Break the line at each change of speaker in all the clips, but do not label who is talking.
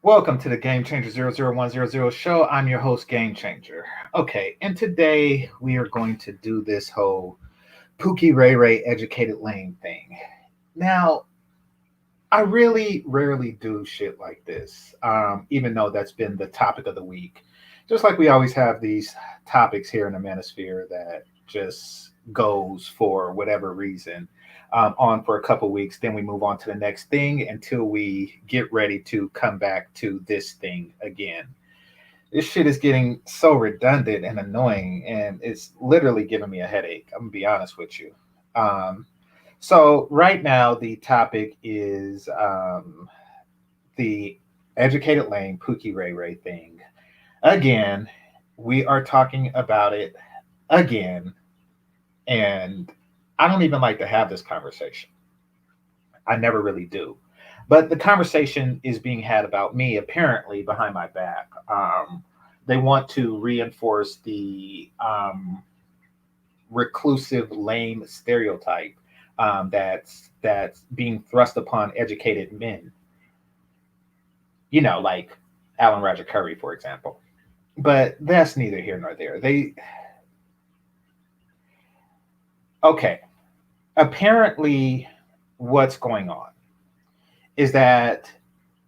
Welcome to the GameChanger 00100 show. I'm your host, GameChanger. Okay, and today we are going to do this whole Pookie Ray Ray educated lame thing. Now, I really rarely do shit like this, even though that's been the topic of the week. Just like we always have these topics here in the Manosphere that just goes for whatever reason on for a couple weeks. Then we move on to the next thing until we get ready to come back to this thing again. This shit is getting so redundant and annoying, and it's literally giving me a headache. I'm gonna be honest with you. Um, so right now the topic is the educated lane Pookie Ray Ray thing. Again, we are talking about it again, and I don't even like to have this conversation. I never really do. But the conversation is being had about me, apparently, behind my back. They want to reinforce the reclusive, lame stereotype that's being thrust upon educated men. Like Alan Roger Curry, for example. But that's neither here nor there. They okay. Apparently, what's going on is that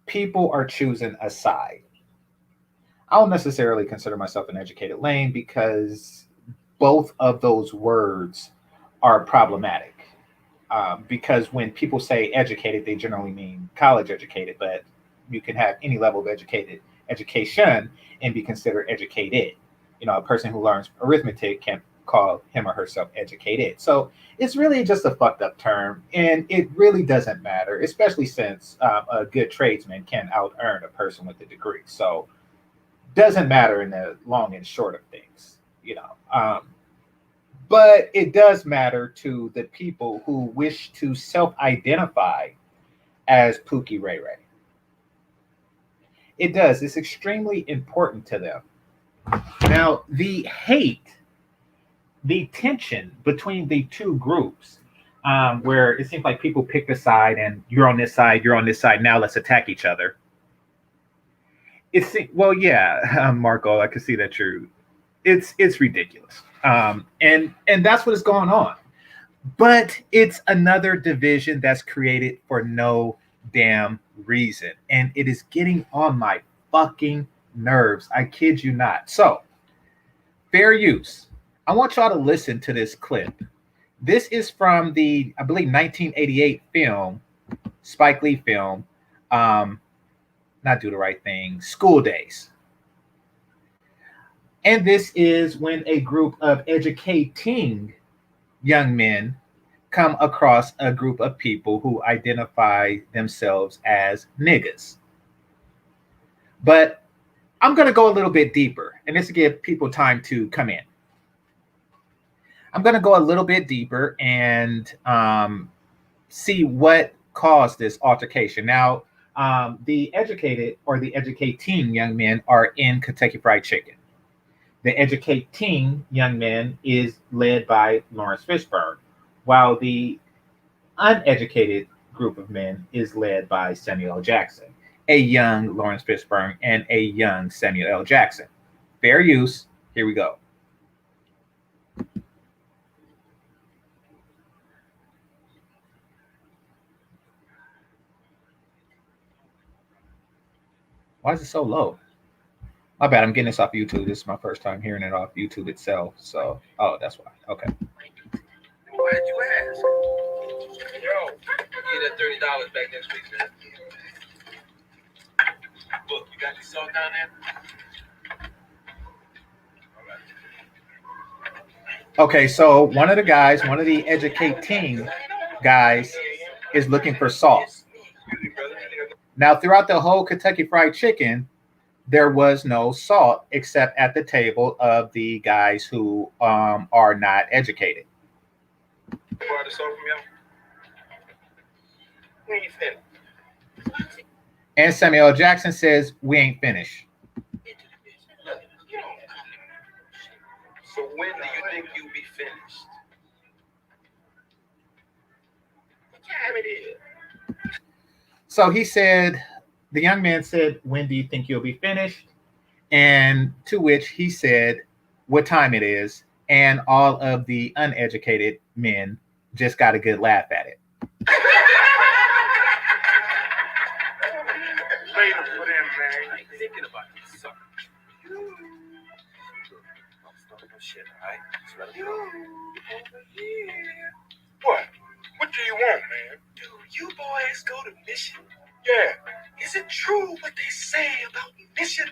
people are choosing a side. I don't necessarily consider myself an educated lame because both of those words are problematic. Because when people say educated, they generally mean college educated, but you can have any level of education and be considered educated. A person who learns arithmetic can call him or herself educated. So it's really just a fucked up term, and it really doesn't matter, especially since a good tradesman can out earn a person with a degree. So doesn't matter in the long and short of things. But it does matter to the people who wish to self-identify as Pookie Ray Ray. It does. It's extremely important to them. Now, the tension between the two groups, where it seems like people pick a side and you're on this side, you're on this side. Now let's attack each other. Well, yeah, Marco, I can see that you're. It's ridiculous, and that's what is going on. But it's another division that's created for no damn reason, and it is getting on my fucking nerves. I kid you not. So, fair use. I want y'all to listen to this clip. This is from the, I believe, 1988 film, Spike Lee film, um, not Do the Right Thing, School Days. And this is when a group of educating young men come across a group of people who identify themselves as niggas. But I'm going to go a little bit deeper, and this will give people time to come in. I'm going to go a little bit deeper and see what caused this altercation. Now, the educated or the educating young men are in Kentucky Fried Chicken. The educating young man is led by Lawrence Fishburne, while the uneducated group of men is led by Samuel L. Jackson, a young Lawrence Fishburne and a young Samuel L. Jackson. Fair use. Here we go. Why is it so low? My bad. I'm getting this off YouTube. This is my first time hearing it off YouTube itself. So, oh, that's why. Okay.
Why'd you ask? Yo, get that $30 back next week, man. Look, you got your salt down there?
Okay, so one of the educating guys is looking for salt. Now, throughout the whole Kentucky Fried Chicken, there was no salt except at the table of the guys who are not educated.
Borrow the salt from y'all? When you finished?
And Samuel L. Jackson says, we ain't finished.
So when do you think you'll be finished? What time it is?
So he said The young man said, "When do you think you'll be finished?" And to which he said, "What time it is?" And all of the uneducated men just got a good laugh at it.
Later for them, man. I ain't thinking about this sucker. I'm starting no shit, alright? Just let it go. Over here. What? What do you want, man? Do you boys go to mission? Yeah. Is it true what they say about mission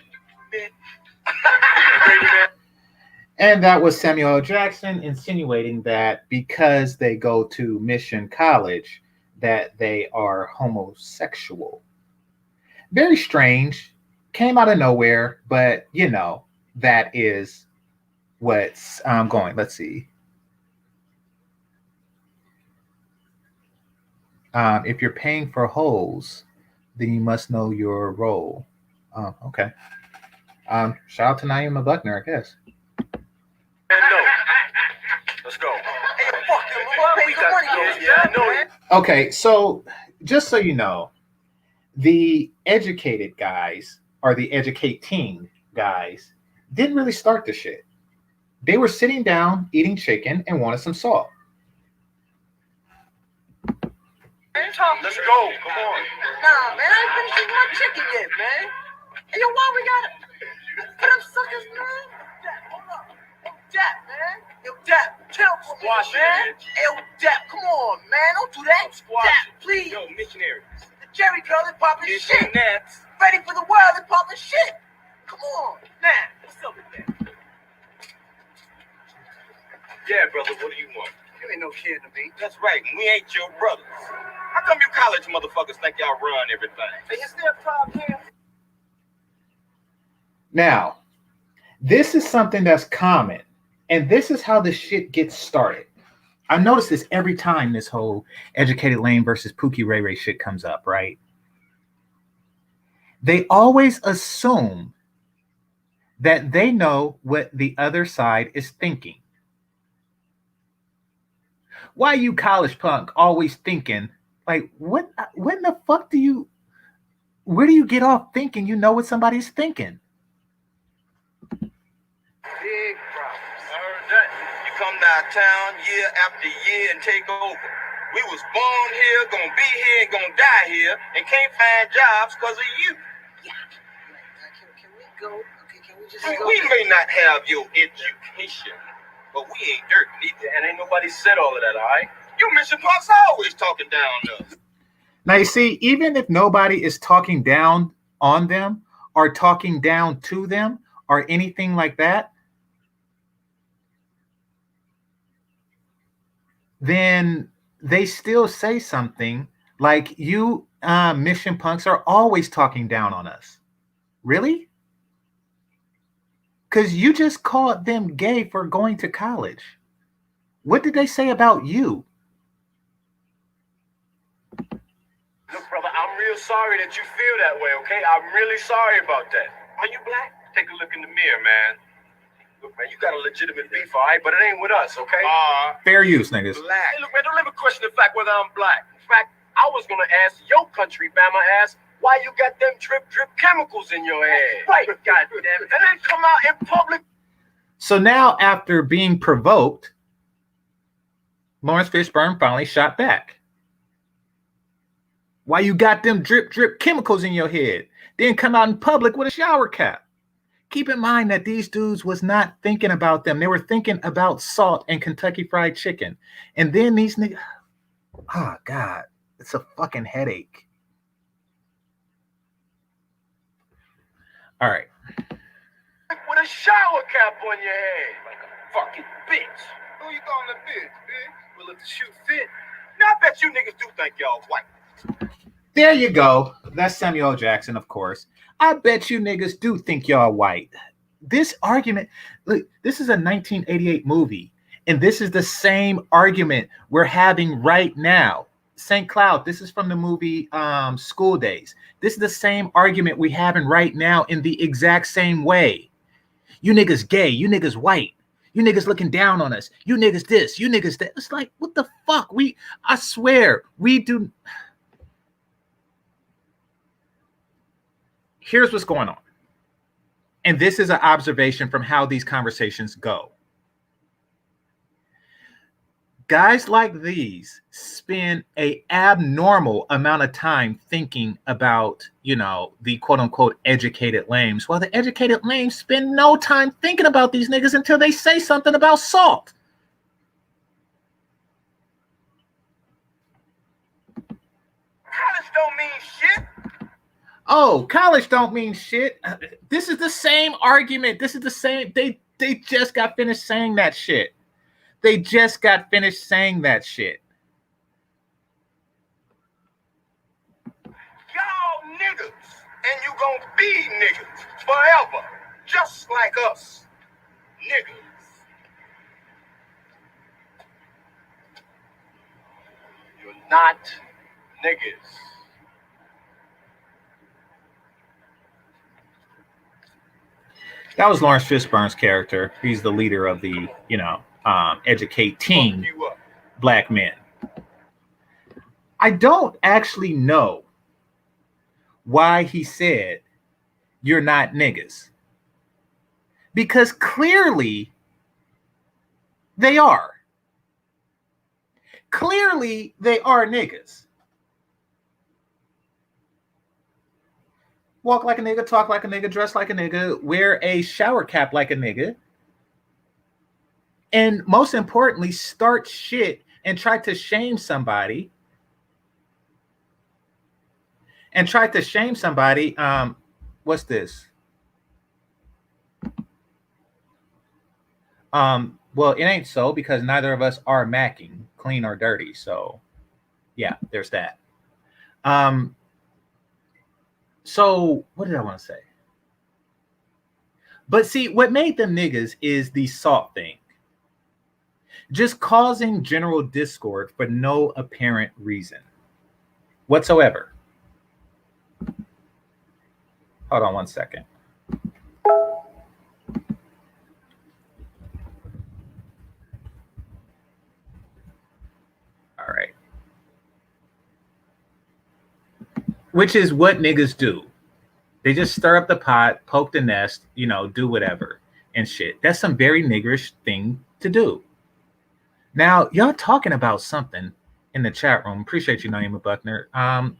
men?
And that was Samuel L. Jackson insinuating that because they go to Mission College, that they are homosexual. Very strange. Came out of nowhere, but you know, that is what's going. Let's see. If you're paying for holes, then you must know your role. Okay. Shout out to Naima Buckner, I guess.
No. Let's go. Hey, fuck him. We got money. Yeah, I know.
Okay, so just so you know, the educated guys or the educating guys didn't really start the shit. They were sitting down eating chicken and wanted some salt.
Let's go. Come on.
Nah, man, I ain't finished eating my chicken yet, man. Hey, yo, why we gotta put them suckers, man? Dap, hold up. Yo, Dap, man. Yo, Dap, chill for me,
Squash
man.
it.
Hey, yo, Dap, come on, man. Don't do that.
Squash
Dap,
it.
please.
Yo, missionary.
The Jerry girl is popping
Get
shit.
your nets.
Ready for the world is popping shit. Come on.
Nah, what's up with that? Yeah, brother, what do you want?
You ain't no kid to me.
That's right, we ain't your brothers. How come you college motherfuckers think y'all run everything?
Hey, you still proud, man?
Now, this is something that's common, and this is how the shit gets started. I notice this every time this whole Educated Lane versus Pookie Ray Ray shit comes up, right? They always assume that they know what the other side is thinking. Why you college punk always thinking, like, when the fuck where do you get off thinking you know what somebody's thinking?
Big problems.
I heard that. You come downtown year after year and take over. We was born here, gonna be here, and gonna die here, and can't find jobs because of you.
Yeah. Can we go? Okay, can we just
I mean,
go?
we may not have your education, but we ain't dirt neither, and ain't nobody said all of that, all right? You Mission Punk's always talking down to us.
Now, you see, even if nobody is talking down on them or talking down to them or anything like that, then they still say something like, you Mission Punks are always talking down on us. Really? Because you just called them gay for going to college. What did they say about you?
Look, brother, I'm real sorry that you feel that way, okay? I'm really sorry about that. Are you black? Take a look in the mirror, man. Look, man, you got a legitimate beef, all right? But it ain't with us, okay?
Fair use, niggas.
Black. Hey, look, man, don't ever question the fact whether I'm black. In fact, I was gonna ask your country, Bama ass, why you got them drip chemicals in your head. Right, goddamn it. And then come out in public.
So now, after being provoked, Lawrence Fishburne finally shot back. Why you got them drip chemicals in your head? Then come out in public with a shower cap. Keep in mind that these dudes was not thinking about them. They were thinking about salt and Kentucky Fried Chicken. And then these niggas, oh God, it's a fucking headache. All right.
With a shower cap on your head. Like a fucking bitch. Who you calling a bitch, bitch? Well, if the shoe fit. Now, I bet you niggas do think y'all white.
There you go. That's Samuel L. Jackson, of course. I bet you niggas do think y'all white. This argument, look, this is a 1988 movie, and this is the same argument we're having right now. St. Cloud, this is from the movie School Daze. This is the same argument we having right now in the exact same way. You niggas gay, you niggas white, you niggas looking down on us, you niggas this, you niggas that. It's like, what the fuck? I swear, we do. here's what's going on. And this is an observation from how these conversations go. Guys like these spend an abnormal amount of time thinking about, the quote unquote educated lames, while the educated lames spend no time thinking about these niggas until they say something about salt.
College don't mean shit.
Oh, college don't mean shit. This is the same argument. This is the same. They just got finished saying that shit. They just got finished saying that shit.
Y'all niggas, and you gonna be niggas forever, just like us. Niggas. You're not niggas.
That was Lawrence Fishburne's character. He's the leader of the, educating black men. I don't actually know why he said you're not niggas. Because clearly they are. Clearly they are niggas. Walk like a nigga, talk like a nigga, dress like a nigga, wear a shower cap like a nigga. And most importantly, start shit and try to shame somebody. What's this? Well, it ain't so, because neither of us are macking, clean or dirty. So yeah, there's that. So what did I want to say? But see, what made them niggas is the salt thing. Just causing general discord for no apparent reason whatsoever. Hold on one second. All right. Which is what niggas do. They just stir up the pot, poke the nest, do whatever and shit. That's some very niggerish thing to do. Now, y'all talking about something in the chat room. Appreciate you, Naima Buckner.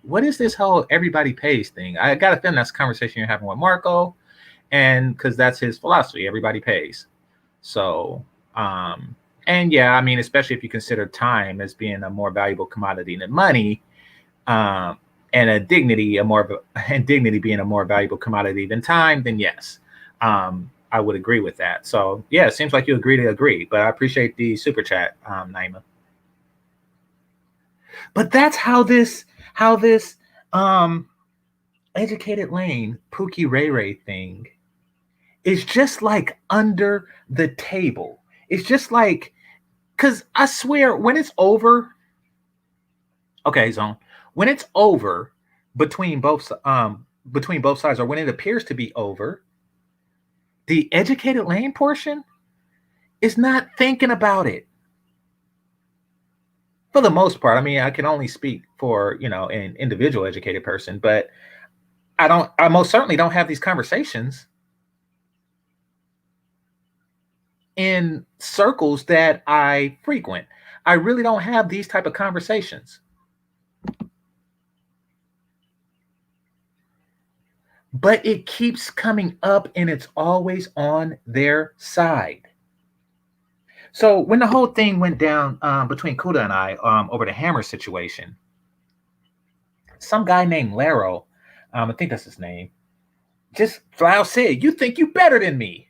What is this whole everybody pays thing? I got a feeling that's a conversation you're having with Marco, and because that's his philosophy, everybody pays. So, and yeah, I mean, especially if you consider time as being a more valuable commodity than money, and dignity being a more valuable commodity than time, then yes, I would agree with that. So yeah, it seems like you agree to agree, but I appreciate the super chat, Naima. But that's how this educated lane Pookie Ray Ray thing is just like under the table. It's just like, because I swear when it's over, okay, Zone, when it's over between both sides, or when it appears to be over, the educated lane portion is not thinking about it. For the most part. I mean, I can only speak for, an individual educated person, but I most certainly don't have these conversations in circles that I frequent. I really don't have these type of conversations. But it keeps coming up, and it's always on their side. So when the whole thing went down between Kuda and I over the hammer situation, some guy named Laro, I think that's his name, just flat out said, "You think you better than me?"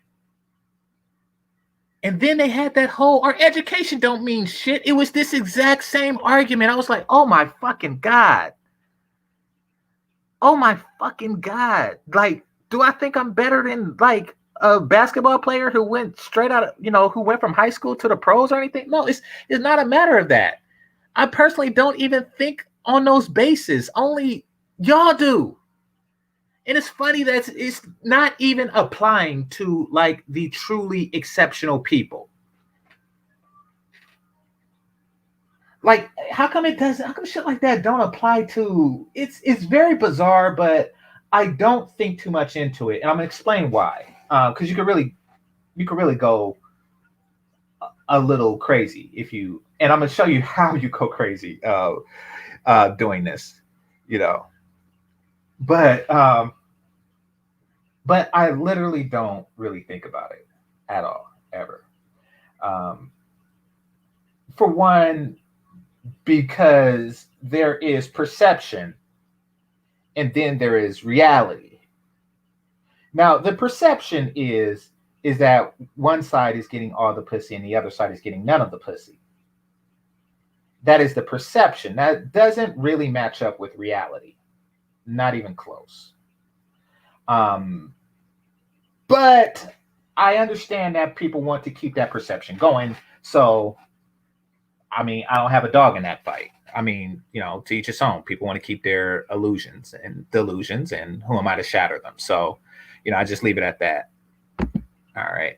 And then they had that whole, our education don't mean shit. It was this exact same argument. I was like, oh my fucking God. Oh my fucking God. Like, do I think I'm better than like a basketball player who went straight out of, who went from high school to the pros or anything? No, it's not a matter of that. I personally don't even think on those bases. Only y'all do. And it's funny that it's not even applying to like the truly exceptional people. Like, how come shit like that don't apply to? It's very bizarre, but I don't think too much into it, and I'm gonna explain why. Because you could really go a little crazy if you, and I'm gonna show you how you go crazy doing this, you know. But I literally don't really think about it at all, ever. Um, for one, because there is perception and then there is reality. Now, the perception is that one side is getting all the pussy and the other side is getting none of the pussy. That is the perception. That doesn't really match up with reality. Not even close. But I understand that people want to keep that perception going. So, I mean, I don't have a dog in that fight. I mean, to each his own. People want to keep their illusions and delusions, and who am I to shatter them? So, I just leave it at that. All right.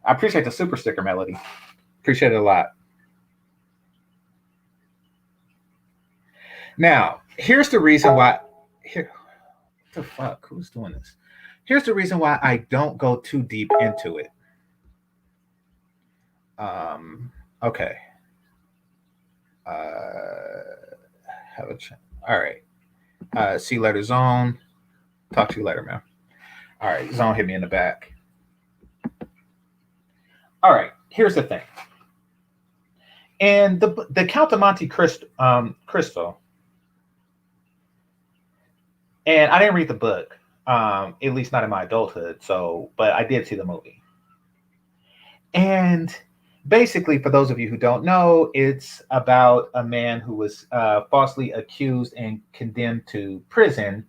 I appreciate the super sticker, Melody. Appreciate it a lot. Now, here's the reason why. Here, what the fuck? Who's doing this? Here's the reason why I don't go too deep into it. Okay. Have a chat. All right. See you later, Zone. Talk to you later, man. All right, Zone hit me in the back. All right, here's the thing. And the Count of Monte Cristo, and I didn't read the book, at least not in my adulthood. So, but I did see the movie. And basically, for those of you who don't know, it's about a man who was falsely accused and condemned to prison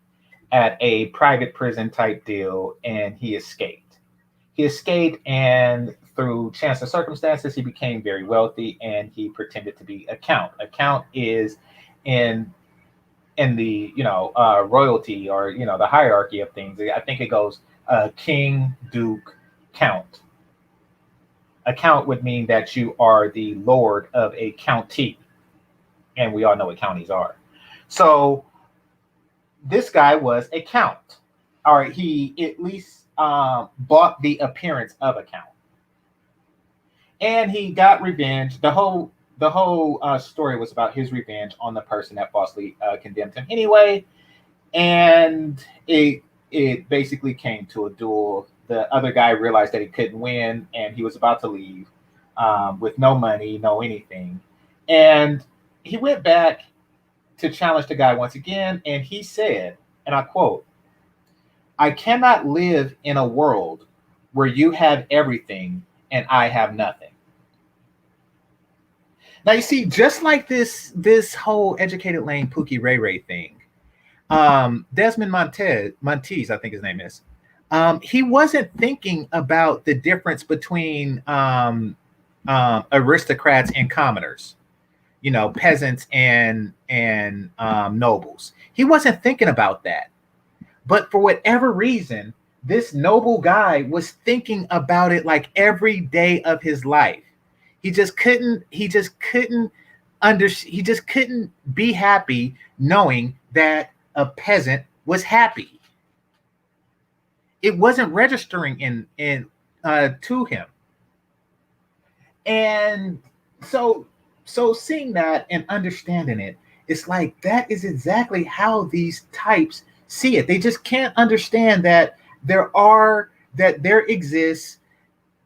at a private prison type deal, and he escaped. He escaped, and through chance and circumstances, he became very wealthy, and he pretended to be a count. A count is in the royalty, or the hierarchy of things. I think it goes king, duke, count. A count would mean that you are the lord of a county, and we all know what counties are. So this guy was a count, or he at least bought the appearance of a count, and he got revenge. The whole story was about his revenge on the person that falsely condemned him anyway, and it basically came to a duel. The other guy realized that he couldn't win, and he was about to leave with no money, no anything, and he went back to challenge the guy once again, and he said, and I quote, "I cannot live in a world where you have everything and I have nothing." Now you see, just like this whole educated lane Pookie Ray Ray thing, Desmond Montez, I think his name is, he wasn't thinking about the difference between aristocrats and commoners, peasants and nobles. He wasn't thinking about that. But for whatever reason, this noble guy was thinking about it like every day of his life. He just couldn't be happy knowing that a peasant was happy. It wasn't registering in to him. And so seeing that and understanding it, it's like that is exactly how these types see it. They just can't understand that there exists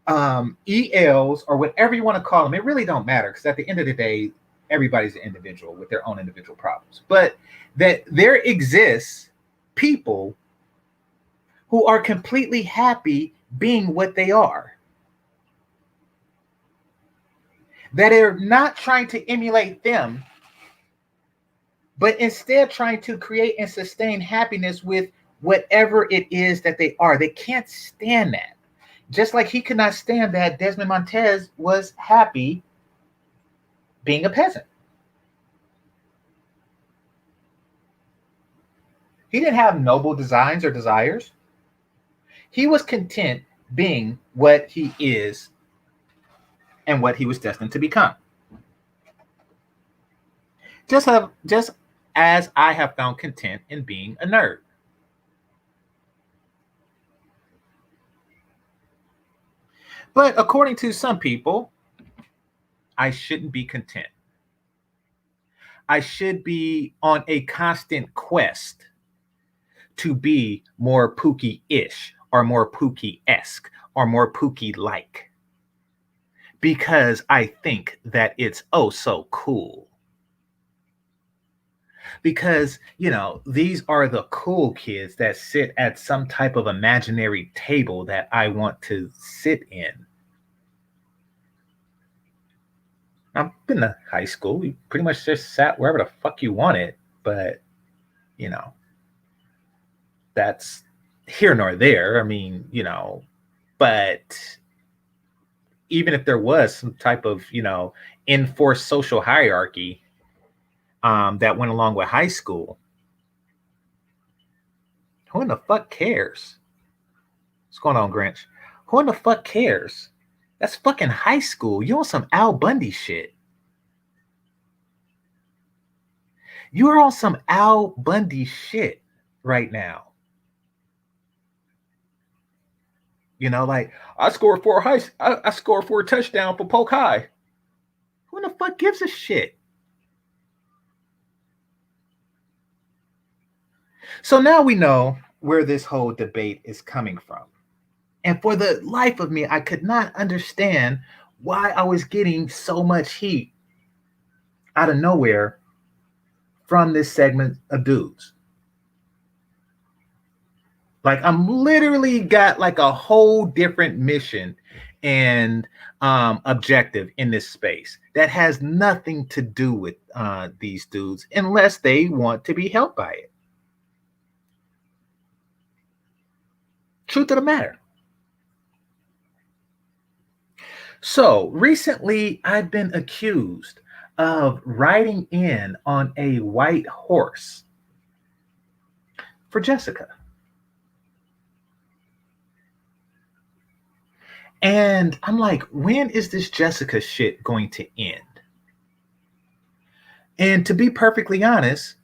ELs, or whatever you want to call them. It really don't matter, because at the end of the day, everybody's an individual with their own individual problems. But that there exists people who are completely happy being what they are, that are not trying to emulate them, but instead trying to create and sustain happiness with whatever it is that they are. They can't stand that. Just like he could not stand that Desmond Montez was happy being a peasant. He didn't have noble designs or desires. He was content being what he is and what he was destined to become. Just as I have found content in being a nerd. But according to some people, I shouldn't be content. I should be on a constant quest to be more Pookie-ish or more Pookie-esque or more Pookie-like, because I think that it's oh so cool. Because, these are the cool kids that sit at some type of imaginary table that I want to sit in. I've been to high school. You pretty much just sat wherever the fuck you wanted, but, that's here nor there. I mean, but even if there was some type of, enforced social hierarchy that went along with high school, who in the fuck cares? What's going on, Grinch? Who in the fuck cares? That's fucking high school. You on some Al Bundy shit. You are on some Al Bundy shit right now. Like I scored I scored 4 touchdowns for Polk High. Who in the fuck gives a shit? So now we know where this whole debate is coming from. And for the life of me, I could not understand why I was getting so much heat out of nowhere from this segment of dudes. Like I'm literally got like a whole different mission and objective in this space that has nothing to do with these dudes unless they want to be helped by it. Truth of the matter. So recently I've been accused of riding in on a white horse for Jessica. And I'm like, when is this Jessica shit going to end? And to be perfectly honest,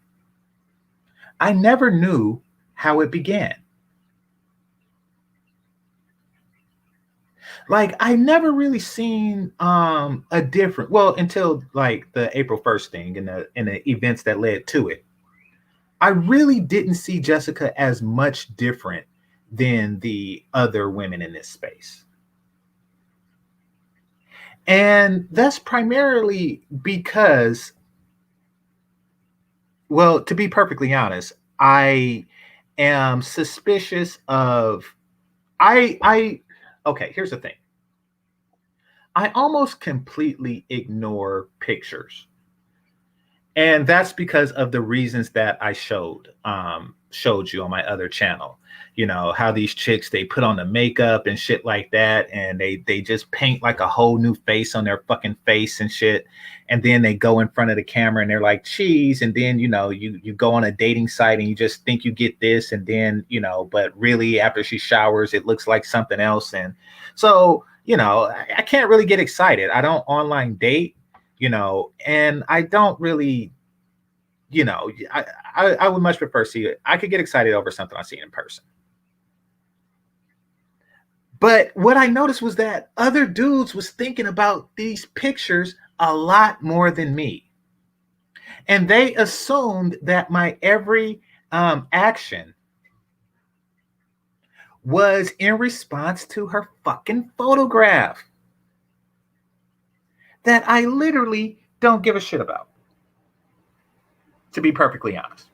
I never knew how it began. Like I never really seen a different, well, until like the April 1st thing and the events that led to it. I really didn't see Jessica as much different than the other women in this space. And that's primarily because, well, to be perfectly honest, I am suspicious of okay, here's the thing. I almost completely ignore pictures. And that's because of the reasons that I showed you on my other channel. How these chicks, they put on the makeup and shit like that, and they just paint like a whole new face on their fucking face and shit, and then they go in front of the camera and they're like cheese, and then you go on a dating site and you just think you get this, and then but really after she showers it looks like something else. And so I can't really get excited. I don't online date, and I don't really, I would much prefer see it. I could get excited over something I see in person. But what I noticed was that other dudes was thinking about these pictures a lot more than me. And they assumed that my every action was in response to her fucking photograph that I literally don't give a shit about, to be perfectly honest.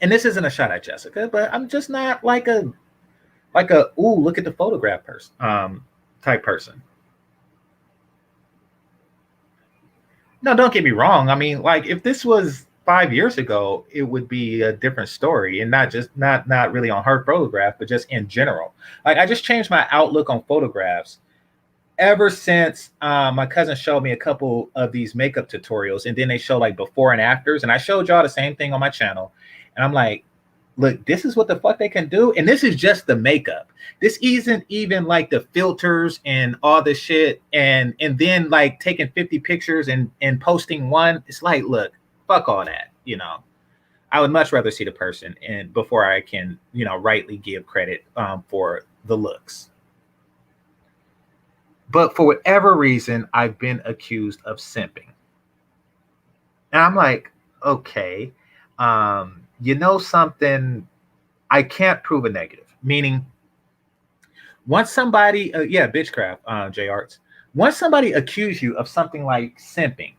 And this isn't a shot at Jessica, but I'm just not like a ooh, look at the photograph person type person. No, don't get me wrong. I mean, like if this was 5 years ago, it would be a different story, and not just not really on her photograph, but just in general. Like I just changed my outlook on photographs ever since my cousin showed me a couple of these makeup tutorials, and then they show like before and afters, and I showed y'all the same thing on my channel, and I'm like, look, this is what the fuck they can do, and this is just the makeup. This isn't even like the filters and all the shit, and then like taking 50 pictures and posting one. It's like, look, fuck all that. I would much rather see the person and before I can rightly give credit for the looks. But for whatever reason, I've been accused of simping. And I'm like, okay, you know something, I can't prove a negative. Meaning, once somebody, yeah, bitchcraft, J Arts, once somebody accuses you of something like simping,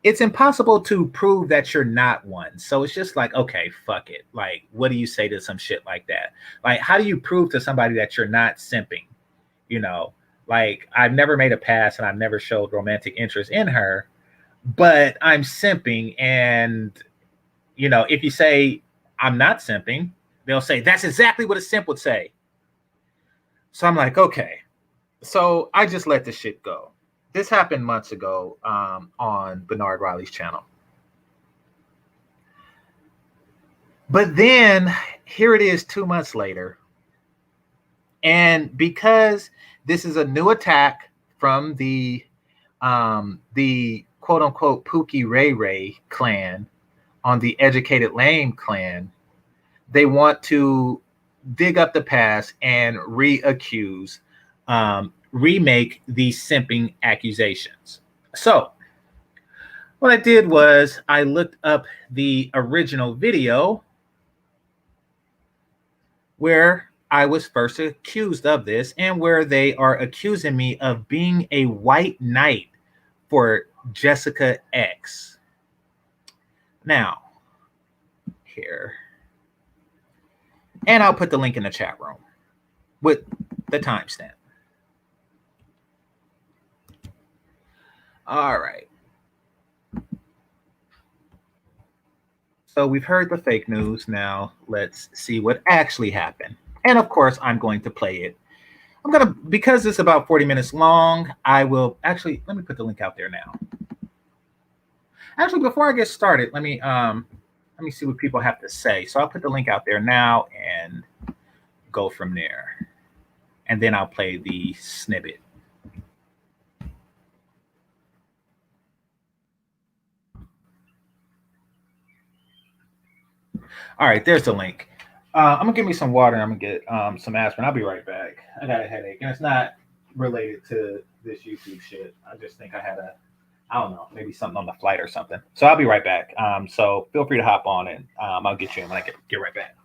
it's impossible to prove that you're not one. So it's just like, okay, fuck it. Like, what do you say to some shit like that? Like, how do you prove to somebody that you're not simping? You know, like, I've never made a pass and I've never showed romantic interest in her, but I'm simping. And, you know, if you say I'm not simping, they'll say that's exactly what a simp would say. So I'm like, okay. So I just let the shit go. This happened months ago on Bernard Riley's channel. But then here it is 2 months later. And because this is a new attack from the quote unquote Pookie Ray Ray clan on the Educated Lame clan, they want to dig up the past and re-accuse, remake these simping accusations. So what I did was I looked up the original video where I was first accused of this and where they are accusing me of being a white knight for Jessica X. Now, here. And I'll put the link in the chat room with the timestamp. All right. So we've heard the fake news. Now let's see what actually happened. And of course, I'm going to play it. I'm going to, because it's about 40 minutes long, I will actually, let me put the link out there now. Actually, before I get started, let me see what people have to say. So I'll put the link out there now and go from there. And then I'll play the snippet. All right, there's the link. I'm gonna give me some water and I'm gonna get some aspirin. I'll be right back. I got a headache and it's not related to this YouTube shit. I just think I had I don't know, maybe something on the flight or something. So I'll be right back. So feel free to hop on and I'll get you in when I get right back.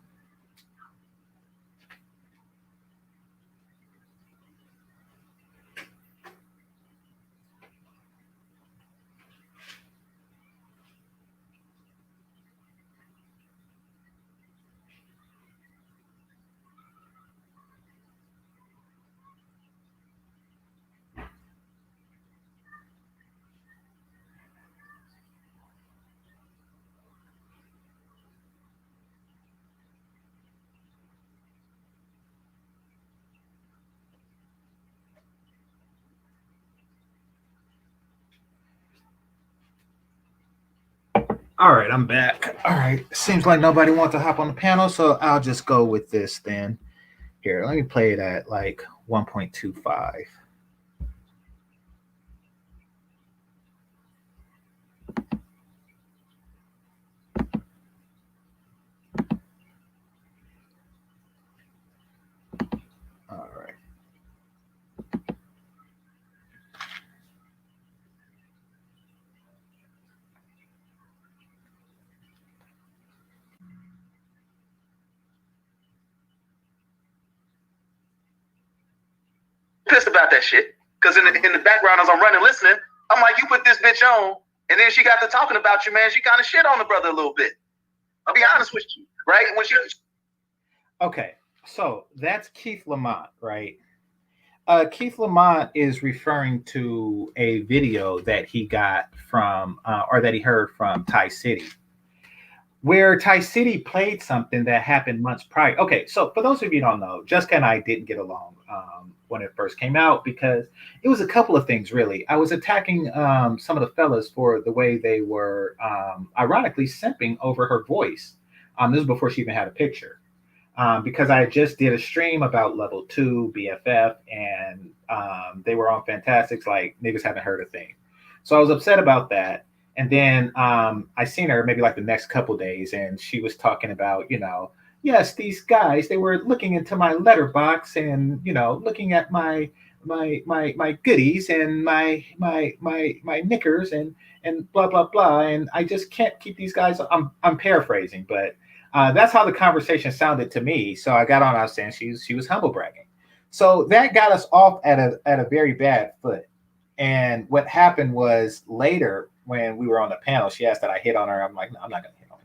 All right, I'm back. All right, seems like nobody wants to hop on the panel, so I'll just go with this then. Here, let me play it at like 1.25. All right.
Pissed about that shit. Because in the background, as I'm running listening, I'm like, you put this bitch on, and then she got to talking about you, man. She kind of shit on the brother a little bit. I'll be honest with you, right? When she.
Okay, so that's Keith Lamont, right? Keith Lamont is referring to a video that he got from, or that he heard from Ty City, where Ty City played something that happened months prior. Okay, so for those of you who don't know, Jessica and I didn't get along when it first came out because it was a couple of things, really. I was attacking some of the fellas for the way they were, ironically, simping over her voice. This was before she even had a picture. Because I just did a stream about level 2 BFF and they were on Fantastics, like niggas haven't heard a thing. So I was upset about that. And then I seen her maybe like the next couple days and she was talking about, you know, yes, these guys, they were looking into my letterbox and, you know, looking at my my goodies and my knickers and blah blah blah, and I just can't keep these guys. I'm paraphrasing, but that's how the conversation sounded to me. So I got on. I was saying she was humble bragging. So that got us off at a very bad foot. And what happened was later when we were on the panel, she asked that I hit on her. I'm like, no, I'm not gonna hit on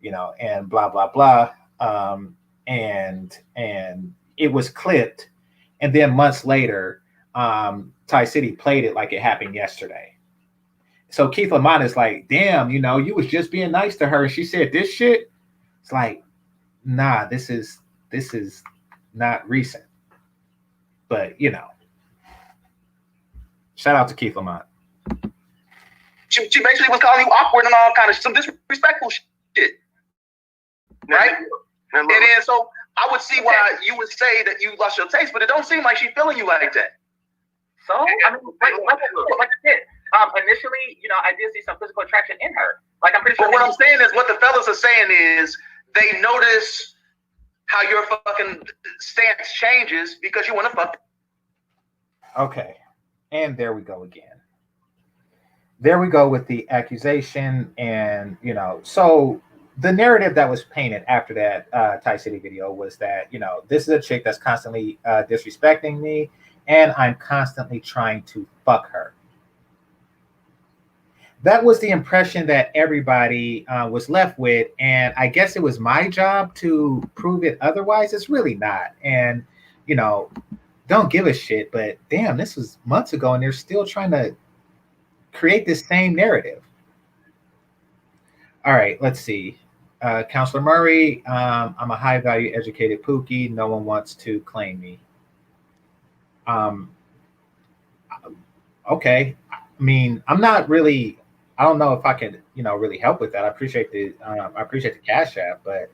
you, and blah blah blah. And it was clipped, and then months later, Ty City played it like it happened yesterday. So Keith Lamont is like, damn, you was just being nice to her, and she said this shit. It's like, nah, this is not recent, but shout out to Keith Lamont.
She basically was calling you awkward and all kind of some disrespectful shit, right? And then so I would see why you would say that you lost your taste, but it don't seem like she's feeling you like that.
So I mean, like I said, initially, I did see some physical attraction in her. Like I'm pretty sure.
But what I'm saying is, what the fellas are saying is they notice how your fucking stance changes because you want to fuck.
Okay, and there we go again. There we go with the accusation, and so the narrative that was painted after that Ty City video was that this is a chick that's constantly disrespecting me, and I'm constantly trying to fuck her. That was the impression that everybody was left with, and I guess it was my job to prove it otherwise. It's really not, and don't give a shit. But damn, this was months ago, and they're still trying to create this same narrative. All right, let's see. Counselor Murray, I'm a high value educated pookie. No one wants to claim me. Okay. I mean, I'm not really, I don't know if I can, really help with that. I appreciate the Cash App, but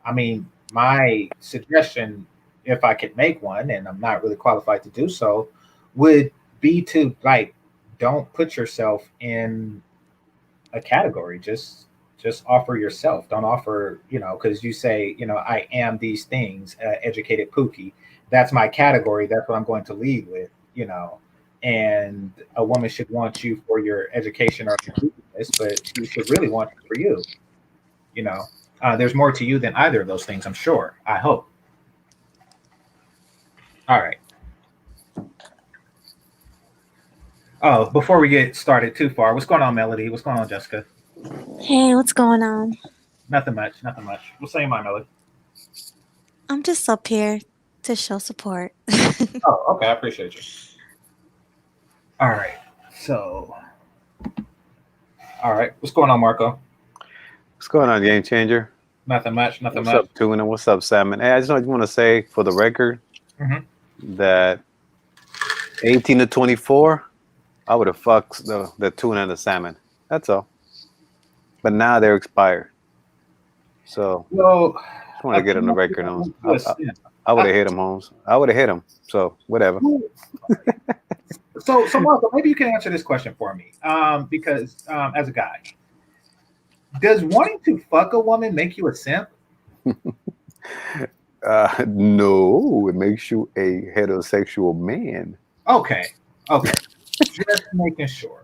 I mean, my suggestion, if I could make one, and I'm not really qualified to do so, would be to don't put yourself in a category. Just offer yourself. Don't offer, because you say, I am these things, educated pookie. That's my category. That's what I'm going to lead with, and a woman should want you for your education or completeness, but she should really want you for you. There's more to you than either of those things, I'm sure. I hope. All right. Oh, before we get started too far, what's going on, Melody? What's going on, Jessica?
Hey, what's going on?
Nothing much. What's on your mind, Melody?
I'm just up here to show support.
Oh, okay. I appreciate you. All right. So, what's going on, Marco?
What's going on, GameChanger?
Nothing much.
What's up, Tuna? What's up, Salmon? Hey, I just want to say, for the record, that 18 to 24, I would have fucked the tuna and the salmon. That's all. But now they're expired. So, I just want to get on the record on. I would have hit him, Holmes. I would have hit him. So, whatever.
So Marco, maybe you can answer this question for me. Because as a guy, does wanting to fuck a woman make you a simp?
No, it makes you a heterosexual man.
Okay. Just making sure.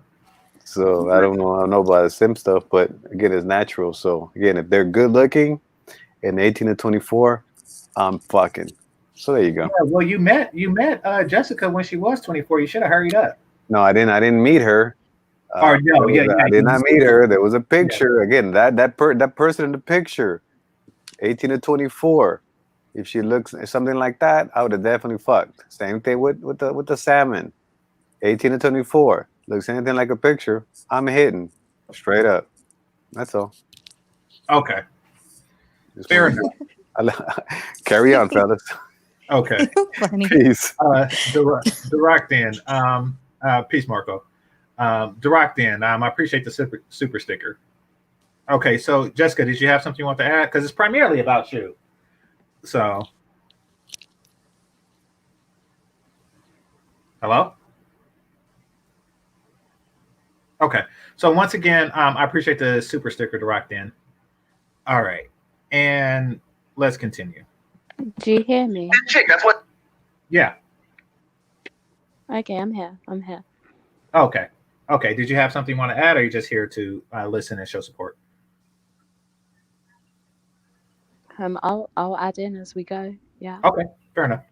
So I don't know about the simp stuff, but again, it's natural. So again, if they're good looking and 18 to 24, I'm fucking. So there you go.
Yeah, well, you met Jessica when she was 24. You should have hurried up.
No, I didn't meet her.
I
did not meet her. There was a picture. Yeah. Again, that person in the picture, 18 to 24. If she looks something like that, I would have definitely fucked. Same thing with the salmon. 18 to 24. Looks anything like a picture, I'm hitting straight up. That's all.
Okay. Fair enough.
Carry on, fellas.
Okay.
Peace.
Direct in. Peace, Marco. Direct in. I appreciate the super sticker. Okay, so Jessica, did you have something you want to add? Because it's primarily about you. So, hello? Okay. So once again, I appreciate the super sticker direct in. All right. And let's continue.
Do you hear me?
Chick, that's what.
Yeah.
Okay, I'm here. I'm here.
Okay. Okay. Did you have something you want to add, or are you just here to listen and show support?
I'll add in as we go. Yeah.
Okay. Fair enough.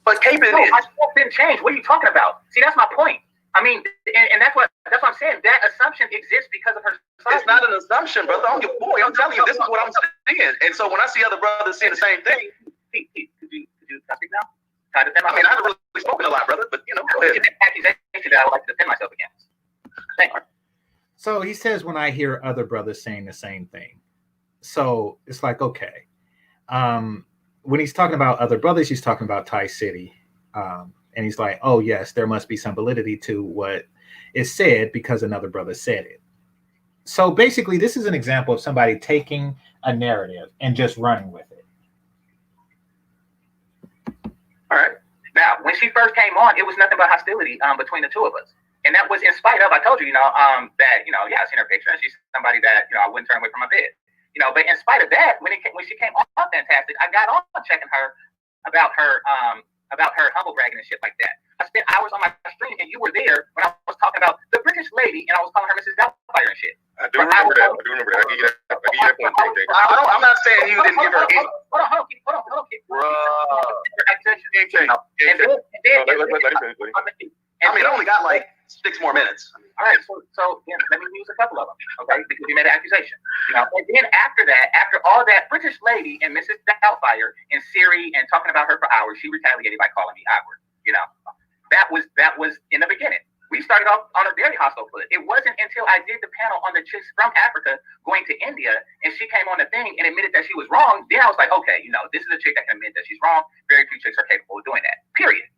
But Capen
No,
is.
my scope didn't change. What are you talking about? See, that's my point. I mean, and that's what I'm saying. That assumption exists because of her society.
It's not an assumption, brother. I'm your boy. I'm telling you, this is what I'm saying. And so when I see other brothers saying the same thing,
Pete, could you speak now? Can I defend
I
myself?
mean, I haven't really spoken a lot, brother, but you know, go ahead.
It's an accusation that I would like to defend myself against. Thank you.
So he says, when I hear other brothers saying the same thing. So it's like, okay. When he's talking about other brothers, he's talking about Thai City. And he's like, oh, yes, there must be some validity to what is said because another brother said it. So basically, this is an example of somebody taking a narrative and just running with it.
All right.
Now, when she first came on, it was nothing but hostility between the two of us. And that was in spite of, I told you, that, yeah, I seen her picture and she's somebody that, I wouldn't turn away from my bed. But in spite of that, when she came on Fantastic, I got on checking her about her humble bragging and shit like that. I spent hours on my stream and you were there when I was talking about the British lady and I was calling her Mrs. Doubtfire and shit.
I do remember that. I give you that point.
I'm not saying you didn't give her any.
Hold on.
I mean, I only got like 6 more minutes.
All right, so let me use a couple of them, okay? Because you made an accusation. And then after that, after all that, British lady and Mrs. Doubtfire and Siri and talking about her for hours, she retaliated by calling me awkward. That was in the beginning. We started off on a very hostile foot. It wasn't until I did the panel on the chicks from Africa going to India and she came on the thing and admitted that she was wrong. Then I was like, okay, this is a chick that can admit that she's wrong. Very few chicks are capable of doing that. Period.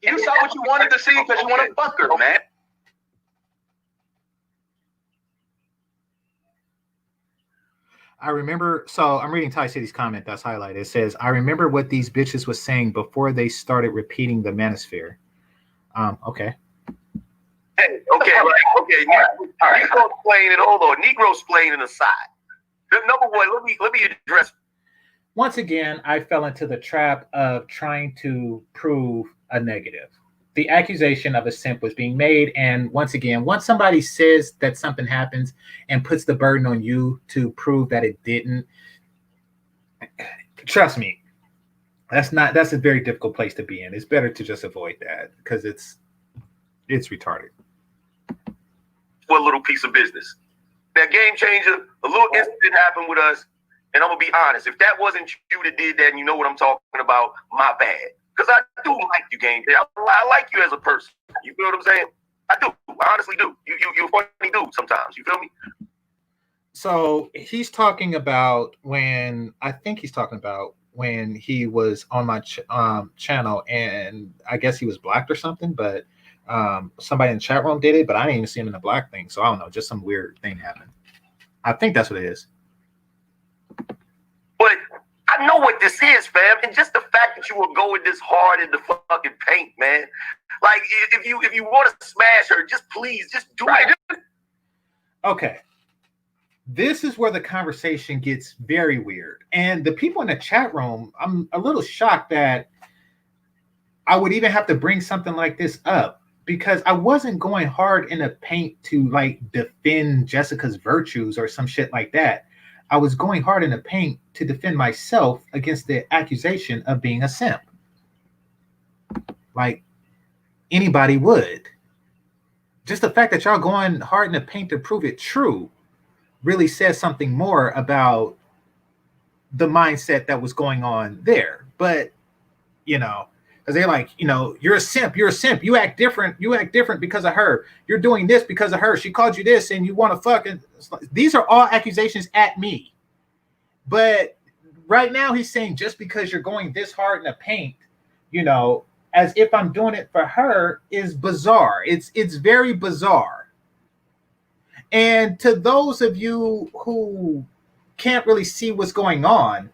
You saw what you wanted to see because you want to fuck her, man.
I remember, so I'm reading Thai City's comment that's highlighted. It says, I remember what these bitches was saying before they started repeating the Manosphere. Okay.
Hey, okay. Negro explaining, hold on. Negro explaining aside. Number one, let me address.
Once again, I fell into the trap of trying to prove a negative. The accusation of a simp was being made. And once again, once somebody says that something happens and puts the burden on you to prove that it didn't, trust me, that's a very difficult place to be in. It's better to just avoid that because it's retarded.
One little piece of business. That GameChanger, a little incident happened with us. And I'm going to be honest, if that wasn't you that did that and you know what I'm talking about, my bad. Because I do like you, GameChanger. I like you as a person. You feel what I'm saying? I do. I honestly do. You're a funny dude sometimes. You feel me?
So he's talking about when he was on my channel and I guess he was blacked or something, but somebody in the chat room did it, but I didn't even see him in the black thing. So I don't know, just some weird thing happened. I think that's what it is.
But I know what this is, fam. And just the fact that you were going this hard in the fucking paint, man. Like, if you want to smash her, just please, just do it.
Okay. This is where the conversation gets very weird. And the people in the chat room, I'm a little shocked that I would even have to bring something like this up because I wasn't going hard in the paint to like defend Jessica's virtues or some shit like that. I was going hard in the paint to defend myself against the accusation of being a simp. Like anybody would. Just the fact that y'all going hard in the paint to prove it true really says something more about the mindset that was going on there. But, because they're like, you're a simp, you act different because of her. You're doing this because of her. She called you this and you want to fucking, these are all accusations at me. But right now he's saying just because you're going this hard in the paint, as if I'm doing it for her is bizarre. It's very bizarre. And to those of you who can't really see what's going on,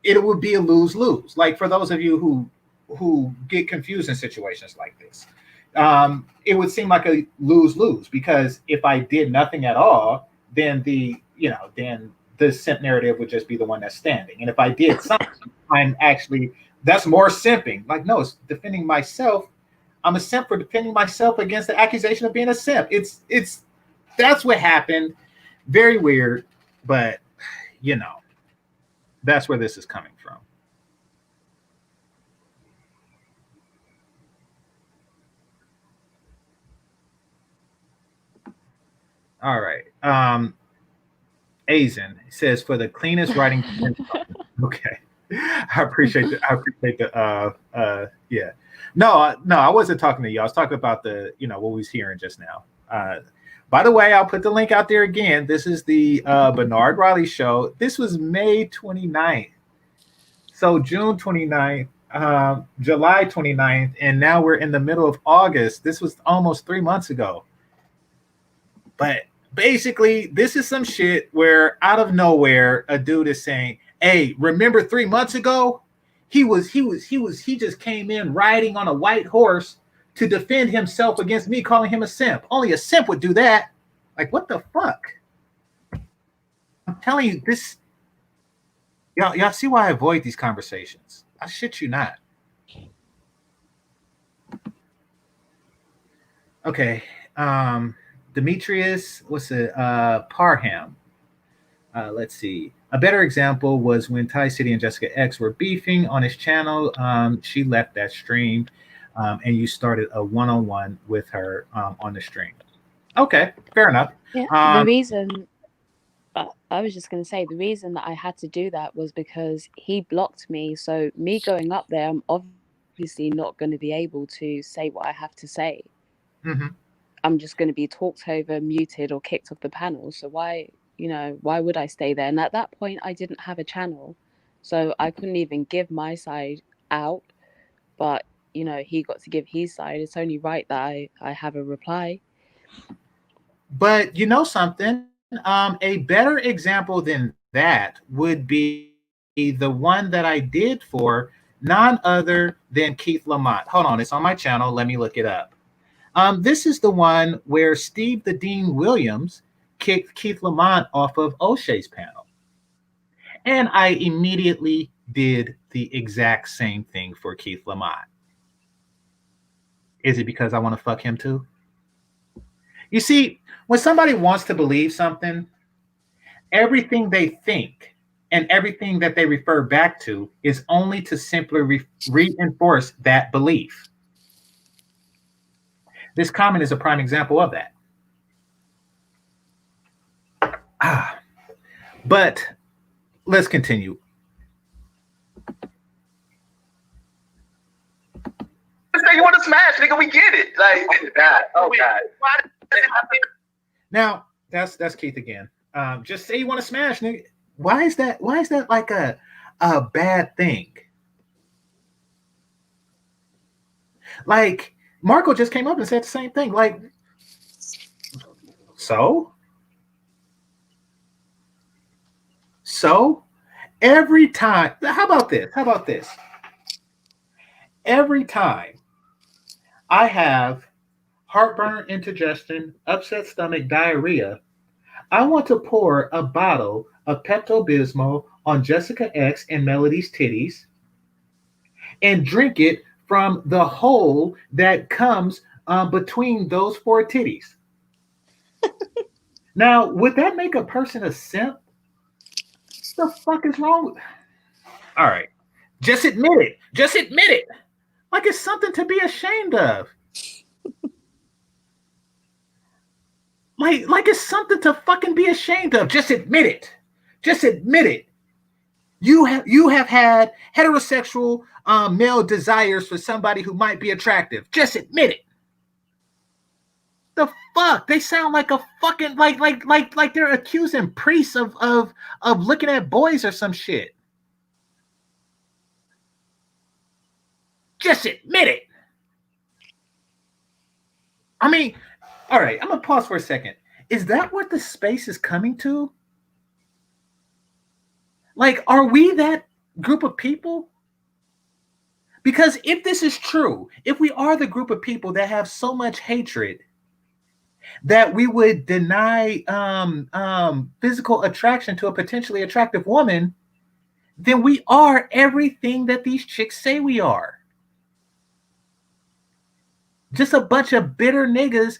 it would be a lose-lose. Like for those of you who get confused in situations like this, it would seem like a lose-lose because if I did nothing at all, then the simp narrative would just be the one that's standing. And if I did something, I'm actually That's more simping. Like, no, it's defending myself. I'm a simp for defending myself against the accusation of being a simp. It's that's what happened. Very weird, but you know, that's where this is coming from. All right. Azen says for the cleanest writing. Okay. I appreciate the yeah. No, I wasn't talking to you. I was talking about the, what we was hearing just now. By the way, I'll put the link out there again. This is the Bernard Riley show. This was May 29th. So June 29th, July 29th, and now we're in the middle of August. This was almost 3 months ago. But basically, this is some shit where out of nowhere, a dude is saying, "Hey, remember 3 months ago? He just came in riding on a white horse to defend himself against me calling him a simp. Only a simp would do that." Like, what the fuck? I'm telling you, this y'all see why I avoid these conversations. I shit you not. Okay. Demetrius, what's it? Parham. Let's see. A better example was when Ty City and Jessica X were beefing on his channel. She left that stream, and you started a one-on-one with her on the stream. Okay, fair enough.
Yeah. The reason I was just going to say the reason that I had to do that was because he blocked me. So me going up there, I'm obviously not going to be able to say what I have to say.
Mm-hmm.
I'm just going to be talked over, muted, or kicked off the panel. So why would I stay there? And at that point, I didn't have a channel, so I couldn't even give my side out. But he got to give his side. It's only right that I have a reply.
But you know something? A better example than that would be the one that I did for none other than Keith Lamont. Hold on, it's on my channel. Let me look it up. This is the one where Steve the Dean Williams kicked Keith Lamont off of O'Shea's panel. And I immediately did the exact same thing for Keith Lamont. Is it because I want to fuck him too? You see, when somebody wants to believe something, everything they think and everything that they refer back to is only to simply reinforce that belief. This comment is a prime example of that. But let's continue.
You want to smash, nigga? We get it. Like,
God. Oh God.
Why does it happen?
Now that's Keith again. Just say you want to smash, nigga. Why is that like a bad thing? Like, Marco just came up and said the same thing. Like, so every time, how about this? Every time I have heartburn, indigestion, upset stomach, diarrhea, I want to pour a bottle of Pepto-Bismol on Jessica X and Melody's titties and drink it from the hole that comes between those four titties. Now, would that make a person a simp? What the fuck is wrong with? All right, just admit it. Just admit it. Like it's something to be ashamed of. Like it's something to fucking be ashamed of. Just admit it. Just admit it. You have had heterosexual male desires for somebody who might be attractive. Just admit it. The fuck? They sound like a fucking like they're accusing priests of looking at boys or some shit. Just admit it. I mean, all right, I'm gonna pause for a second. Is that what the space is coming to? Like, are we that group of people? Because if this is true, if we are the group of people that have so much hatred that we would deny physical attraction to a potentially attractive woman, then we are everything that these chicks say we are. Just a bunch of bitter niggas,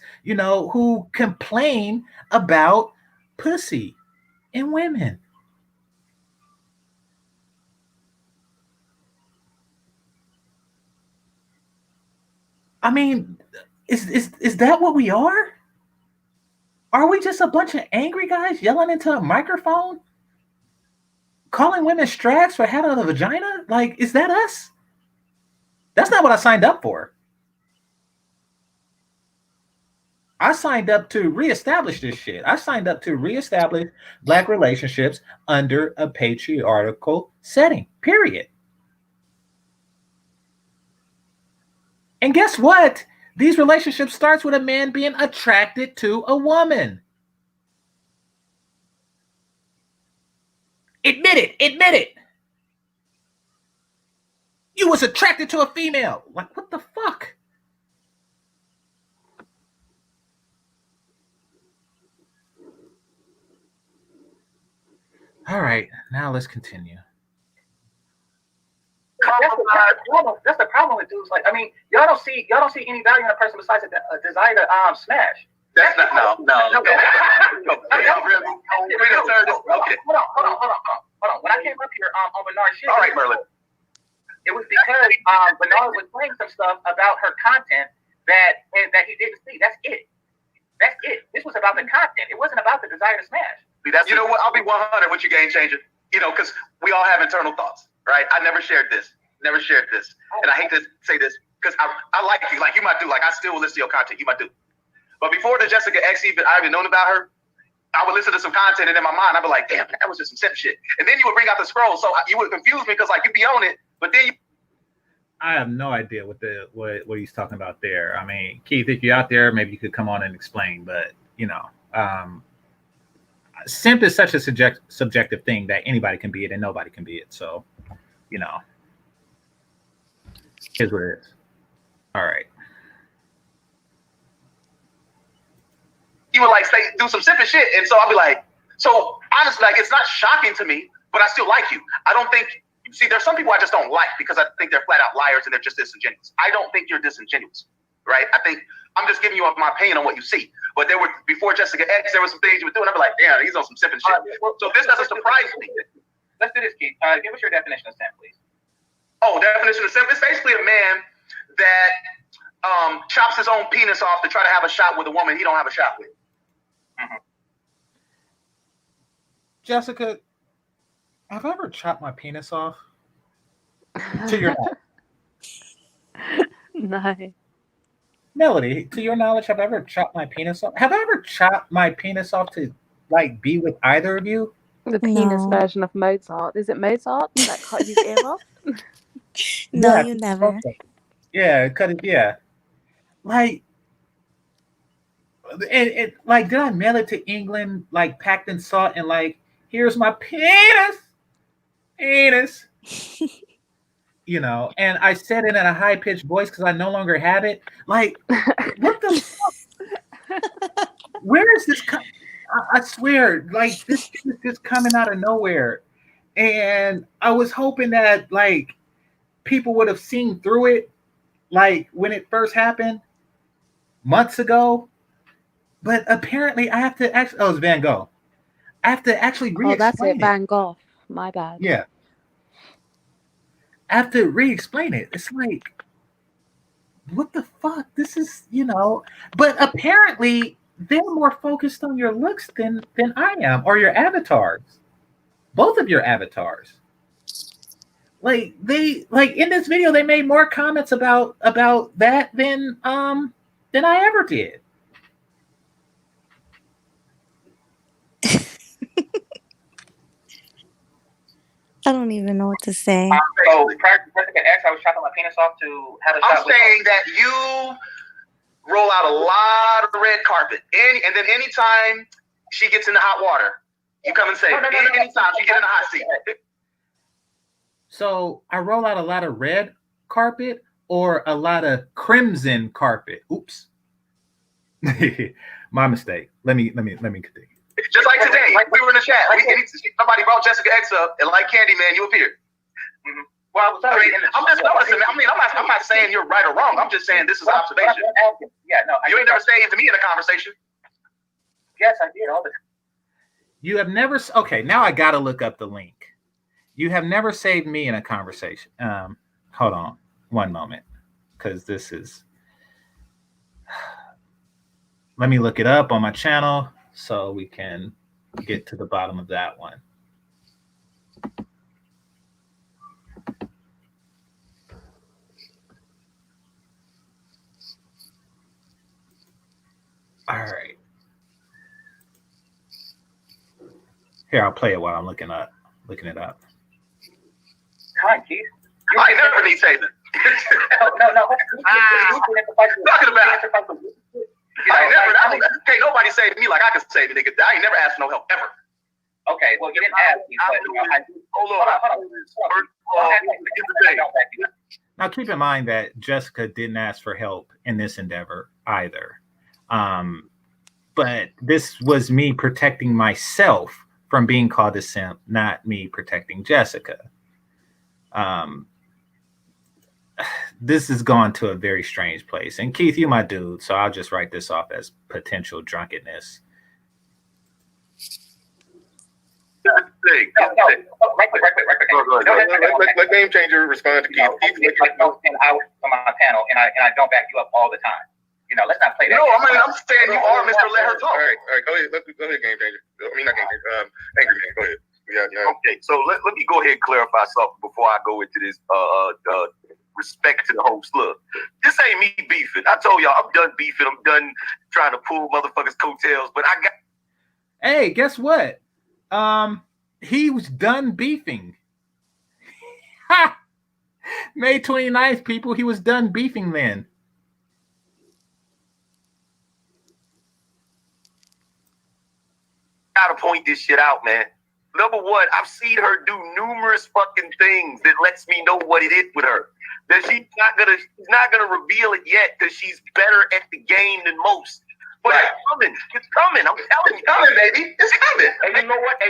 who complain about pussy and women. I mean, is that what we are? Are we just a bunch of angry guys yelling into a microphone? Calling women strags for head of the vagina? Like, is that us? That's not what I signed up for. I signed up to reestablish this shit. I signed up to reestablish Black relationships under a patriarchal setting, period. And guess what? These relationships starts with a man being attracted to a woman. Admit it. Admit it. You was attracted to a female. Like, what the fuck? All right, now let's continue.
That's the problem with dudes. Like, I mean, y'all don't see any value in a person besides a desire to smash.
That's not no. Hold on.
When I came up here on Bernard's shit,
all right, Merlin.
It was because Bernard was playing some stuff about her content that he didn't see. That's it. This was about the content. It wasn't about the desire to smash.
You know what? I'll be 100 with you, GameChanger. Because we all have internal thoughts, right? I never shared this. And I hate to say this because I like you. Like, you might do. Like, I still will listen to your content. You might do. But before the Jessica X I even known about her, I would listen to some content, and in my mind, I'd be like, damn, that was just some simp shit. And then you would bring out the scroll. So you would confuse me because, like, you'd be on it, but then
I have no idea what he's talking about there. I mean, Keith, if you're out there, maybe you could come on and explain. But, simp is such a subjective thing that anybody can be it and nobody can be it. So, here's what it is. All right.
he would like say do some simple shit, and so I'll be like, so honestly, like it's not shocking to me, but I still like you. I don't think. See, there's some people I just don't like because I think they're flat out liars and they're just disingenuous. I don't think you're disingenuous, right? I think I'm just giving you my opinion on what you see. But there were before Jessica X, there were some things you were doing. I'd be like, damn, he's on some simple shit. So this doesn't surprise me.
Let's do this, Keith. Give us your definition of simp, please.
Oh, definition of simp. It's basically a man that chops his own penis off to try to have a shot with a woman he don't have a shot with.
Mm-hmm.
Jessica, have I ever chopped my penis off? To your knowledge.
No.
Melody, to your knowledge, have I ever chopped my penis off? Have I ever chopped my penis off to like be with either of you?
The penis
No.
version of Mozart. Is it Mozart that cut his ear off?
No,
Yeah,
you never.
Yeah, cut it. Yeah, like, and like, did I mail it to England like packed in salt and like, here's my penis, you know? And I said it in a high pitched voice because I no longer had it. Like, what the fuck? Where is this? I swear, like this is just coming out of nowhere, and I was hoping that like people would have seen through it, like when it first happened months ago. But apparently, I have to actually. Oh, it's Van Gogh. I have to actually re-explain
Oh, that's it.
it.
Van Gogh. My bad.
Yeah. I have to re-explain it. It's like, what the fuck? This is, you know. But apparently, they're more focused on your looks than I am, or your avatars. Both of your avatars. Like in this video, they made more comments about that than I ever did.
I don't even know what to say.
So prior to Jessica X, I was chopping my penis off to have a shot.
I'm saying that you roll out a lot of red carpet, and then anytime she gets in the hot water, you come and say, anytime she get in the hot seat.
So I roll out a lot of red carpet or a lot of crimson carpet. Oops. My mistake. Let me continue.
Just like today, we were in the chat. Somebody brought Jessica X up, and like Candyman, you appeared. Mm-hmm. Well, I'm not saying you're right or wrong. I'm just saying this is observation.
Yeah, no.
You ain't never saved me in a conversation.
Yes, I did all the time.
You have never. Okay, now I gotta look up the link. You have never saved me in a conversation. Hold on, one moment, because this is. Let me look it up on my channel so we can get to the bottom of that one. All right. Here, I'll play it while I'm looking it up.
Hi, Keith.
I never need saving.
No.
Talking about. Can't nobody save me like I can save a nigga. I ain't never asked for no help ever.
Okay, well, you didn't ask me, but hold on.
Now, keep in mind that Jessica didn't ask for help in this endeavor either. But this was me protecting myself from being called a simp, not me protecting Jessica. This has gone to a very strange place. And Keith, you my dude, so I'll just write this off as potential drunkenness.
Right quick. Let GameChanger respond to Keith.
I was on my panel, and I don't back you up all the time. You know, let's not play that.
No, I'm saying you are Mr. Let Her Talk. All right, go ahead. Go ahead, GameChanger. I mean, not GameChanger. Angry Man, go ahead. Yeah.
Okay, so let me go ahead and clarify something before I go into this respect to the host. Look, this ain't me beefing. I told y'all I'm done beefing. I'm done trying to pull motherfuckers' coattails. But I got.
Hey, guess what? He was done beefing. Ha! May 29th, people. He was done beefing then.
Gotta point this shit out, man. Number one, I've seen her do numerous fucking things that lets me know what it is with her. That she's not gonna reveal it yet because she's better at the game than most. But it's coming. I'm telling you,
coming, baby. It's coming.
And you know what,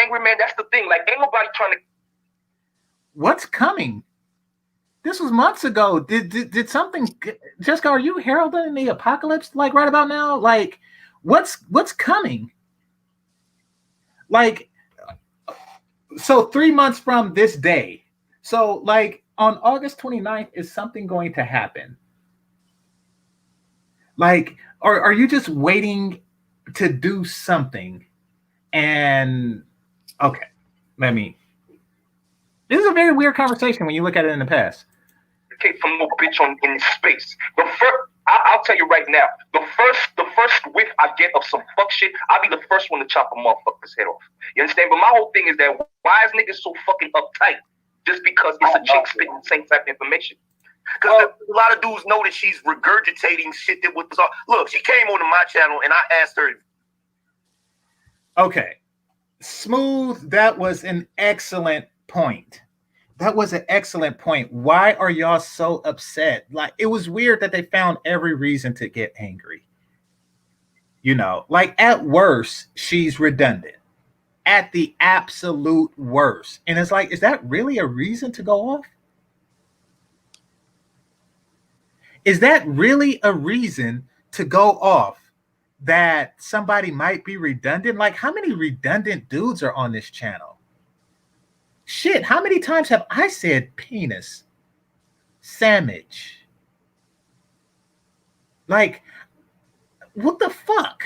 Angry Man? That's the thing. Like, ain't nobody trying to.
What's coming? This was months ago. Did something? Jessica, are you heralding the apocalypse? Like right about now? Like, what's coming? Like, so 3 months from this day. So, like, on August 29th, is something going to happen? Like, are you just waiting to do something? And, okay, this is a very weird conversation when you look at it in the past.
From no bitch in space. I'll tell you right now, the first whiff I get of some fuck shit, I'll be the first one to chop a motherfucker's head off. You understand? But my whole thing is that why is niggas so fucking uptight just because it's a chick spitting the same type of information? Because a lot of dudes know that she's regurgitating shit that was all. Look, she came onto my channel and I asked her.
Okay, Smooth, that was an excellent point. That was an excellent point. Why are y'all so upset? Like, it was weird that they found every reason to get angry. You know, like at worst, she's redundant. At the absolute worst. And it's like, is that really a reason to go off? Is that really a reason to go off that somebody might be redundant? Like, how many redundant dudes are on this channel? Shit, how many times have I said penis? Sandwich. Like, what the fuck?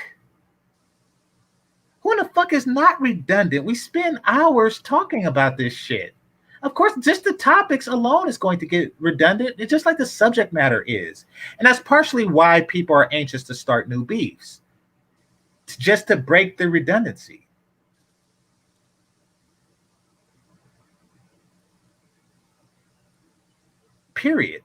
Who in the fuck is not redundant? We spend hours talking about this shit. Of course, just the topics alone is going to get redundant. It's just like the subject matter is. And that's partially why people are anxious to start new beefs. It's just to break the redundancy. Period.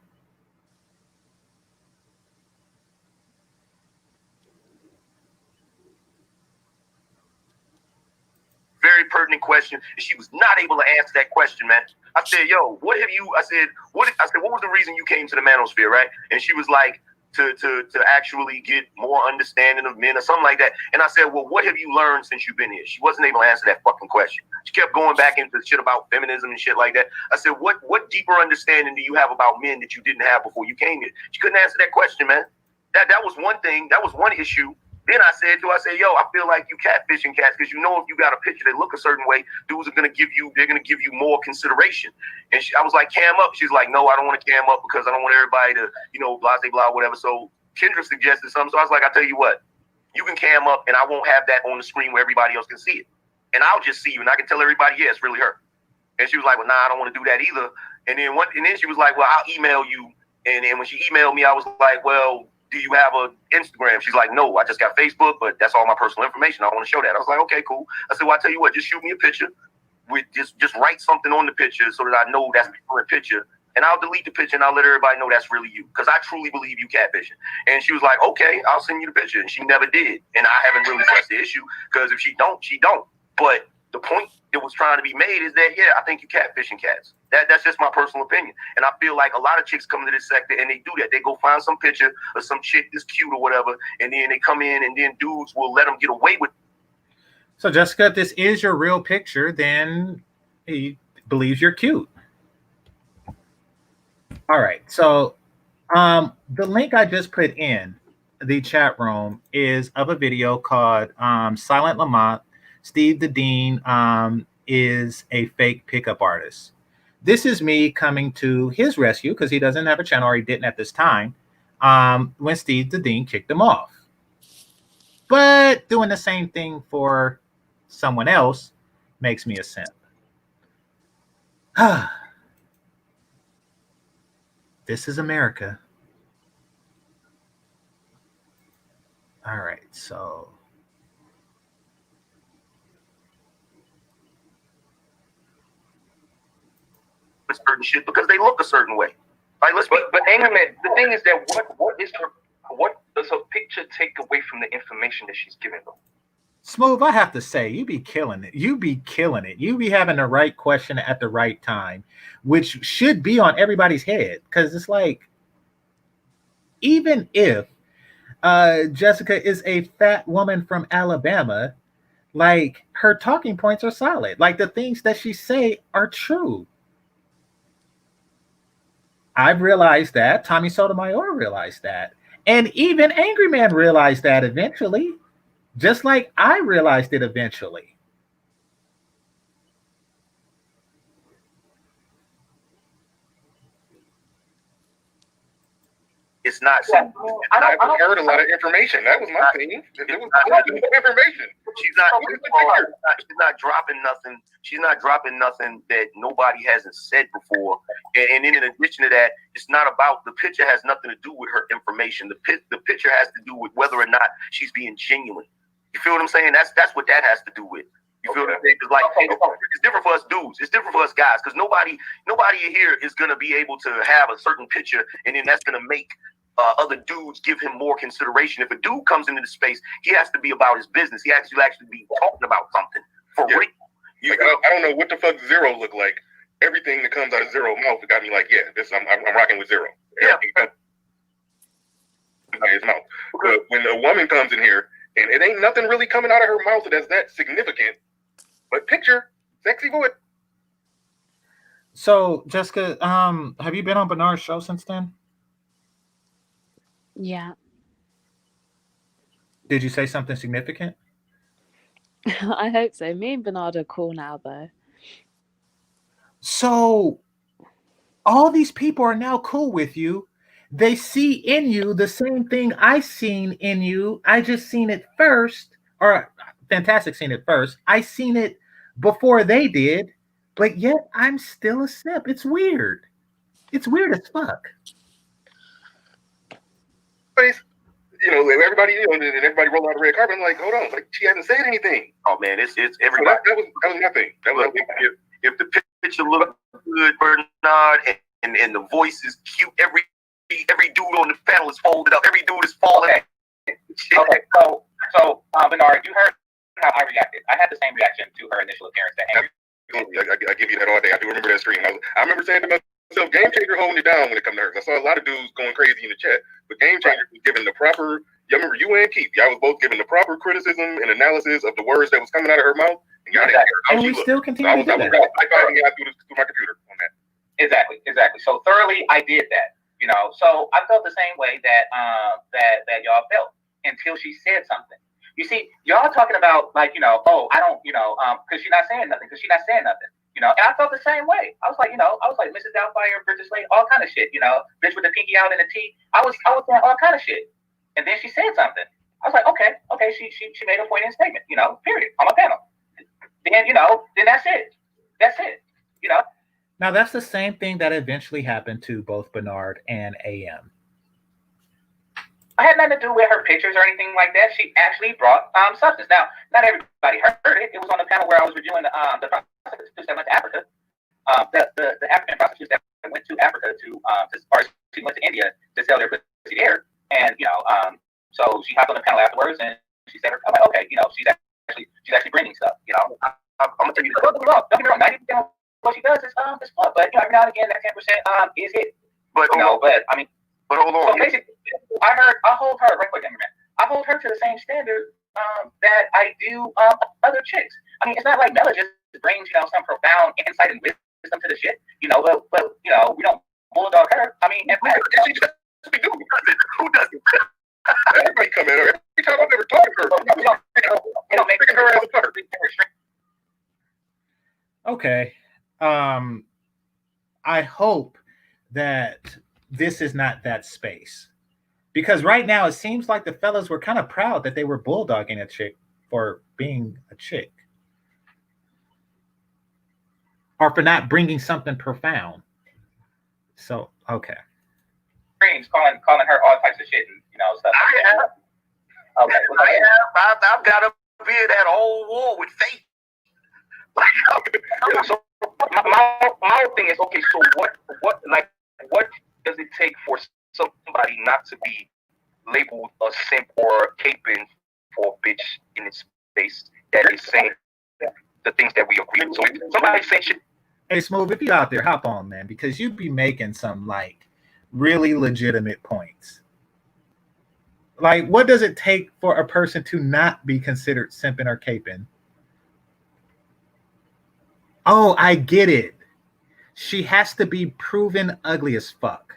Very pertinent question. And she was not able to answer that question, man. I said, yo, what was the reason you came to the Manosphere, right? And she was like, to actually get more understanding of men or something like that. And I said, well, what have you learned since you've been here? She wasn't able to answer that fucking question. She kept going back into shit about feminism and shit like that. I said, what deeper understanding do you have about men that you didn't have before you came here? She couldn't answer that question, man. That was one thing. That was one issue. Then I said, yo, I feel like you catfishing cats because you know if you got a picture that look a certain way, dudes are they're gonna give you more consideration. And I was like, cam up. She's like, no, I don't want to cam up because I don't want everybody to, blah, blah, blah, whatever. So Kendra suggested something. So I was like, I tell you what, you can cam up and I won't have that on the screen where everybody else can see it. And I'll just see you and I can tell everybody, yeah, it's really her. And she was like, well, nah, I don't want to do that either. And then she was like, well, I'll email you. And then when she emailed me, I was like, well, do you have an Instagram? She's like, no, I just got Facebook, but that's all my personal information. I don't want to show that. I was like, okay, cool. I said, well, I tell you what, just shoot me a picture with just write something on the picture so that I know that's the current picture. And I'll delete the picture and I'll let everybody know that's really you. Because I truly believe you catfishing. And she was like, okay, I'll send you the picture. And she never did. And I haven't really pressed the issue because if she don't, she don't. But the point that was trying to be made is that, yeah, I think you catfishing cats. That's just my personal opinion. And I feel like a lot of chicks come into this sector and they do that. They go find some picture of some chick that's cute or whatever. And then they come in and then dudes will let them get away with it.
So, Jessica, if this is your real picture, then he believes you're cute. All right. So the link I just put in the chat room is of a video called Silent Lamont. Steve the Dean is a fake pickup artist. This is me coming to his rescue because he doesn't have a channel, or he didn't at this time, when Steve the Dean kicked him off. But doing the same thing for someone else makes me a simp. This is America. All right, so
certain shit because they look a certain way. Like,
but Amen, the thing is that what does a picture take away from the information that she's giving them?
Smooth, I have to say, you be killing it. You be killing it. You be having the right question at the right time, which should be on everybody's head. Because it's like, even if Jessica is a fat woman from Alabama, like, her talking points are solid. Like, the things that she say are true. I've realized that. Tommy Sotomayor realized that. And even Angry Man realized that eventually. Just like I realized it eventually.
It's not.
Yeah, I heard a lot of information. That was my opinion. It was a lot of information.
She's not dropping nothing. She's not dropping nothing that nobody hasn't said before. And in addition to that, it's not about the picture. Has nothing to do with her information. The picture has to do with whether or not she's being genuine. You feel what I'm saying? That's what that has to do with. You feel what I'm saying? Because it's different for us dudes. It's different for us guys. Because nobody here is gonna be able to have a certain picture, and then that's gonna make other dudes give him more consideration. If a dude comes into the space, he has to be about his business. He has to actually be talking about something for real.
Like, I don't know what the fuck Zero look like. Everything that comes out of Zero mouth got me like, yeah, I'm rocking with Zero.
Yeah.
His mouth. But when a woman comes in here and it ain't nothing really coming out of her mouth that's that significant, but picture, sexy boy.
So, Jessica, have you been on Bernard's show since then?
Yeah.
Did you say something significant?
I hope so. Me and Bernard are cool now, though.
So, all these people are now cool with you. They see in you the same thing I seen in you. I just seen it first, or Fantastic seen it first. I seen it before they did, but yet I'm still a simp. It's weird. It's weird as fuck.
You know, everybody, and everybody roll out the red carpet. I'm like, hold on, like she hasn't said anything.
Oh man, it's everybody.
So that was nothing. That was
if the picture looks good, Bernard, and the voice is cute, every dude on the panel is folded up. Every dude is falling.
Okay, so Bernard, you heard how I reacted. I had the same reaction to her initial appearance.
I give you that all day. I do remember that screen. I remember saying to
myself, GameChanger holding it down when it comes to her. I saw a lot of dudes going crazy in the chat, but GameChanger was giving the proper. Y'all remember you and Keith? Y'all was both giving the proper criticism and analysis of the words that was coming out of her mouth, and y'all didn't care how
And
she
we
looked.
still continue to do that.
I through my computer on that.
Exactly. So thoroughly, I did that. You know, so I felt the same way that that y'all felt until she said something. You see, y'all talking about like, you know, oh, I don't, you know, because she's not saying nothing, you know, and I felt the same way. I was like, Mrs. Doubtfire, Bridget Slade, all kind of shit, you know, bitch with the pinky out in the T. I was saying all kind of shit, and then she said something. I was like, okay, she made a poignant statement, you know, period, on my panel. Then, you know, then that's it, you know.
Now that's the same thing that eventually happened to both Bernard and AM.
I had nothing to do with her pictures or anything like that. She actually brought substance. Now, not everybody heard it. It was on the panel where I was reviewing the prostitutes that went to Africa. The African prostitutes that went to Africa or she went to India to sell their pussy there. And, you know, so she hopped on the panel afterwards and she said, I'm like, okay, you know, she's actually bringing stuff, you know. I'm going to tell you, don't get me wrong, 90% of what she does is fluff. But, you know, every now and again, that 10% is it.
But,
you know, but, I mean,
but hold on.
So basically, I hold her, right quick, I hold her to the same standard that I do other chicks. I mean, it's not like Mela just brings, you know, some profound insight and wisdom to the shit, you know, but you know, we don't bulldog her. I mean, in fact, she just be doing it. Who doesn't?
Everybody come at her. Every time I've ever talked to her,
you know, making her as a putter.
Okay. I hope that this is not that space, because right now it seems like the fellas were kind of proud that they were bulldogging a chick for being a chick or for not bringing something profound. So, okay.
Calling her all types of shit and, you know, stuff.
Okay. I've got to be in that whole war with faith.
So my thing is, okay, so what does it take for somebody not to be labeled a simp or caping for a bitch in this space that is saying the things that we agree with? So if somebody saying shit.
Hey, Smooth, if you out there, hop on, man, because you be making some like really legitimate points. Like, what does it take for a person to not be considered simping or caping? Oh, I get it. She has to be proven ugly as fuck.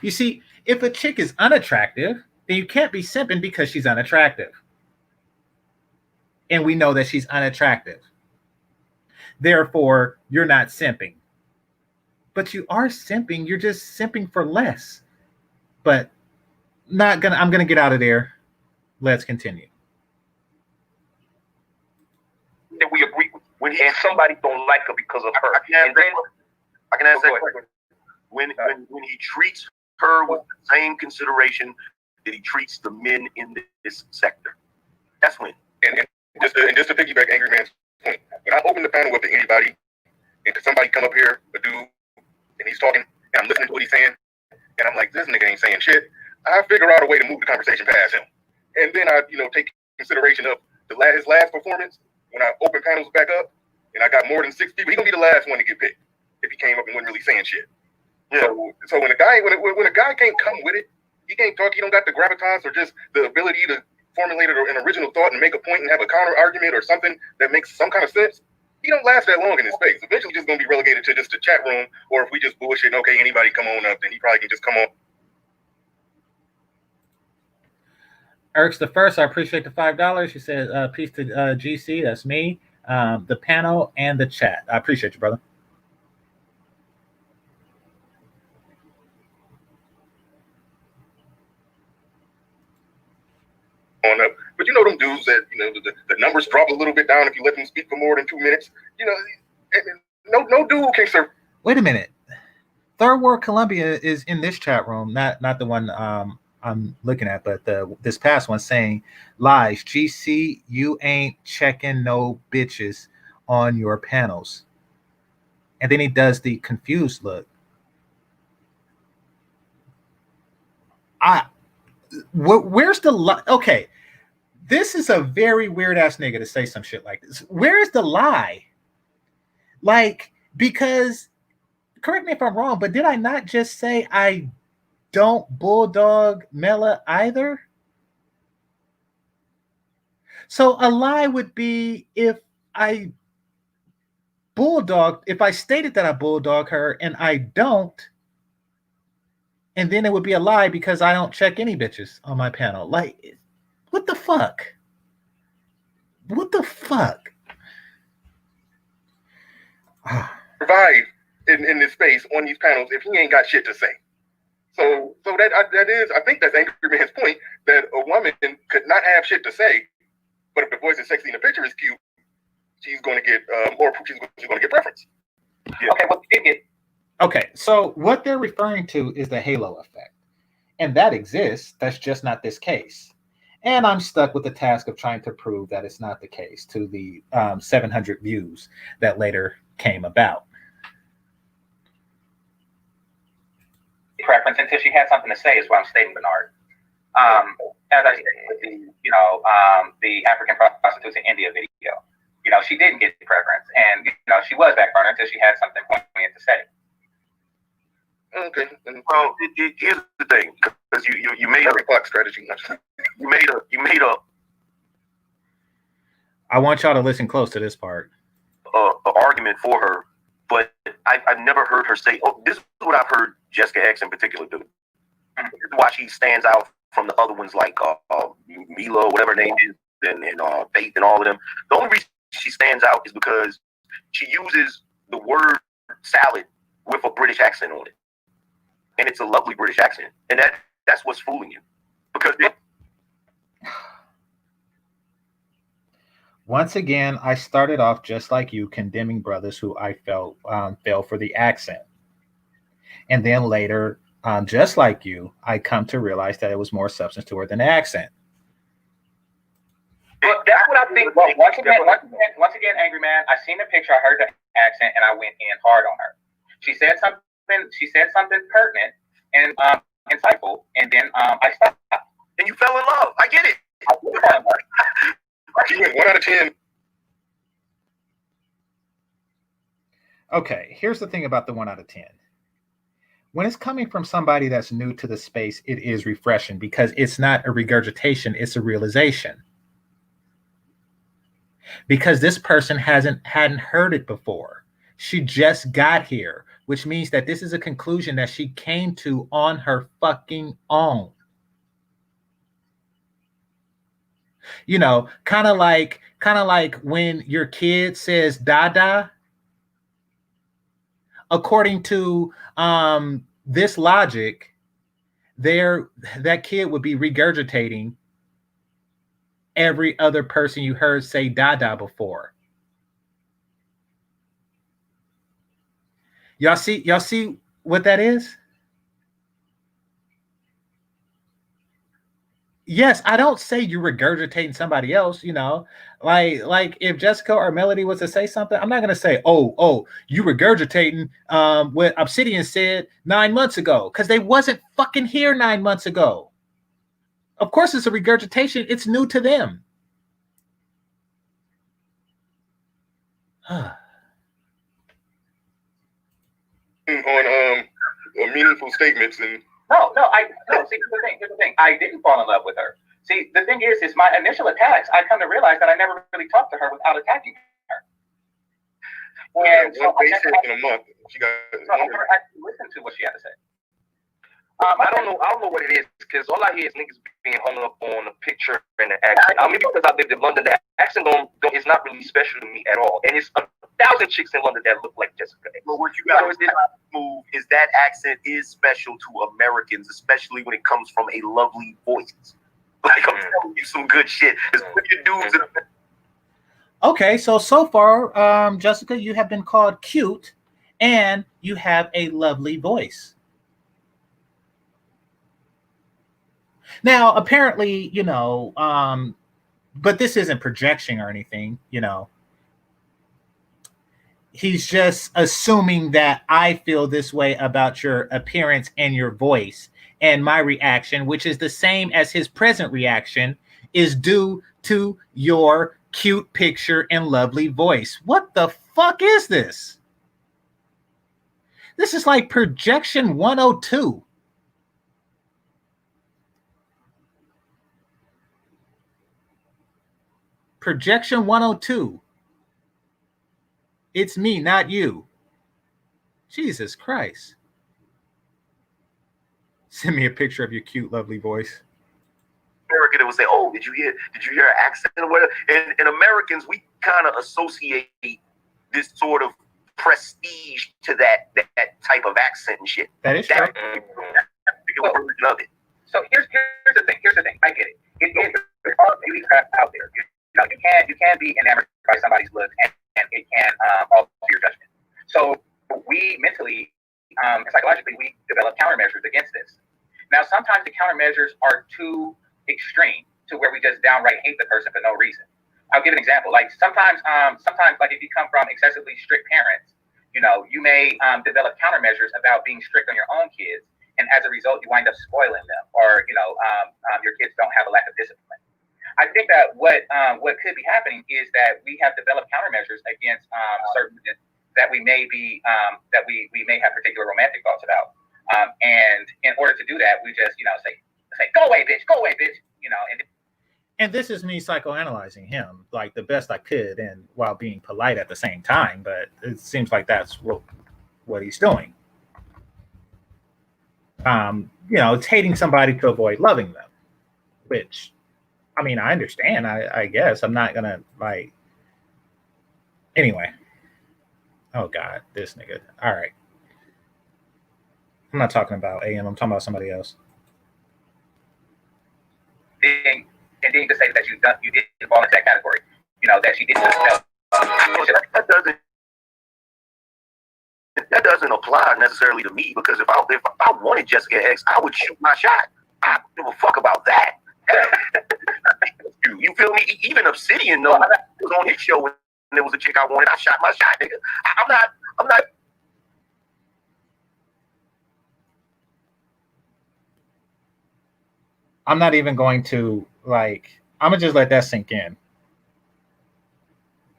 You see, if a chick is unattractive, then you can't be simping because she's unattractive. And we know that she's unattractive. Therefore, you're not simping. But you are simping. You're just simping for less. But I'm gonna get out of there. Let's continue.
That we agree with. And somebody don't like her because of her. I can answer that question. When he treats her with the same consideration that he treats the men in this sector, that's when.
And just to piggyback Angry Man's point, when I open the panel up to anybody, and somebody come up here, a dude, and he's talking, and I'm listening to what he's saying, and I'm like, this nigga ain't saying shit. I figure out a way to move the conversation past him, and then I, you know, take consideration of his last performance. When I open panels back up, and I got more than 6 people, he's gonna be the last one to get picked if he came up and wasn't really saying shit. Yeah. So when a guy can't come with it, he can't talk. He don't got the gravitas or just the ability to formulate an original thought and make a point and have a counter argument or something that makes some kind of sense. He don't last that long in this space. Eventually, just gonna be relegated to just a chat room, or if we just bullshit, okay, anybody come on up, then he probably can just come on.
Eric's the first. I appreciate the $5. She said, peace to GC. That's me, the panel, and the chat. I appreciate you, brother.
On up, but you know them dudes that, you know, the numbers drop a little bit down if you let them speak for more than 2 minutes. You know, no dude can serve.
Wait a minute. Third World Columbia is in this chat room, not the one I'm looking at, but this past one saying lies. GC, you ain't checking no bitches on your panels. And then he does the confused look. Where's the okay? This is a very weird ass nigga to say some shit like this. Where is the lie? Like, Because, correct me if I'm wrong, but did I not just say I don't bulldog Mela either? So a lie would be if I stated that I bulldog her and I don't, and then it would be a lie because I don't check any bitches on my panel. Like, what the fuck? What the fuck?
Survive in this space on these panels if he ain't got shit to say. So that is, I think that's Angry Man's point, that a woman could not have shit to say, but if the voice is sexy and the picture is cute, she's going to get she's going to get preference.
Yeah. Okay, well,
okay, so what they're referring to is the halo effect, and that exists. That's just not this case. And I'm stuck with the task of trying to prove that it's not the case to the 700 views that later came about.
Preference until she had something to say is what I'm stating, Bernard. As I said with the African prostitutes in India video, she didn't get the preference, and she was backburner until she had something poignant to say.
Okay, well, here's the thing, because you made a clock strategy. You made a.
I want y'all to listen close to this part.
Argument for her, but I've never heard her say. Oh, this is what I've heard Jessica X in particular do. This is why she stands out from the other ones like Mila, whatever her name is, and Faith and all of them. The only reason she stands out is because she uses the word salad with a British accent on it. And it's a lovely British accent. And that's what's fooling you. Because
once again, I started off just like you, condemning brothers who I felt fell for the accent. And then later, just like you, I come to realize that it was more substance to her than the accent.
Well, that's what I think. Well, once again, Angry Man, I seen the picture, I heard the accent, and I went in hard on her. She said something pertinent and insightful, and then I stopped.
And you fell in love. I get it. She went 1 out of 10.
Okay, here's the thing about the 1 out of 10. When it's coming from somebody that's new to the space, it is refreshing because it's not a regurgitation, it's a realization. Because this person hadn't heard it before. She just got here, which means that this is a conclusion that she came to on her fucking own. Kind of like when your kid says dada. According to this logic, that kid would be regurgitating every other person you heard say dada before. Y'all see what that is? Yes, I don't say you're regurgitating somebody else, like if Jessica or Melody was to say something, I'm not going to say, oh, you regurgitating what Obsidian said 9 months ago, because they wasn't fucking here 9 months ago. Of course it's a regurgitation. It's new to them.
On meaningful statements and
No. See, here's the thing. I didn't fall in love with her. See, the thing is my initial attacks, I come to realize that I never really talked to her without attacking her. And so I never actually listened to what she had to say.
I don't know what it is, because all I hear is niggas being hung up on the picture and the accent. Maybe because I lived in London, the accent is not really special to me at all. And it's 1,000 chicks in London that look like Jessica. But what you got to move is that accent is special to Americans, especially when it comes from a lovely voice. Like, I'm telling you some good shit. It's what you dudes in America.
Okay, so far, Jessica, you have been called cute, and you have a lovely voice. Now, apparently, but this isn't projection or anything, He's just assuming that I feel this way about your appearance and your voice, and my reaction, which is the same as his present reaction, is due to your cute picture and lovely voice. What the fuck is this? This is like projection 102. Projection 102. It's me, not you. Jesus Christ. Send me a picture of your cute, lovely voice.
American that would say, "Oh, did you hear an accent or whatever?" And Americans, we kind of associate this sort of prestige to that type of accent and shit.
That is true.
That particular version of it.
So here's the thing. Here's the thing. I get it. There's all beauty crap out there. You can be enamored by somebody's looks, and it can alter your judgment. So we mentally, psychologically, we develop countermeasures against this. Now, sometimes the countermeasures are too extreme to where we just downright hate the person for no reason. I'll give an example. Like sometimes, like if you come from excessively strict parents, you may develop countermeasures about being strict on your own kids, and as a result, you wind up spoiling them, or your kids don't have a lack of discipline. I think that what could be happening is that we have developed countermeasures against certain that we may have particular romantic thoughts about, and in order to do that, we just say go away, bitch,
and this is me psychoanalyzing him like the best I could, and while being polite at the same time. But it seems like that's what he's doing. It's hating somebody to avoid loving them, which, I mean, I understand. I guess I'm not gonna like. Anyway. Oh God, this nigga. All right. I'm not talking about AM. I'm talking about somebody else.
And then to say that you didn't fall into that category, that you didn't.
That doesn't apply necessarily to me, because if I wanted Jessica X, I would shoot my shot. I don't give a fuck about that. You feel me? Even Obsidian, though, was on his show when there was a chick I wanted. I shot my shot, nigga.
I'm not even going to I'm gonna just let that sink in.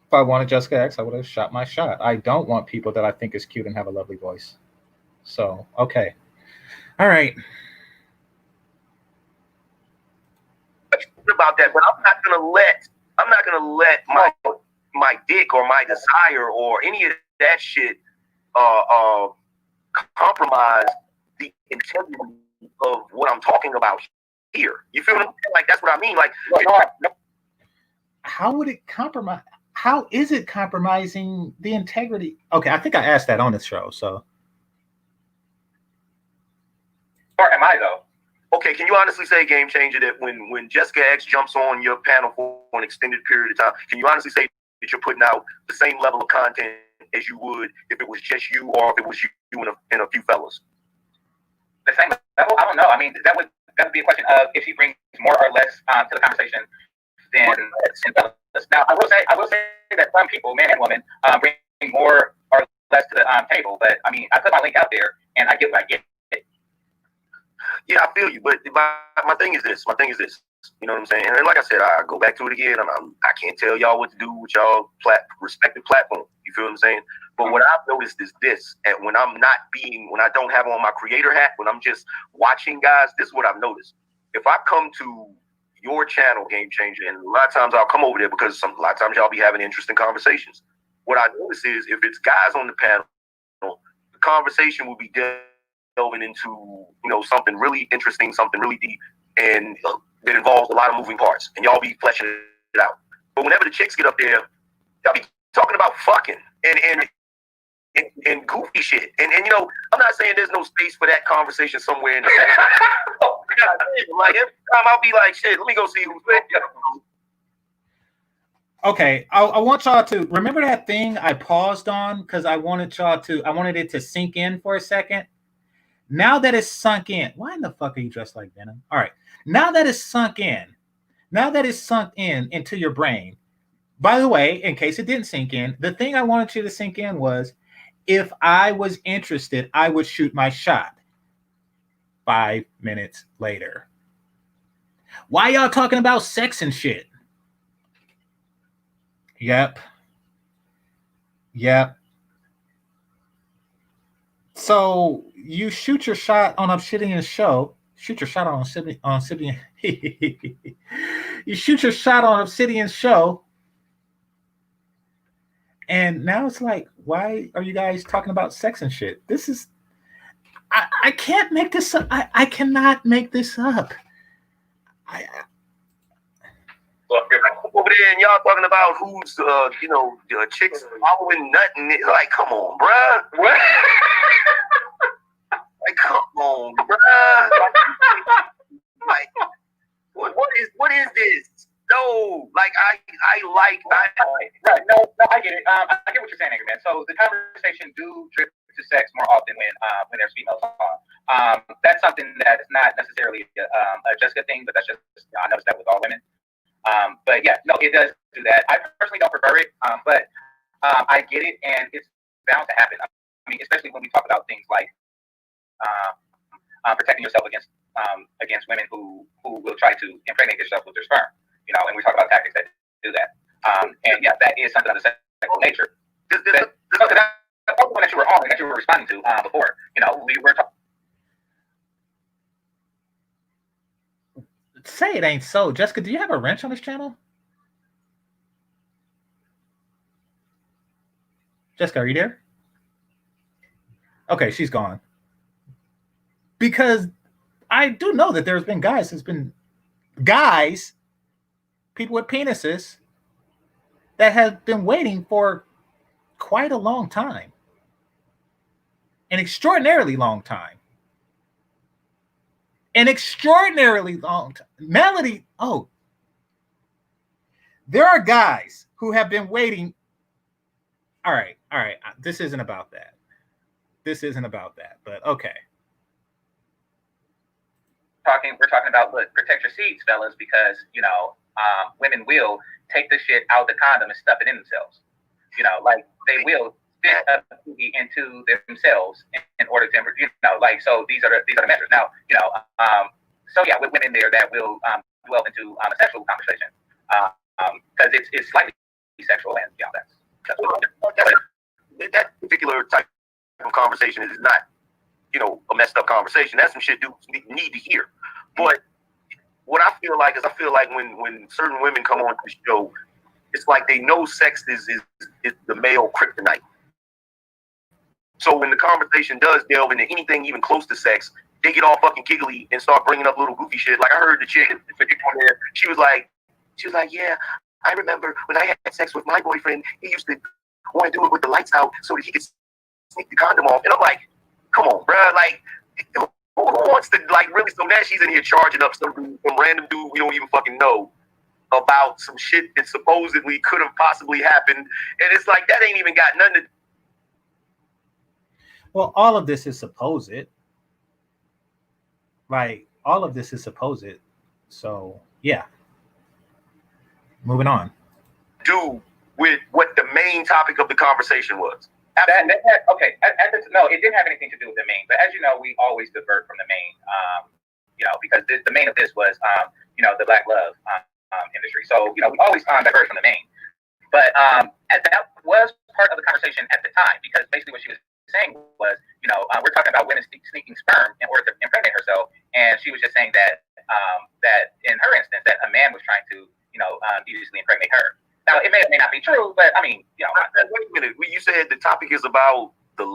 If I wanted Jessica X, I would have shot my shot. I don't want people that I think is cute and have a lovely voice. So, okay. All right.
About that, but I'm not gonna let my dick or my desire or any of that shit compromise the integrity of what I'm talking about here. You feel what I'm saying? Like, that's what I mean. Like,
how would it compromise? How is it compromising the integrity? Okay, I think I asked that on this show. So,
or am I though?
Okay, can you honestly say, GameChanger, that when Jessica X jumps on your panel for an extended period of time, can you honestly say that you're putting out the same level of content as you would if it was just you, or if it was you and a few fellas?
The same level? I don't know. I mean, that would be a question of if she brings more or less to the conversation than fellas. Now, I will say that some people, man and woman, bring more or less to the table. But I mean, I put my link out there, and I get what I get.
Yeah, I feel you, but my thing is this. You know what I'm saying? And like I said, I go back to it again. I can't tell y'all what to do with y'all respective platform. You feel what I'm saying? But what I've noticed is this, and when I don't have on my creator hat, when I'm just watching guys, this is what I've noticed. If I come to your channel, GameChanger, and a lot of times I'll come over there because a lot of times y'all be having interesting conversations. What I notice is if it's guys on the panel, the conversation will be delving into something really interesting, something really deep, and that involves a lot of moving parts, and y'all be fleshing it out. But whenever the chicks get up there, y'all be talking about fucking and goofy shit, and I'm not saying there's no space for that conversation somewhere in the like every time I'll be like, shit, let me go see who's with you.
Okay, I want y'all to remember that thing I paused on because I wanted it to sink in for a second. Now that it's sunk in, why in the fuck are you dressed like Venom? All right, now that it's sunk in into your brain. By the way, in case it didn't sink in, the thing I wanted you to sink in was, if I was interested, I would shoot my shot. 5 minutes later. Why y'all talking about sex and shit? Yep. So you shoot your shot on Obsidian's show. Shoot your shot on Obsidian. You shoot your shot on Obsidian's show. And now it's like, why are you guys talking about sex and shit? This is, I can't make this up. I cannot make this up.
Over there and y'all talking about who's, chicks following nothing. Like, come on, bruh. What? Like, come on, bruh. Like, what is this? No, like I
right. No, I get it. I get what you're saying, man. So the conversation do drift to sex more often when there's females on. That's something that is not necessarily a Jessica thing, but that's just I noticed that with all women. But yeah, no, it does do that. I personally don't prefer it, but I get it, and it's bound to happen. I mean, especially when we talk about things like protecting yourself against women who will try to impregnate yourself with their sperm. And we talk about tactics that do that. And yeah, that is something of the sexual nature. That's the one that you were on, that you were responding to before. We were talking.
Say it ain't so. Jessica, do you have a wrench on this channel? Jessica, are you there? Okay, she's gone. Because I do know that there's been people with penises that have been waiting for quite a long time. An extraordinarily long time. An extraordinarily long time. Melody, there are guys who have been waiting. All right. This isn't about that. But okay.
We're talking about, look, protect your seeds, fellas, because women will take the shit out of the condom and stuff it in themselves. Like they will fit a baby into themselves in order to, so these are the measures. Now, so yeah, with women there that will delve into a sexual conversation, because it's slightly sexual, and
that particular type of conversation is not, a messed up conversation. That's some shit dudes need to hear. But what I feel like when certain women come on the show, it's like they know sex is the male kryptonite. So when the conversation does delve into anything even close to sex, they get all fucking giggly and start bringing up little goofy shit. Like I heard the chick on there, she was like, yeah, I remember when I had sex with my boyfriend, he used to want to do it with the lights out so that he could sneak the condom off. And I'm like, come on, bro. Like, who wants to, really? So now she's in here charging up some random dude we don't even fucking know about some shit that supposedly could have possibly happened. And it's like, that ain't even got nothing to.
Well, all of this is supposed. So, yeah. Moving on.
Do with what the main topic of the conversation was.
Okay. No, it didn't have anything to do with the main. But as you know, we always divert from the main, because the main of this was, the Black love industry. So, we always divert from the main. But that was part of the conversation at the time, because basically what she was saying was, we're talking about women sneaking sperm in order to impregnate herself. And she was just saying that in her instance, that a man was trying to, deviously impregnate her. Now, it may or may not be true, but I mean,
wait a minute. You said the topic is about the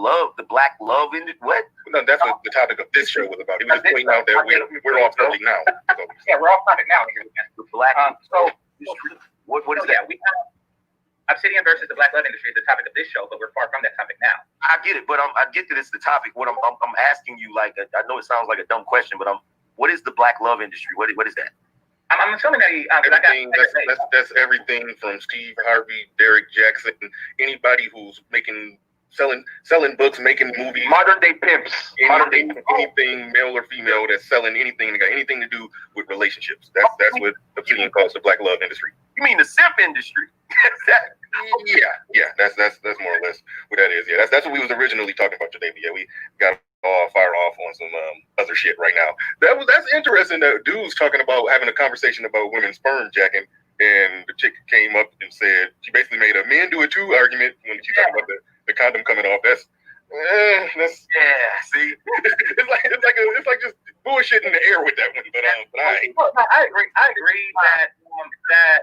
black love in it. What?
No, that's what the topic of this show was about. He was just pointing out that we're off topic now. So.
Yeah, we're off topic now.
The black. What is that?
We have Obsidian versus the Black love industry is the topic of this show, but we're far from that topic now.
I get it, but I get that it's the topic. What I'm asking you, I know it sounds like a dumb question, but what is the black love industry? What is that?
I'm assuming that
that's everything from Steve Harvey, Derek Jackson, anybody who's selling books, making movies,
modern day pimps,
anything male or female that's selling anything that got anything to do with relationships. That's what Obsidian calls the black love industry.
You mean the simp industry?
Yeah. That's more or less what that is. Yeah, that's what we was originally talking about today. But yeah, we got all fire off on some other shit right now. That's interesting that dude's talking about having a conversation about women's sperm jacking, and the chick came up and said she basically made a men do it too argument when she talked about the condom coming off. See, it's like just bullshit in the air with that one. But I
agree. I agree that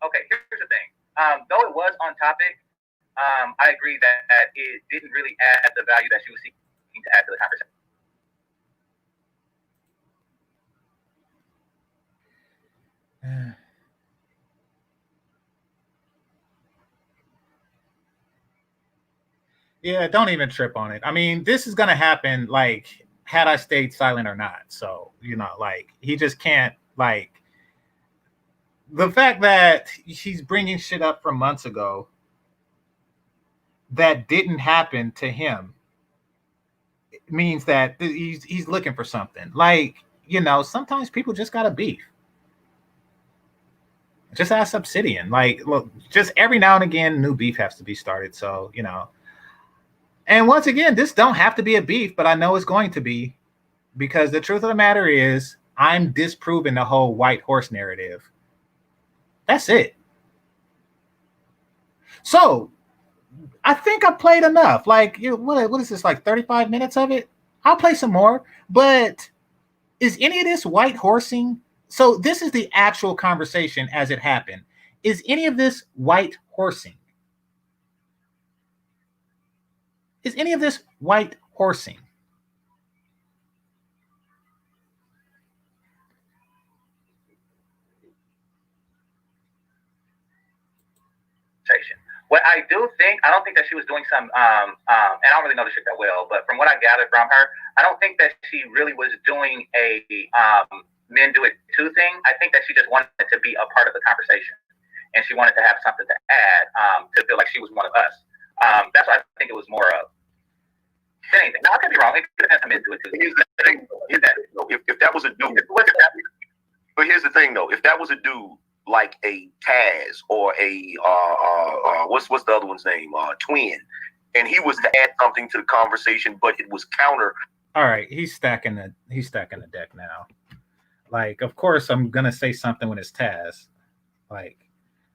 okay. Here's the thing. Though it was on topic, I agree that it didn't really add the value that she was seeking to add to the conversation.
Yeah, don't even trip on it. I mean, this is gonna happen like had I stayed silent or not. So, you know, like he just can't like the fact that he's bringing shit up from months ago that didn't happen to him means that he's looking for something. Like, you know, sometimes people just gotta beef. Just ask Obsidian. Like, look, just every now and again, new beef has to be started. So, you know. And once again, this don't have to be a beef, but I know it's going to be, because the truth of the matter is I'm disproving the whole white horse narrative. That's it. So I think I played enough. Like, what is this, like 35 minutes of it? I'll play some more. But is any of this white horsing? So this is the actual conversation as it happened. Is any of this white horsing? Is any of this white horsing?
What I do think, I don't think that she was doing some, and I don't really know the shit that well, but from what I gathered from her, I don't think that she really was doing a men do it too thing. I think that she just wanted to be a part of the conversation, and she wanted to have something to add to feel like she was one of us. That's what I think it was more of. Anything. Now, I could be wrong. It depends on men do it too.
Here's the thing. If that was a dude, but here's the thing though. If that was a dude like a Taz or a what's the other one's name? Twin, and he was to add something to the conversation, but it was counter.
All right, he's stacking the deck now. Like, of course, I'm gonna say something when it's Taz. Like,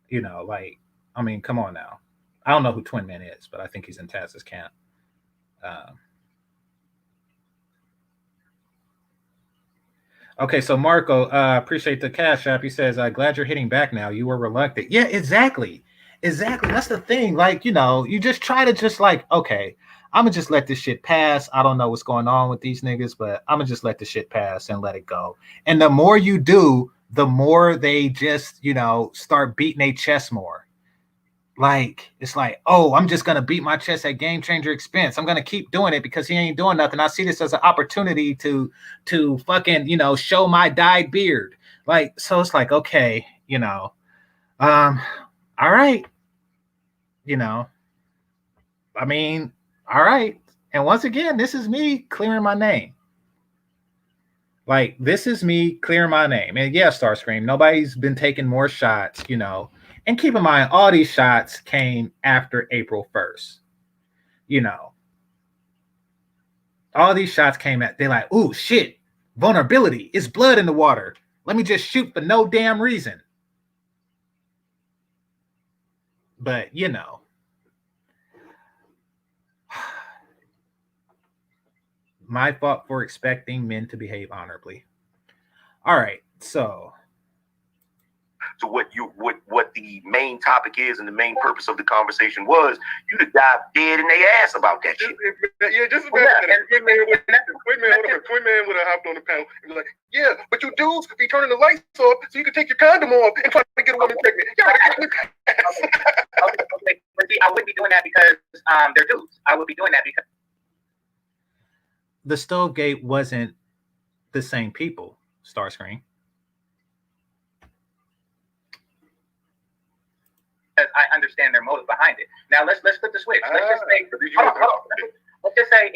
you know, like, I mean, come on now. I don't know who Twin Man is, but I think he's in Taz's camp. Okay, so Marco, appreciate the cash app. He says, glad you're hitting back now. You were reluctant. Yeah, exactly. That's the thing. Like, you know, you just try to just like, okay, I'm gonna just let this shit pass. I don't know what's going on with these niggas, but I'm gonna just let the shit pass and let it go. And the more you do, the more they just, you know, start beating their chest more. Like, it's like, oh, I'm just gonna beat my chest at GameChanger expense. I'm gonna keep doing it because he ain't doing nothing. I see this as an opportunity to fucking, you know, show my dyed beard. Like, so it's like, okay, you know, all right, you know, I mean, all right. And once again, this is me clearing my name. Like, this is me clearing my name. And yeah, Starscream, nobody's been taking more shots, you know. And keep in mind, all these shots came after April 1st. You know, all these shots came at, they're like, ooh, shit, vulnerability, it's blood in the water. Let me just shoot for no damn reason. But, you know, my fault for expecting men to behave honorably. All right, so
to what the main topic is and the main purpose of the conversation was, you to dive dead in their ass about that shit.
Yeah, just imagine that Twin Man would have hopped on the panel and be like, yeah, but you dudes could be turning the lights off so you can take your condom off and try to get a woman pregnant. Yeah,
okay. But see, I wouldn't be doing that because they're dudes. I would be doing that because
the Stovegate wasn't the same people, Starscreen.
I understand their motive behind it. Now let's flip the switch. Let's just say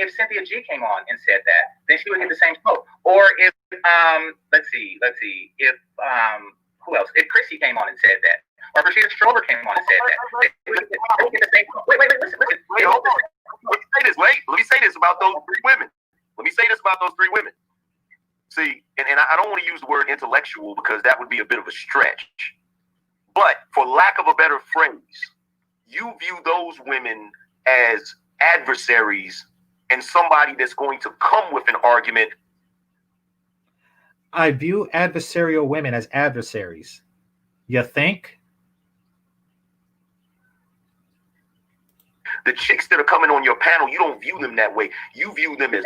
if Cynthia G came on and said that, then she would get the same smoke. Or if let's see, if who else? If Chrissy came on and said that, or if Rashida Stroller came on and said that, they would get the same smoke. Wait, listen.
Let me say this about those three women. See, and I don't want to use the word intellectual because that would be a bit of a stretch. But for lack of a better phrase, you view those women as
adversaries and somebody that's going to come with an argument.
I view adversarial women as adversaries. You think?
The chicks that are coming on your panel, you don't view them that way. You view them as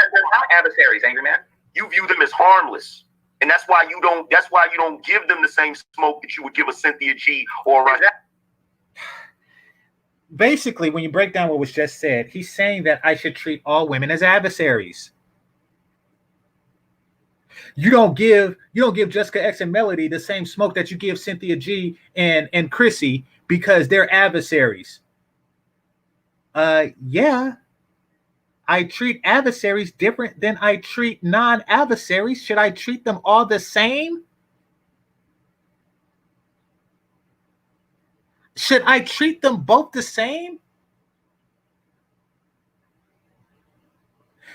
adversaries, Angry Man.
You view them as harmless. And that's why you don't give them the same smoke that you would give a Cynthia G or a
Basically, when you break down what was just said, he's saying that I should treat all women as adversaries. You don't give Jessica X and Melody the same smoke that you give Cynthia G and Chrissy because they're adversaries. Yeah. I treat adversaries different than I treat non-adversaries. Should I treat them all the same? Should I treat them both the same?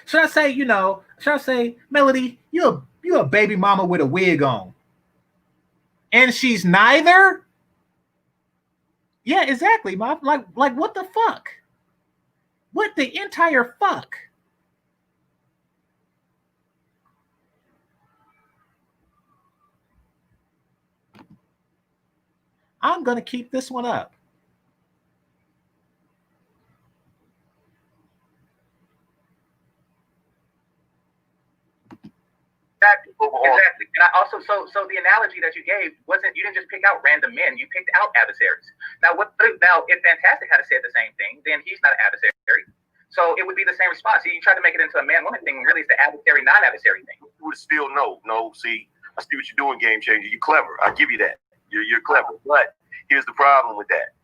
Should I say, Melody, you're a baby mama with a wig on. And she's neither? Yeah, exactly, Mom. Like what the fuck? What the entire fuck? I'm going to keep this one up.
Exactly. And I also, so the analogy that you gave wasn't, you didn't just pick out random men, you picked out adversaries. Now, if Fantastic had said the same thing, then he's not an adversary. So it would be the same response. See, you try to make it into a man-woman thing, really it's the adversary, non-adversary thing.
You would still no, see, I see what you're doing, GameChanger. You're clever. I'll give you that. You're clever. But here's the problem with that.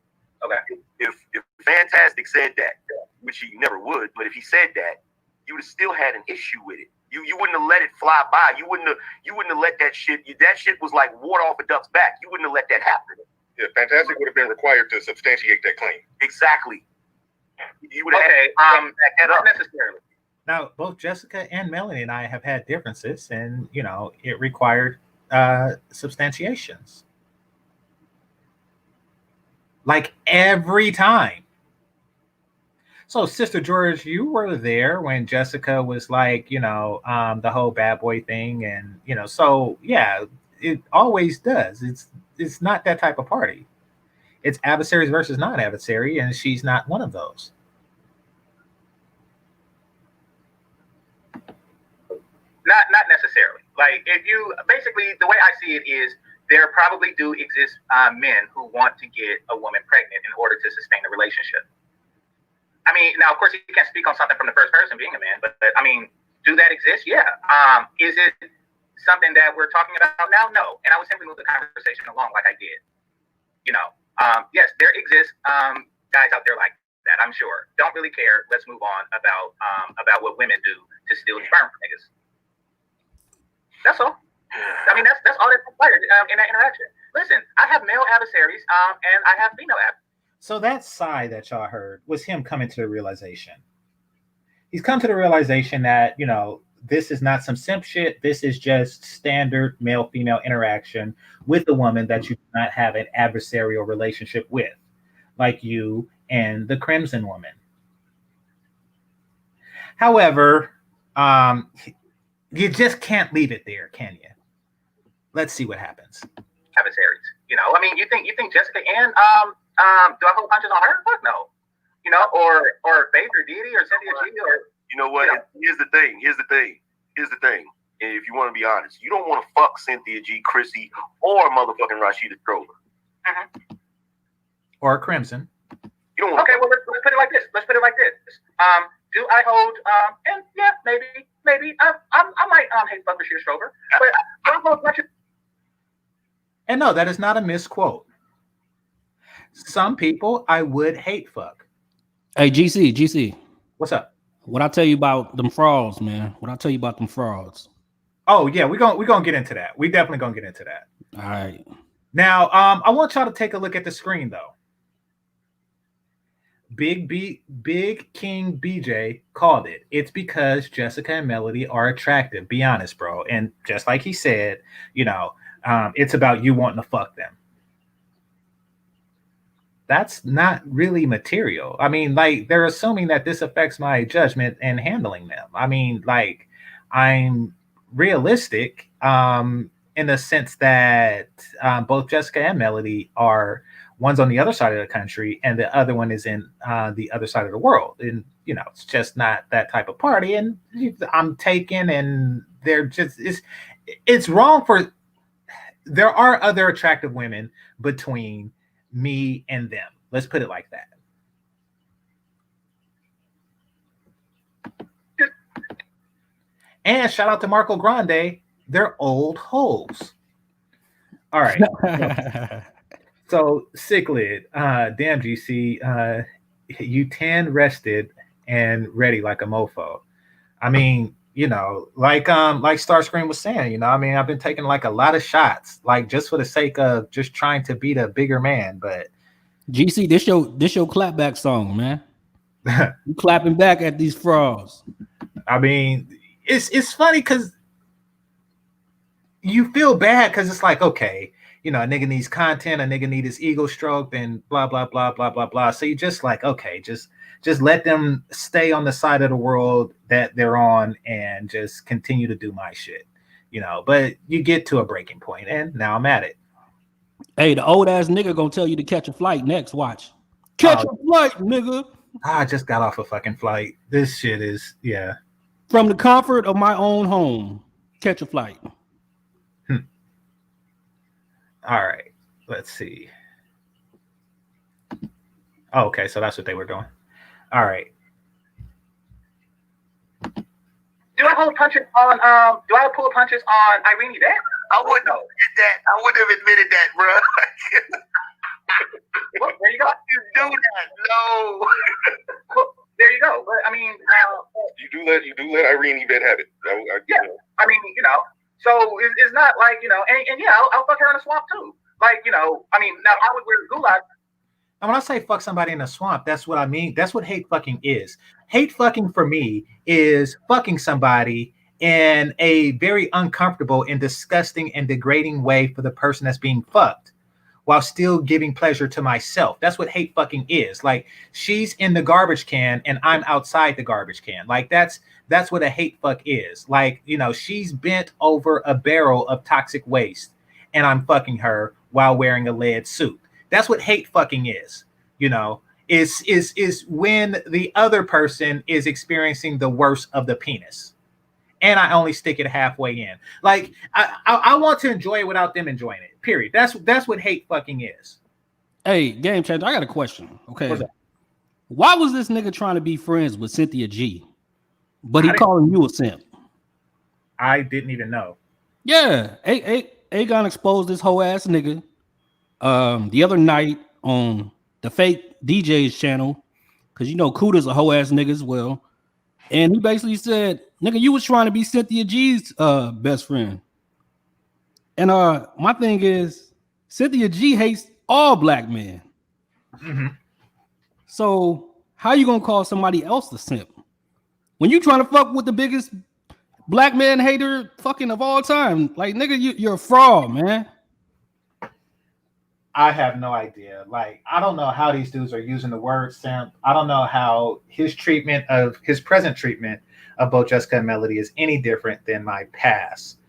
Okay.
If Fantastic said that, which he never would, but if he said that, you would have still had an issue with it. You wouldn't have let it fly by. You wouldn't have let that shit. That shit was like water off a duck's back. You wouldn't have let that happen.
Yeah, Fantastic would have been required to substantiate that claim.
Exactly. You would have had
not necessarily.
Now, both Jessica and Melanie and I have had differences, and it required substantiations. Like every time. So, Sister George, you were there when Jessica was like, the whole bad boy thing, and so yeah, it always does. It's not that type of party. It's adversaries versus non-adversary, and she's not one of those.
Not necessarily. Like, if you basically, the way I see it is, there probably do exist men who want to get a woman pregnant in order to sustain a relationship. I mean, now, of course, you can't speak on something from the first person being a man, but I mean, do that exist? Yeah. Is it something that we're talking about now? No. And I would simply move the conversation along like I did. Yes, there exist guys out there like that, I'm sure. Don't really care. Let's move on about what women do to steal sperm from niggas. That's all. I mean, that's all that's required in that interaction. Listen, I have male adversaries and I have female adversaries.
So that sigh that y'all heard was him coming to the realization. He's come to the realization that, this is not some simp shit. This is just standard male-female interaction with a woman that you do not have an adversarial relationship with, like you and the Crimson Woman. However, you just can't leave it there, can you? Let's see what happens.
Adversaries. I mean, you think Jessica and do I hold punches on her? Fuck no. Or Faith or Didi or Cynthia G or
you know what? Here's the thing. And if you want to be honest, you don't want to fuck Cynthia G, Chrissy, or motherfucking Rashida Trover.
Mm-hmm.
Or Crimson.
You don't want okay, well, let's put it like this. Do I hold and yeah, maybe I might hate fuck Rashida Trover, but I don't hold punches.
And no, that is not a misquote. Some people I would hate fuck.
Hey, GC.
What's up?
What I tell you about them frauds, man?
Oh yeah, we're gonna get into that. We definitely gonna get into that.
All right.
Now, I want y'all to take a look at the screen though. Big King BJ called it. It's because Jessica and Melody are attractive. Be honest, bro. And just like he said, it's about you wanting to fuck them. that's not really material. I mean, like they're assuming that this affects my judgment and handling them. I mean, like I'm realistic in the sense that both Jessica and Melody are one's on the other side of the country and the other one is in the other side of the world. And it's just not that type of party. And I'm taken, and they're just it's wrong for. There are other attractive women between me and them. Let's put it like that. And shout out to Marco Grande. They're old hoes. All right. So Cichlid, damn GC, you tan rested and ready like a mofo. I mean, like Starscream was saying, I mean, I've been taking like a lot of shots, like just for the sake of just trying to beat a bigger man. But
GC, this your clapback song, man. You clapping back at these frauds.
I mean, it's funny because you feel bad because it's like, okay, a nigga needs content, a nigga needs his ego stroked, and blah blah blah blah blah blah. So you just like, okay, just let them stay on the side of the world that they're on and just continue to do my shit, But you get to a breaking point, and now I'm at it.
Hey, the old ass nigga gonna tell you to catch a flight next. Watch, catch a flight, nigga.
I just got off a fucking flight. This shit is
from the comfort of my own home. Catch a flight.
All right, let's see. Oh, okay, so that's what they were doing. All right.
Do I pull punches on? Do I pull punches on Irene Yvette?
I wouldn't have admitted that. I wouldn't have admitted that, bro.
Well, there you go.
You do that? No.
Well, there you go. But I mean,
you do let Irene Yvette have it.
Yeah. I mean, so it's not like and yeah, I'll fuck her in a swamp too. Like I mean, now I would wear gulag.
And when I say fuck somebody in a swamp, that's what I mean. That's what hate fucking is. Hate fucking for me is fucking somebody in a very uncomfortable and disgusting and degrading way for the person that's being fucked, while still giving pleasure to myself. That's what hate fucking is. Like, she's in the garbage can and I'm outside the garbage can. Like, that's what a hate fuck is. Like, she's bent over a barrel of toxic waste and I'm fucking her while wearing a lead suit. That's what hate fucking is. Is when the other person is experiencing the worst of the penis. And I only stick it halfway in. Like, I want to enjoy it without them enjoying it. Period. That's what hate fucking is.
Hey, GameChanger, I got a question. Okay. Why was this nigga trying to be friends with Cynthia G, but he calling you a simp?
I didn't even know. Yeah.
Aegon exposed this whole ass nigga the other night on the fake DJ's channel, because Kuda's a whole ass nigga as well. And he basically said, nigga, you was trying to be Cynthia G's best friend. And my thing is, Cynthia G hates all black men.
Mm-hmm.
So how you gonna call somebody else a simp when you trying to fuck with the biggest black man hater fucking of all time? Like, nigga, you're a fraud, man.
I have no idea. Like, I don't know how these dudes are using the word simp. I don't know how his present treatment of both Jessica and Melody is any different than my past,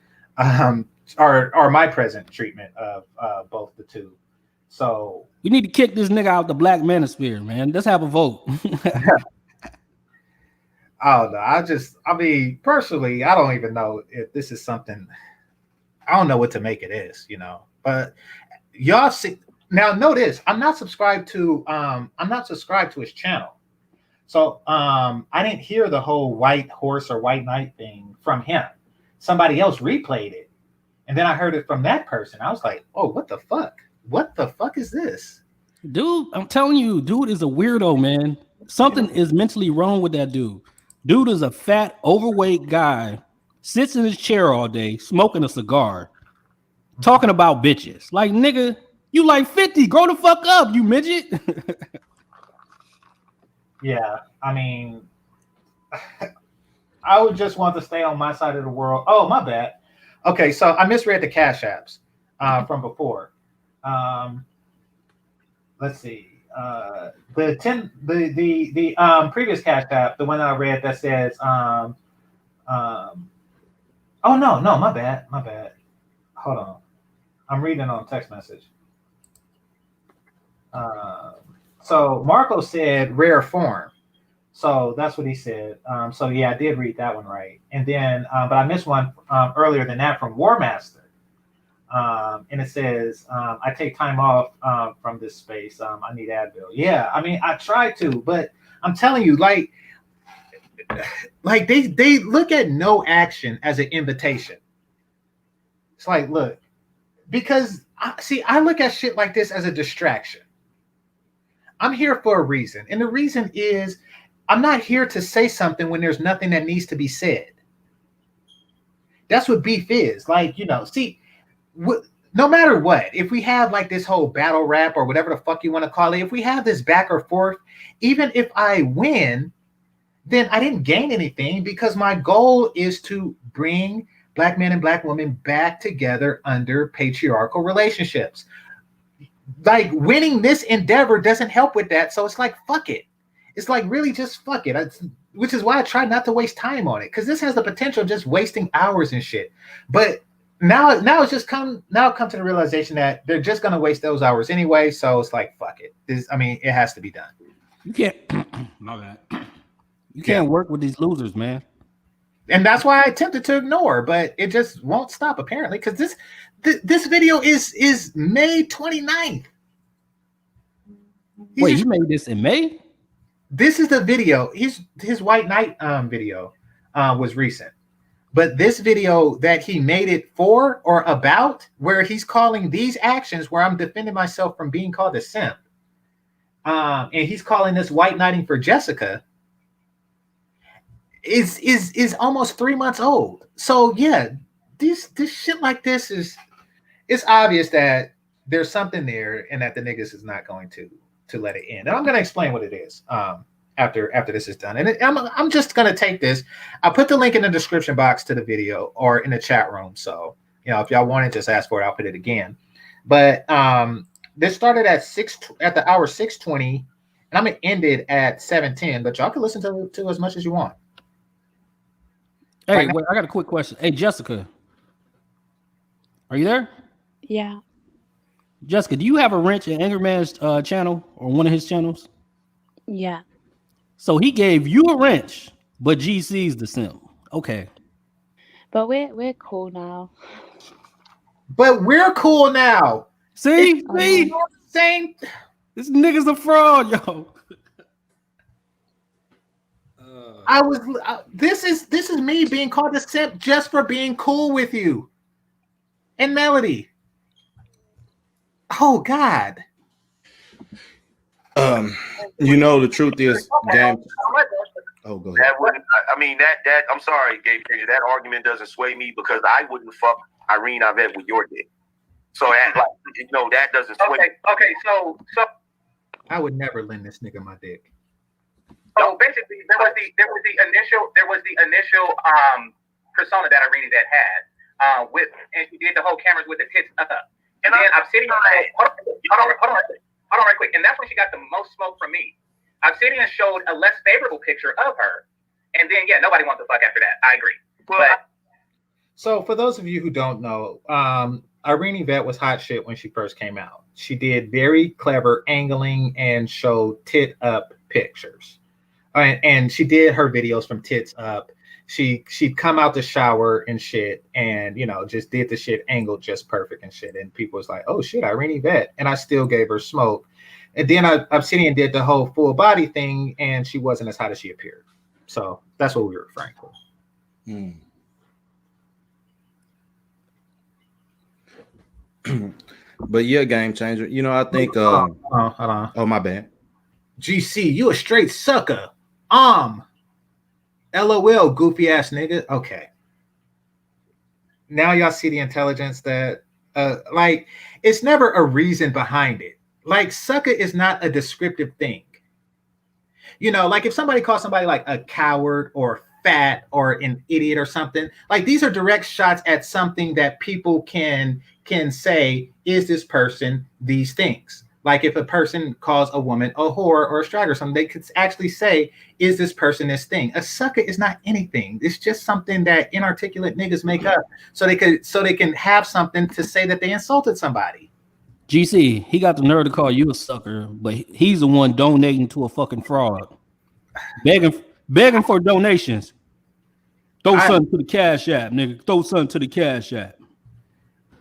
or my present treatment of both the two. So
we need to kick this nigga out the black manosphere, man. Let's have a vote.
I don't know. I mean, personally, I don't even know if this is something. I don't know what to make it is, but y'all see now. Know this: I'm not subscribed to his channel, so I didn't hear the whole white horse or white knight thing from him. Somebody else replayed it, and then I heard it from that person. I was like, oh, what the fuck? What the fuck is this?
Dude, I'm telling you, dude is a weirdo, man. Something is mentally wrong with that dude. Dude is a fat, overweight guy, sits in his chair all day, smoking a cigar, talking about bitches. Like, nigga, you like 50, grow the fuck up, you midget.
Yeah, I mean, I would just want to stay on my side of the world. Oh, my bad. Okay, so I misread the Cash Apps from before. Let's see. the previous Cash App, the one that I read that says oh no, my bad. Hold on. I'm reading on text message. So Marco said rare form. So that's what he said. So yeah, I did read that one right. And then, but I missed one earlier than that from War Master. And it says, I take time off from this space. I need Advil. Yeah, I mean, I try to, but I'm telling you, like they look at no action as an invitation. It's like, look, because I look at shit like this as a distraction. I'm here for a reason. And the reason is I'm not here to say something when there's nothing that needs to be said. That's what beef is. Like, no matter what, if we have like this whole battle rap or whatever the fuck you want to call it, if we have this back or forth, even if I win, then I didn't gain anything because my goal is to bring Black men and Black women back together under patriarchal relationships. Like winning this endeavor doesn't help with that. So it's like, fuck it. It's like really just fuck it. Which is why I try not to waste time on it. Because this has the potential of just wasting hours and shit. But now it's just come to the realization that they're just gonna waste those hours anyway. So it's like, fuck it. It has to be done.
You can't my bad. You can't work with these losers, man.
And that's why I attempted to ignore, but it just won't stop apparently. Because this video is May 29th.
Wait, you made this in May?
This is the video. His White Knight video was recent. But this video that he made it for or about, where he's calling these actions where I'm defending myself from being called a simp, and he's calling this white knighting for Jessica, is almost 3 months old. So yeah, this shit like this it's obvious that there's something there and that the niggas is not going to let it end. And I'm going to explain what it is after this is done. And I'm just going to take this. I'll put the link in the description box to the video or in the chat room. So, if y'all want to just ask for it, I'll put it again. But this started at the hour 6:20, and I'm going to end it at 7:10, but y'all can listen to as much as you want.
Hey, wait, I got a quick question. Hey, Jessica, are you there?
Yeah.
Jessica, do you have a wrench in Anger Man's channel or one of his channels?
Yeah.
So he gave you a wrench, but GC's the simp. Okay.
But we're cool now.
But we're cool now.
See?
Same.
This nigga's a fraud, yo.
This is me being called a simp just for being cool with you. And Melody. Oh God.
The truth is, game. Oh, go ahead.
That wouldn't. I mean, that. I'm sorry, GameChanger. That argument doesn't sway me because I wouldn't fuck Irene Yvette with your dick. So that doesn't sway.
Okay. So
I would never lend this nigga my dick.
So basically, there was the initial persona that Irene Yvette had and she did the whole cameras with the tits up. And then Obsidian. Hold on, right quick. And that's when she got the most smoke from me. Obsidian showed a less favorable picture of her. And then, nobody wants to fuck after that. I agree. But
so for those of you who don't know, Irene Yvette was hot shit when she first came out. She did very clever angling and showed tit up pictures. And she did her videos from tits up. She'd come out the shower and shit and, just did the shit angled just perfect and shit. And people was like, oh shit, Irene Yvette. And I still gave her smoke. And then Obsidian did the whole full body thing and she wasn't as hot as she appeared. So that's what we were referring
to. But yeah, GameChanger. I think
hold on.
Oh, my bad.
GC, you a straight sucker. LOL, goofy ass nigga. Okay. Now y'all see the intelligence that it's never a reason behind it. Like sucker is not a descriptive thing. Like if somebody calls somebody like a coward or fat or an idiot or something, like these are direct shots at something that people can say, is this person these things? Like if a person calls a woman a whore or a strag or something, they could actually say, is this person this thing? A sucker is not anything. It's just something that inarticulate niggas make up so they can have something to say that they insulted somebody.
GC, he got the nerve to call you a sucker, but he's the one donating to a fucking fraud. Begging for donations. Throw something to the Cash App, nigga. Throw something to the Cash App.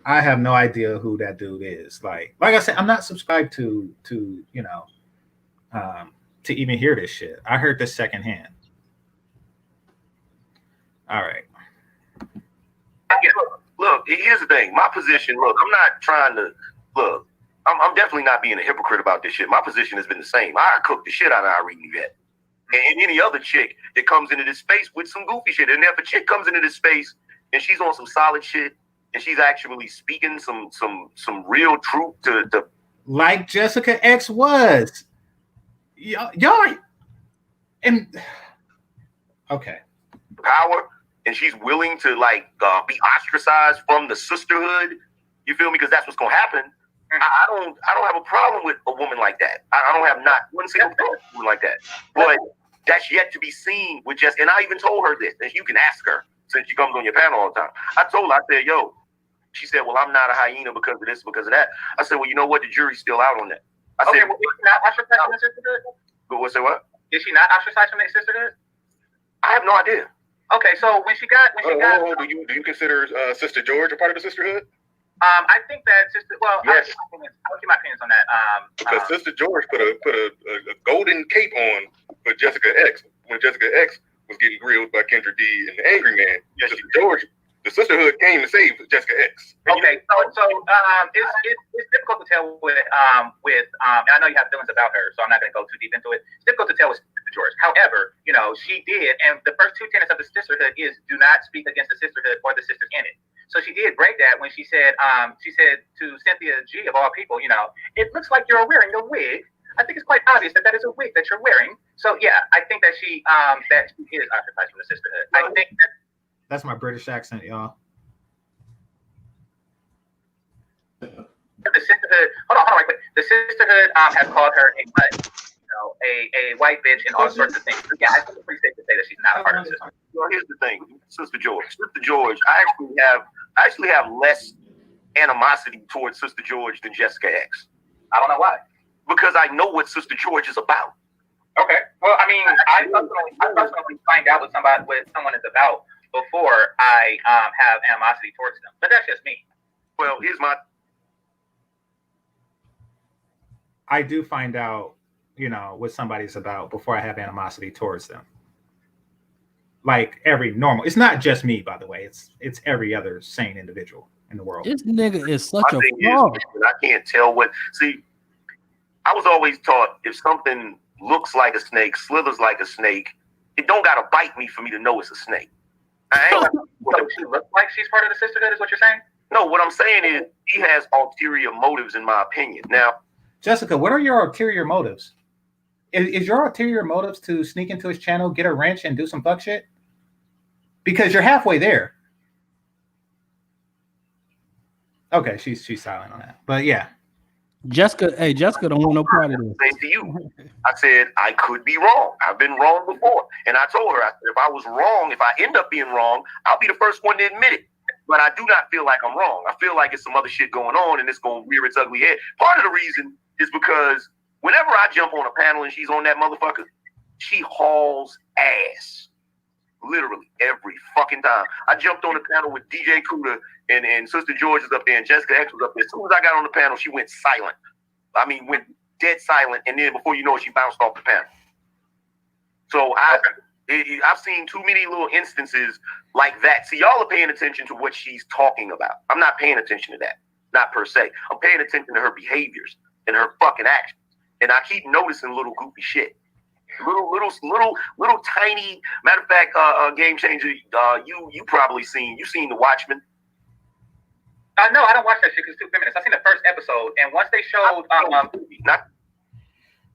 I have no idea who that dude is. Like I said, I'm not subscribed to you know, to even hear this shit. I heard this secondhand. All right.
Look, here's the thing. My position, look, I'm not trying to look. I'm definitely not being a hypocrite about this shit. My position has been the same. I cook the shit out of Irene Yvette. And any other chick that comes into this space with some goofy shit. And if a chick comes into this space and she's on some solid shit and she's actually speaking some real truth to
like Jessica X was. Y'all and okay.
Power, and she's willing to like be ostracized from the sisterhood. You feel me? Because that's what's gonna happen. I don't have a problem with a woman like that. I don't have not one single problem with a woman like that. But that's yet to be seen with Jessica. And I even told her this, and you can ask her since she comes on your panel all the time. I told her, I said, yo, she said, well, I'm not a hyena because of this, because of that. I said, well, you know what? The jury's still out on that. I said,
well, did she not ostracize from the sisterhood?
But say what?
Did she not ostracize from the sisterhood?
I have no idea.
Okay, so when she got,
do you consider Sister George a part of the sisterhood?
I think that sister. Well,
yes.
I'll keep my opinions on that.
Because Sister George put a golden cape on for Jessica X when Jessica X was getting grilled by Kendra D and the Angry Man. Yes, Sister George, the sisterhood came to save Jessica X.
Okay, so it's difficult to tell with and I know you have feelings about her, so I'm not going to go too deep into it. It's difficult to tell with Sister George. However, you know, she did, and the first two tenets of the sisterhood is do not speak against the sisterhood or the sisters in it. So she did break that when she said to Cynthia G of all people, you know, it looks like you're wearing a wig. I think it's quite obvious that is a wig that you're wearing. So yeah, I think that she is ostracized from the sisterhood. I think
that's my British accent, y'all.
The sisterhood. Hold on, right quick. The sisterhood has called her a butt, you know, a white bitch, and all sorts of things. So yeah, I think it's pretty safe to say that she's not a part of the sisterhood.
Well, here's the thing, Sister George. I actually have less animosity towards Sister George than Jessica X.
I don't know why.
Because I know what Sister George is about.
Okay. Well, I mean, I personally find out what someone is about before I have animosity towards them. But that's just me.
Well, here's my.
I do find out, you know, what somebody's about before I have animosity towards them. Like every normal, it's not just me, by the way. It's every other sane individual in the world.
This nigga is such a fraud.
I can't tell what. See, I was always taught if something looks like a snake, slithers like a snake, it don't gotta bite me for me to know it's a snake.
So she looks like she's part of the sisterhood, is what you're saying?
No, what I'm saying is he has ulterior motives, in my opinion. Now,
Jessica, what are your ulterior motives? Is your ulterior motives to sneak into his channel, get a wrench, and do some fuck shit? Because you're halfway there. Okay, she's silent on that. But yeah.
Jessica don't want no part of this.
Same to you. I said, I could be wrong. I've been wrong before. And I told her, I said, if I was wrong, if I end up being wrong, I'll be the first one to admit it. But I do not feel like I'm wrong. I feel like it's some other shit going on and it's going to rear its ugly head. Part of the reason is because whenever I jump on a panel and she's on that motherfucker, she hauls ass. Literally every fucking time. I jumped on the panel with DJ Kuda and Sister George is up there and Jessica X was up there. As soon as I got on the panel, she went silent. I mean, went dead silent. And then before you know it, she bounced off the panel. So I've seen too many little instances like that. See, y'all are paying attention to what she's talking about. I'm not paying attention to that. Not per se. I'm paying attention to her behaviors and her fucking actions. And I keep noticing little goofy shit. Little tiny. Matter of fact, GameChanger. You probably seen The Watchmen.
No, I don't watch that shit because it's too feminist. I seen the first episode, and once they showed,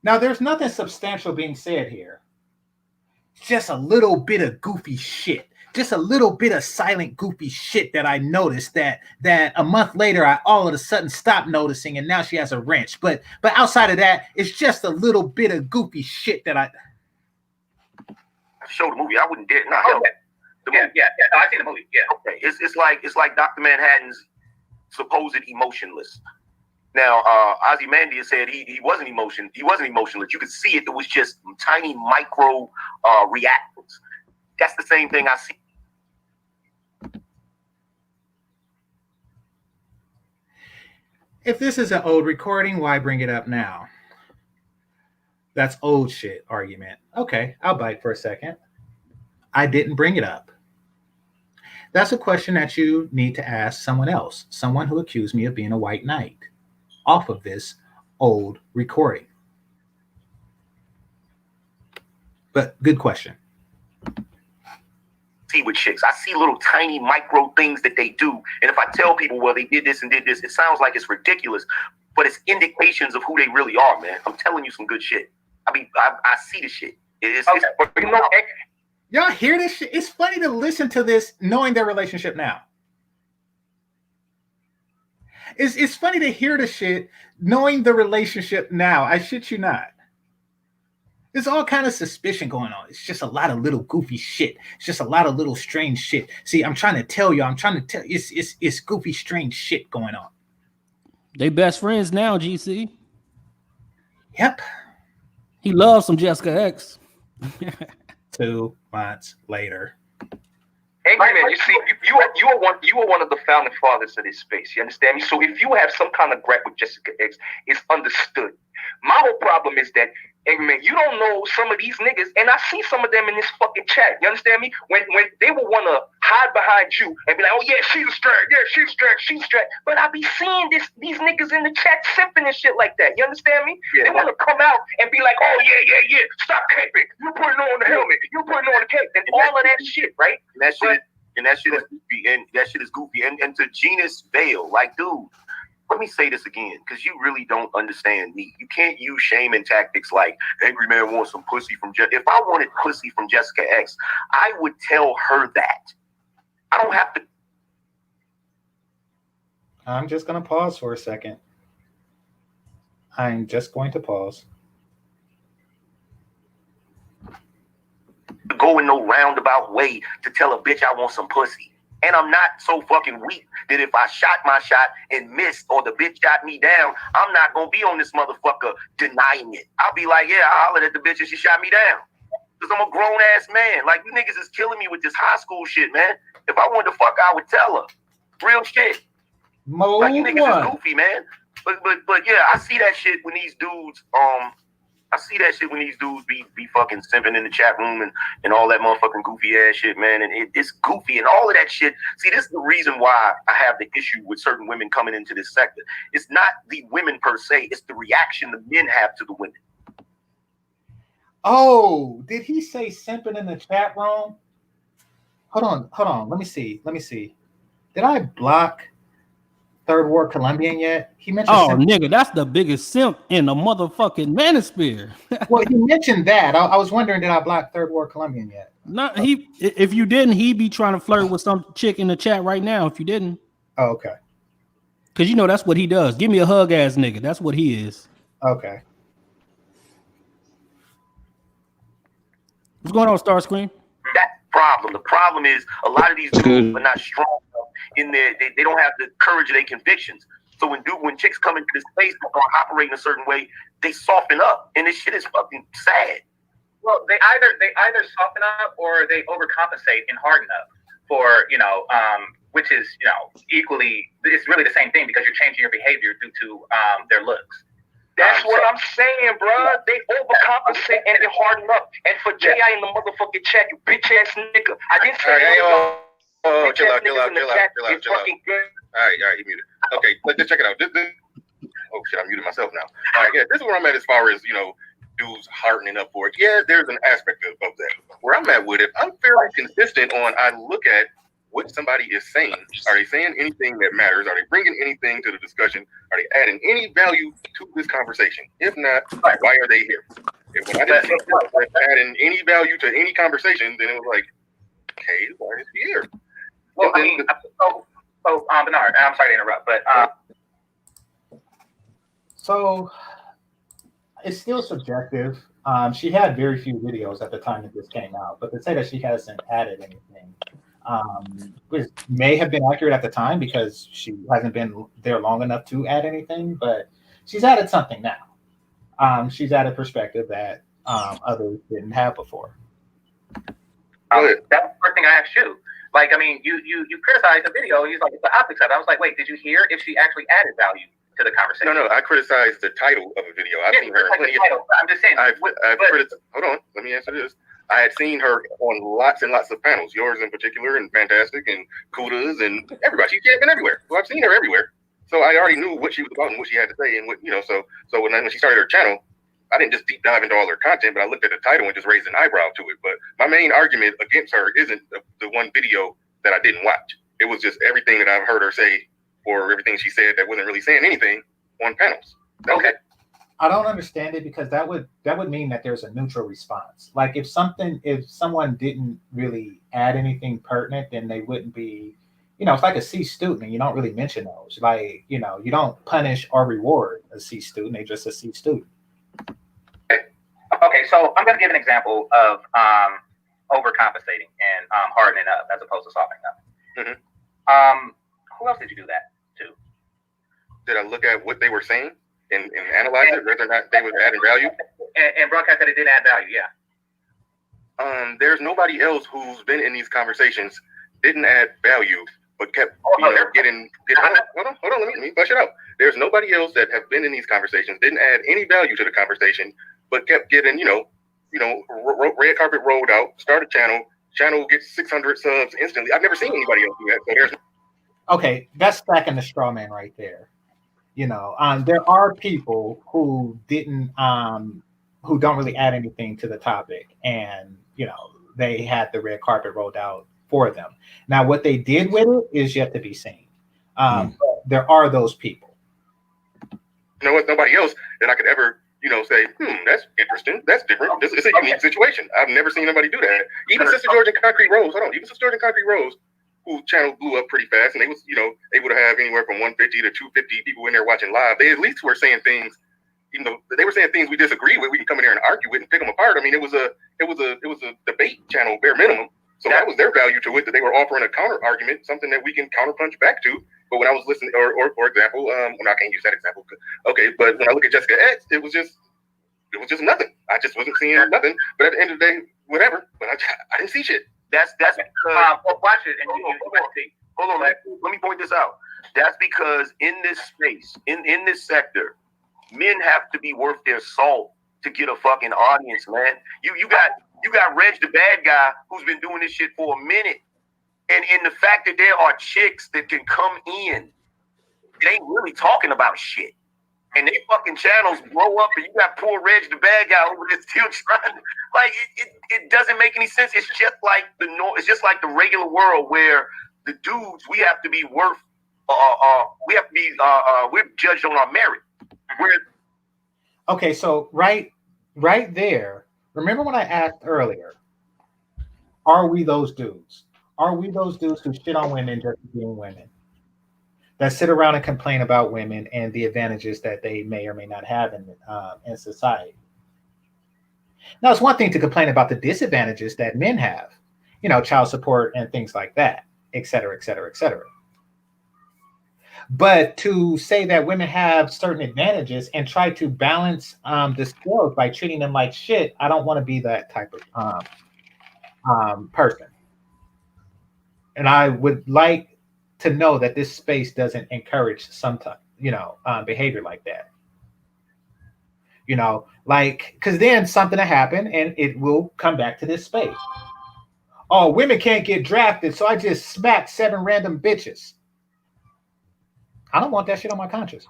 now there's nothing substantial being said here. It's just a little bit of goofy shit. just a little bit of silent goofy shit that I noticed that a month later I all of a sudden stopped noticing, and now she has a wrench. But outside of that, it's just a little bit of goofy shit that I
show the movie. I wouldn't dare not help it.
Yeah. I've seen the movie. Yeah.
Okay. It's like Dr. Manhattan's supposed emotionless. Now, Ozymandias said he wasn't emotionless. You could see it. It was just tiny micro reactions. That's the same thing I see.
If this is an old recording, why bring it up now? That's old shit argument. Okay, I'll bite for a second. I didn't bring it up. That's a question that you need to ask someone else, someone who accused me of being a white knight, off of this old recording. But good question.
See with chicks, I see little tiny micro things that they do, and if I tell people, well, they did this and did this, it sounds like it's ridiculous, but it's indications of who they really are, man. I'm telling you some good shit. I mean, I see the shit. It's
y'all hear this shit? It's funny to listen to this knowing their relationship now. It's funny to hear the shit knowing the relationship now. I shit you not. There's all kind of suspicion going on. It's just a lot of little goofy shit. It's just a lot of little strange shit. See, I'm trying to tell you. It's goofy, strange shit going on.
They best friends now, GC.
Yep.
He loves some Jessica X.
2 months later.
Angry man, you see, you are one of the founding fathers of this space. You understand me? So if you have some kind of gripe with Jessica X, it's understood. My whole problem is that, Angry man, you don't know some of these niggas, and I see some of them in this fucking chat. You understand me? When they will want to hide behind you and be like, oh yeah, she's a strap, she's a strap. But I be seeing these niggas in the chat simping and shit like that. You understand me? Yeah, they want to come out and be like, oh yeah, stop caping. You putting on the helmet, you putting on the cape, and all of that shit, right?
And that shit is goofy. And to Genus Vale, like, dude, let me say this again, because you really don't understand me. You can't use shaming tactics like Angry Man wants some pussy from Jessica. If I wanted pussy from Jessica X, I would tell her that. I don't have to.
I'm just going to pause for a second. I'm just going to pause.
Go in no roundabout way to tell a bitch I want some pussy. And I'm not so fucking weak that if I shot my shot and missed or the bitch shot me down, I'm not going to be on this motherfucker denying it. I'll be like, yeah, I hollered at the bitch and she shot me down. Because I'm a grown-ass man. Like, you niggas is killing me with this high school shit, man. If I wanted to fuck, I would tell her. Real shit. Like, you niggas is goofy, man. But yeah, I see that shit when these dudes, be fucking simping in the chat room and all that motherfucking goofy ass shit, man. And it's goofy and all of that shit. See, this is the reason why I have the issue with certain women coming into this sector. It's not the women per se. It's the reaction the men have to the women.
Oh, did he say simping in the chat room? Hold on. Let me see. Did I block Third War Colombian yet? He mentioned.
Oh, nigga, that's the biggest simp in the motherfucking Manosphere.
Well, he mentioned that. I was wondering, did I block Third War Colombian yet?
No, if you didn't, he'd be trying to flirt with some chick in the chat right now. If you didn't,
oh, okay.
Because you know that's what he does. Give me a hug, ass nigga. That's what he is.
Okay.
What's going on, Starscream?
That's the problem. The problem is a lot of these dudes are not strong enough in there. They don't have the courage of their convictions. So when chicks come into this space or operate in a certain way, they soften up, and this shit is fucking sad.
Well, they either soften up or they overcompensate and harden up for which is equally, it's really the same thing because you're changing your behavior due to their looks.
That's what I'm saying, bro. They overcompensate and they harden up. And for J.I. in the motherfucking chat, you bitch ass nigga. I didn't say
chill out. All right, he muted. Okay, let's check it out. Oh shit, I muted myself now. All right, yeah, this is where I'm at as far as, dudes hardening up for it. Yeah, there's an aspect of that. Where I'm at with it, I'm fairly consistent on, I look at what somebody is saying. Are they saying anything that matters? Are they bringing anything to the discussion? Are they adding any value to this conversation? If not, why are they here? If when I didn't think that adding any value to any conversation, then it was like, okay, why is he here?
Well, I mean, Bernard, I'm sorry to interrupt, but
so it's still subjective. She had very few videos at the time that this came out, but to say that she hasn't added anything, which may have been accurate at the time because she hasn't been there long enough to add anything, but she's added something now. She's added perspective that others didn't have before.
That's the first thing I asked you. Like, I mean, you criticized the video. He's like, it's the optics of it. I was like, wait, did you hear if she actually added value to the conversation?
No, I criticized the title of a video. I've seen her.
I'm just saying.
Hold on, let me answer this. I had seen her on lots and lots of panels, yours in particular, and Fantastic, and Kudas, and everybody. She's been everywhere. So I've seen her everywhere. So I already knew what she was about and what she had to say, and what So when she started her channel, I didn't just deep dive into all her content, but I looked at the title and just raised an eyebrow to it. But my main argument against her isn't the one video that I didn't watch. It was just everything that I've heard her say, or everything she said that wasn't really saying anything on panels. Okay.
I don't understand it because that would mean that there's a neutral response. Like if someone didn't really add anything pertinent, then they wouldn't be, it's like a C student and you don't really mention those. Like, you don't punish or reward a C student, they're just a C student.
Okay, so I'm going to give an example of overcompensating and hardening up as opposed to softening up.
Mm-hmm.
Who else did you do that to?
Did I look at what they were saying and analyze it, whether or not they were adding value?
And broadcast that it didn't add value, yeah.
There's nobody else who's been in these conversations, didn't add value, but kept getting. Hold on, let me flesh it out. There's nobody else that have been in these conversations, didn't add any value to the conversation, but kept getting, red carpet rolled out, start a channel gets 600 subs instantly. I've never seen anybody else do that. So there's.
Okay, that's stacking the straw man right there. There are people who who don't really add anything to the topic, and they had the red carpet rolled out for them. Now, what they did with it is yet to be seen. But there are those people.
What? Nobody else that I could ever, say, that's interesting. That's different. This is a unique situation. I've never seen anybody do that. Even Sister George and Concrete Rose. Even Sister George and Concrete Rose, whose channel blew up pretty fast, and they was, able to have anywhere from 150 to 250 people in there watching live. They at least were saying things, even though they were saying things we disagree with. We can come in there and argue with and pick them apart. I mean, it was a debate channel, bare minimum. So that was their value to it, that they were offering a counter argument, something that we can counterpunch back to. But when I was listening, or for example, when I can't use that example, okay, but when I look at Jessica X, it was just nothing. I just wasn't seeing nothing. But at the end of the day, whatever. But I didn't see shit.
That's because
watch it and
hold on, let me point this out. That's because in this space, in this sector, men have to be worth their salt to get a fucking audience, man. You got Reg the bad guy who's been doing this shit for a minute. And in the fact that there are chicks that can come in, they ain't really talking about shit. And they fucking channels blow up, and you got poor Reg the bad guy over there still trying to, like, it doesn't make any sense. It's just like the regular world where the dudes, we have to be worth we're judged on our merit.
Okay, so right there, remember when I asked earlier, are we those dudes? Are we those dudes who shit on women just being women? That sit around and complain about women and the advantages that they may or may not have in society. Now, it's one thing to complain about the disadvantages that men have, child support and things like that, et cetera, et cetera, et cetera. But to say that women have certain advantages and try to balance the scales by treating them like shit, I don't want to be that type of person. And I would like to know that this space doesn't encourage some behavior like that. Because then something will happen and it will come back to this space. Oh, women can't get drafted, so I just smacked 7 random bitches. I don't want that shit on my conscience.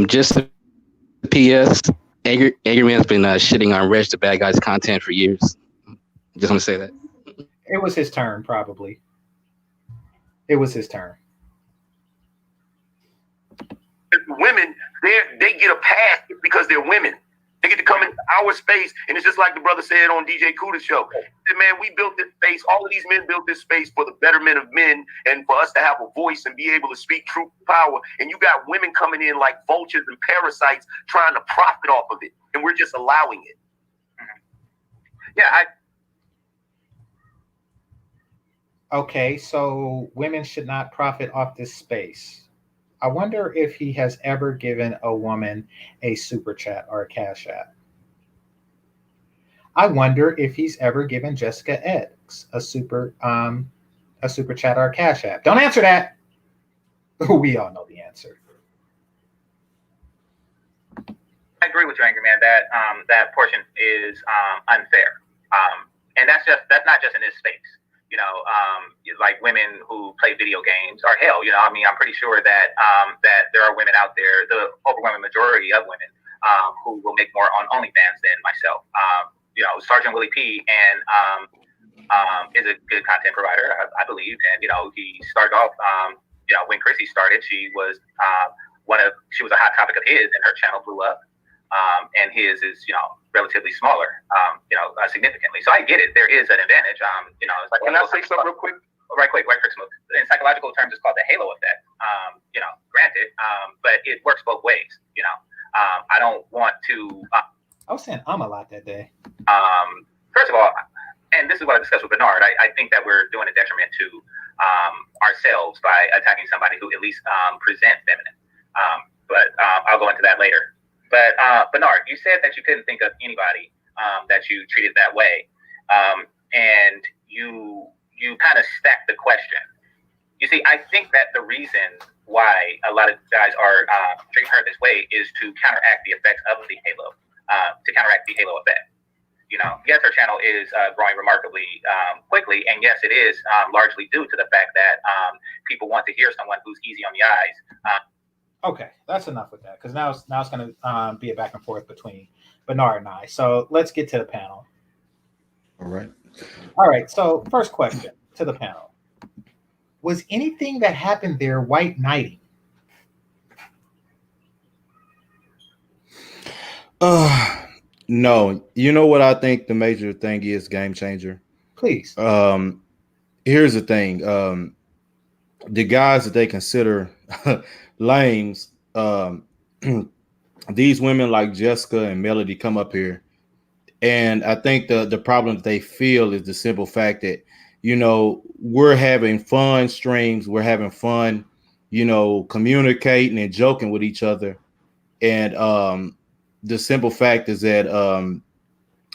Just a PS. Angerman's been shitting on Reg the bad guy's content for years. Just want to say that.
It was his turn, probably. It was his turn.
Women, they get a pass because they're women. They get to come in our space. And it's just like the brother said on DJ Kuda's show. He said, man, we built this space. All of these men built this space for the betterment of men and for us to have a voice and be able to speak truth to power. And you got women coming in like vultures and parasites trying to profit off of it. And we're just allowing it.
Yeah,
Okay, so women should not profit off this space. I wonder if he has ever given a woman a super chat or a cash app. I wonder if he's ever given Jessica X a super chat or a cash app. Don't answer that. We all know the answer.
I agree with you, Angry Man. That portion is unfair, and that's not just in this space. You know, like women who play video games are hell. You know, I mean, I'm pretty sure that that there are women out there, the overwhelming majority of women, who will make more on OnlyFans than myself. You know, Sergeant Willie P. is a good content provider, I believe, and you know, he started off. You know, when Chrissy started, she was she was a hot topic of his, and her channel blew up. And his is, you know, relatively smaller, significantly. So I get it. There is an advantage. You know, it's like,
can I say something real quick?
Right quick, Smooth. In psychological terms, it's called the halo effect. You know, granted, but it works both ways. You know, I don't want to.
I was saying a lot that day.
First of all, and this is what I discussed with Bernard. I think that we're doing a detriment to ourselves by attacking somebody who at least presents feminine. But I'll go into that later. But Bernard, you said that you couldn't think of anybody that you treated that way, and you kind of stacked the question. You see, I think that the reason why a lot of guys are treating her this way is to counteract the effects of the halo, to counteract the halo effect. You know, yes, her channel is growing remarkably quickly, and yes, it is largely due to the fact that people want to hear someone who's easy on the eyes.
Okay, that's enough with that, because now it's going to be a back and forth between Bernard and I. So let's get to the panel.
All right.
So first question to the panel: was anything that happened there white knighting?
No. You know what I think the major thing is, Game Changer?
Please.
Here's the thing. The guys that they consider lames, these women like Jessica and Melody come up here, and I think the problem that they feel is the simple fact that, you know, we're having fun streams, we're having fun, you know, communicating and joking with each other, and the simple fact is that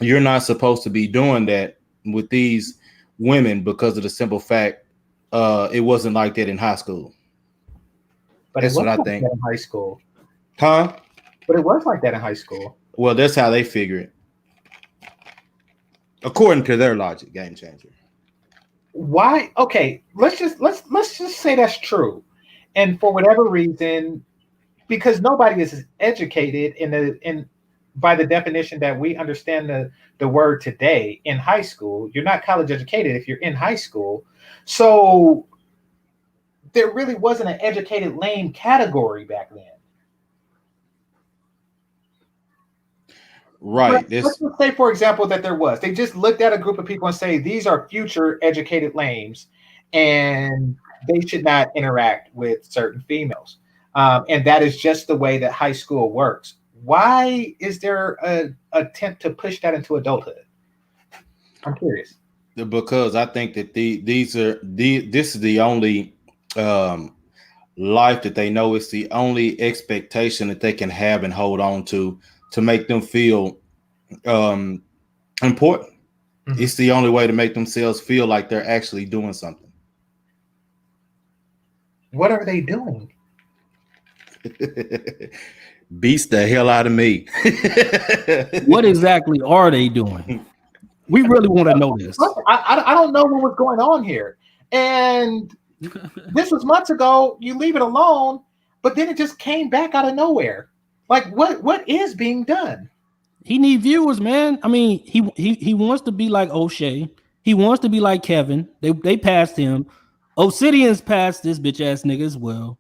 you're not supposed to be doing that with these women because of the simple fact it wasn't like that in high school.
But
that's what I
like
think.
In high school,
huh?
But it was like that in high school.
Well, that's how they figure it, according to their logic. Game Changer.
Why? Okay, let's just say that's true, and for whatever reason, because nobody is educated by the definition that we understand the word today in high school. You're not college educated if you're in high school, so there really wasn't an educated lame category back then.
Right.
Let's just say, for example, that there was. They just looked at a group of people and say, these are future educated lames, and they should not interact with certain females. And that is just the way that high school works. Why is there an attempt to push that into adulthood? I'm curious.
Because I think that this is the only life that they know. It's the only expectation that they can have and hold on to make them feel important. Mm-hmm. It's the only way to make themselves feel like they're actually doing something.
What are they doing?
Beats the hell out of me.
What exactly are they doing? We really want to know this.
I don't know what was going on here. And this was months ago. You leave it alone, but then it just came back out of nowhere. Like, what is being done?
He need viewers, man. I mean, he wants to be like O'Shea. He wants to be like Kevin. They passed him. Obsidian's passed this bitch ass nigga as well.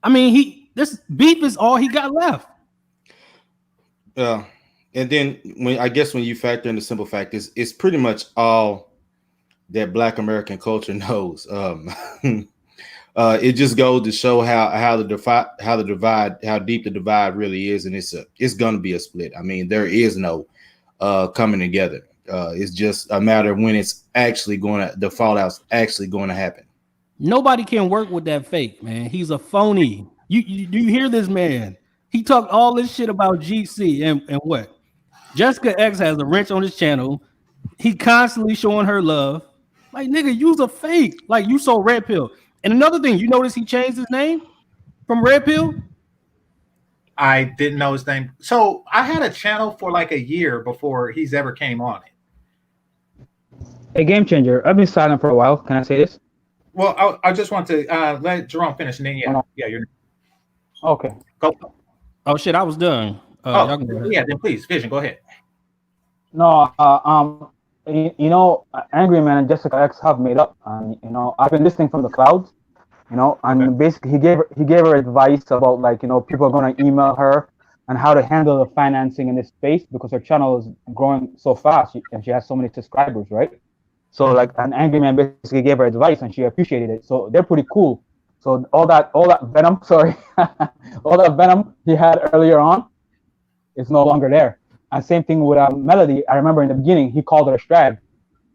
I mean, this beef is all he got left.
And then when you factor in the simple fact is it's pretty much all that Black American culture knows. It just goes to show how deep the divide really is, and it's gonna be a split. I mean, there is no coming together. It's just a matter of when the fallout's actually going to happen.
Nobody can work with that fake, man. He's a phony. You do you hear this man? He talked all this shit about GC and what? Jessica X has a wrench on his channel. He constantly showing her love. Like, nigga, use a fake. Like, you sold Red Pill. And another thing, you notice he changed his name from Red Pill?
I didn't know his name. So I had a channel for like a year before he's ever came on it.
Hey, GameChanger, I've been silent for a while. Can I say this?
Well, I just want to let Jerome finish, and then you're
okay.
Go.
Oh shit, I was done.
Yeah, then please, Vision, go ahead.
No, you know, Angry Man and Jessica X have made up, and you know, I've been listening from the clouds, you know, and basically he gave her advice about, like, you know, people are going to email her and how to handle the financing in this space because her channel is growing so fast and she has so many subscribers, right? So like, an Angry Man basically gave her advice and she appreciated it. So they're pretty cool. So all that venom, sorry, all that venom he had earlier on is no longer there. And same thing with Melody. I remember in the beginning he called her a strag.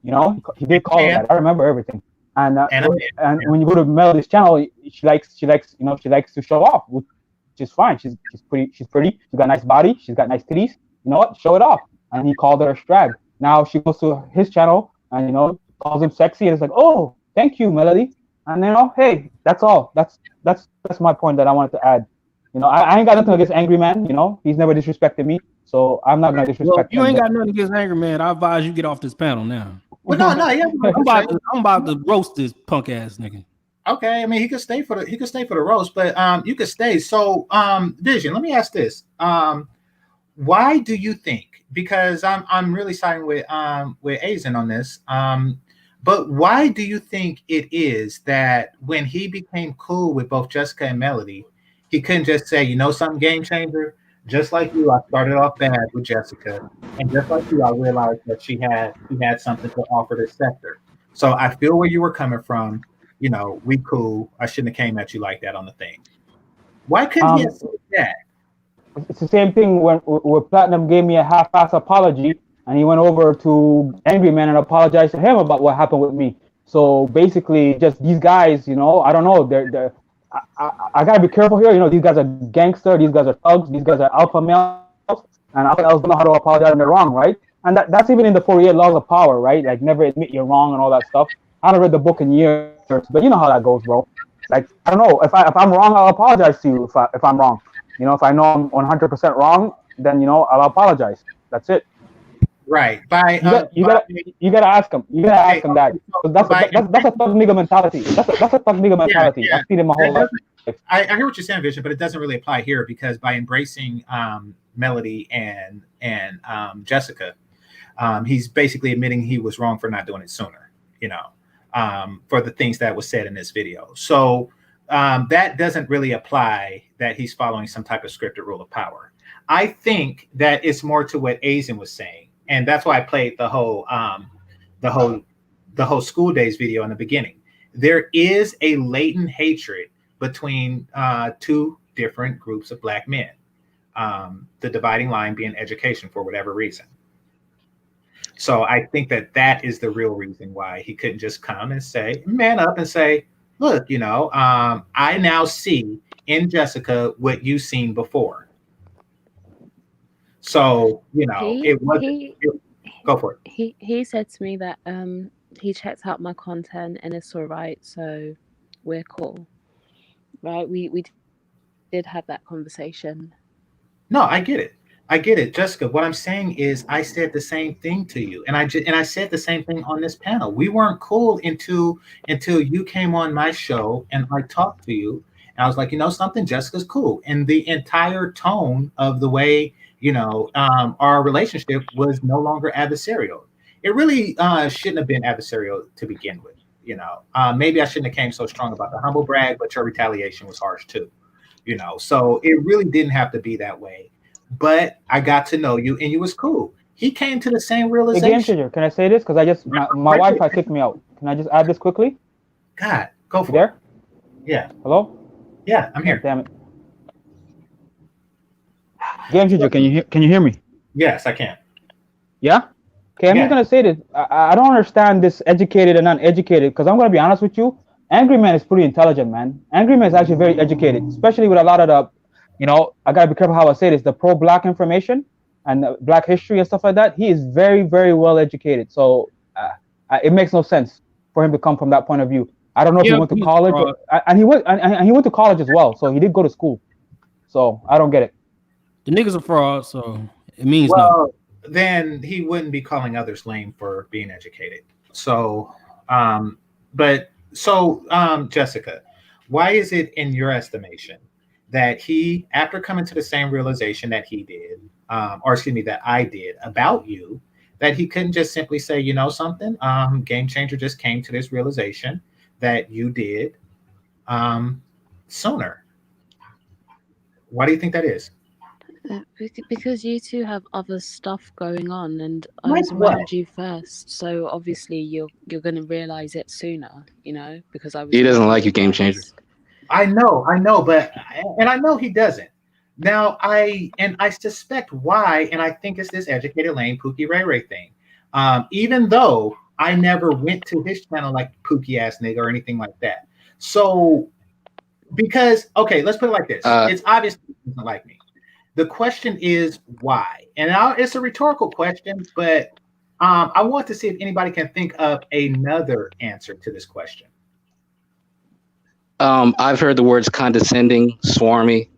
You know, he did call her that. I remember everything. And when you go to Melody's channel, she likes to show off, which is fine. She's pretty. She's got a nice body. She's got nice titties. You know what? Show it off. And he called her a strag. Now she goes to his channel and, you know, calls him sexy, and it's like, oh, thank you, Melody. And, you know, hey, that's all. That's my point that I wanted to add. You know, I ain't got nothing against Angry Man. You know, he's never disrespected me, so I'm not gonna disrespect him.
You ain't got nothing against Angry Man. I advise you get off this panel now.
Well, no, yeah.
I'm about to roast this punk ass nigga.
Okay, I mean, he could stay for the roast, but you could stay. So, Vision, let me ask this: why do you think? Because I'm really siding with Azen on this. But why do you think it is that when he became cool with both Jessica and Melody, he couldn't just say, you know, something, GameChanger? Just like you, I started off bad with Jessica, and just like you, I realized that she had something to offer this sector. So I feel where you were coming from. You know, we cool. I shouldn't have came at you like that on the thing. Why couldn't he have said that?
It's the same thing when Platinum gave me a half-ass apology, and he went over to Angry Man and apologized to him about what happened with me. So basically, just these guys, you know, I don't know. I gotta be careful here. You know, these guys are gangster. These guys are thugs. These guys are alpha males, and alpha males don't know how to apologize when they're wrong, right? And that's even in the 48 Laws of Power, right? Like, never admit you're wrong and all that stuff. I haven't read the book in years, but you know how that goes, bro. Like, I don't know, if I'm wrong, I'll apologize to you if I'm wrong. You know, if I know I'm 100% wrong, then, you know, I'll apologize. That's it.
Right.
You gotta ask him. You gotta ask him that. That's a thug nigga mentality. That's a thug nigga mentality.
Yeah.
I've seen it my whole life.
I hear what you're saying, Vision, but it doesn't really apply here because by embracing Melody and Jessica, he's basically admitting he was wrong for not doing it sooner. You know, for the things that was said in this video. So that doesn't really apply that he's following some type of scripted rule of power. I think that it's more to what Azen was saying. And that's why I played the whole School Daze video in the beginning. There is a latent hatred between two different groups of Black men. The dividing line being education for whatever reason. So I think that is the real reason why he couldn't just come and say, man up and say, look, you know, I now see in Jessica what you've seen before. So, you know, go for it.
He said to me that he checked out my content and it's all right, so we're cool. Right? We did have that conversation.
No, I get it, Jessica. What I'm saying is, I said the same thing to you, and I said the same thing on this panel. We weren't cool until you came on my show and I talked to you, and I was like, you know something, Jessica's cool, and the entire tone of the way, you know, our relationship was no longer adversarial. It really shouldn't have been adversarial to begin with. You know, maybe I shouldn't have came so strong about the humble brag, but your retaliation was harsh too. You know, so it really didn't have to be that way. but I got to know you and you was cool. He came to the same
Hey,
realization.
Game Changer, can I say this? Because I just my Wi-Fi kicked me out. Can I just add this quickly?
God, go for
there?
Yeah.
Hello?
Yeah, I'm here.
Damn it. Game Changer, can you hear me?
Yes, I can.
Yeah? Okay, I'm just gonna say this. I don't understand this educated and uneducated, because I'm gonna be honest with you. Angry Man is pretty intelligent, man. Angry Man is actually very educated, especially with a lot of the, I gotta be careful how I say this, the pro-black information and black history and stuff like that. He is very, very well educated. So it makes no sense for him to come from that point of view. I don't know if he went to college, and he went to college as well. So he did go to school. So I don't get it.
The niggas are fraud, so it means
nothing. Then he wouldn't be calling others lame for being educated. So, Jessica, why is it in your estimation that he, after coming to the same realization that he did, that I did about you, that he couldn't just simply say, you know something, GameChanger just came to this realization that you did sooner? Why do you think that is?
Because you two have other stuff going on, and I was around you first, so obviously you're gonna realize it sooner, because I was.
He doesn't like you, GameChanger.
I know, but I know he doesn't. Now I suspect why, and I think it's this educated lane Pookie Ray Ray thing. Even though I never went to his channel like Pookie ass nigga or anything like that. So because let's put it like this: it's obvious he doesn't like me. The question is why, and it's a rhetorical question, but I want to see if anybody can think of another answer to this question.
I've heard the words condescending, swarmy.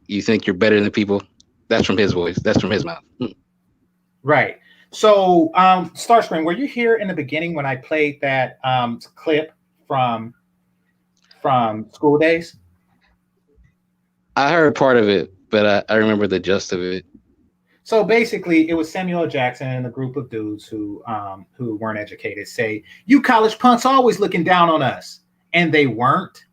You think you're better than people. That's from his voice. That's from his mouth.
Right. So, Starscream, were you here in the beginning when I played that clip from School Daze?
I heard part of it, but I remember the gist of it.
So basically, it was Samuel Jackson and a group of dudes who weren't educated say, "You college punks always looking down on us," and they weren't.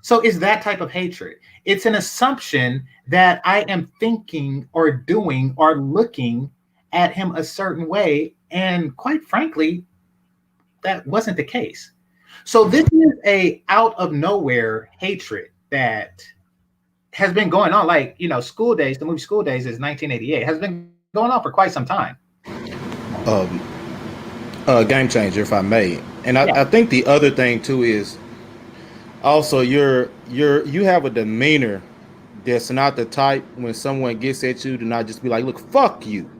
So it's that type of hatred. It's an assumption that I am thinking or doing or looking at him a certain way, and quite frankly, that wasn't the case. So this is a out of nowhere hatred that has been going on, like, School Daze, the movie School Daze is 1988, has been going on for quite some time.
GameChanger, if I may. And I think the other thing too is also you have a demeanor that's not the type when someone gets at you to not just be like, look, fuck you.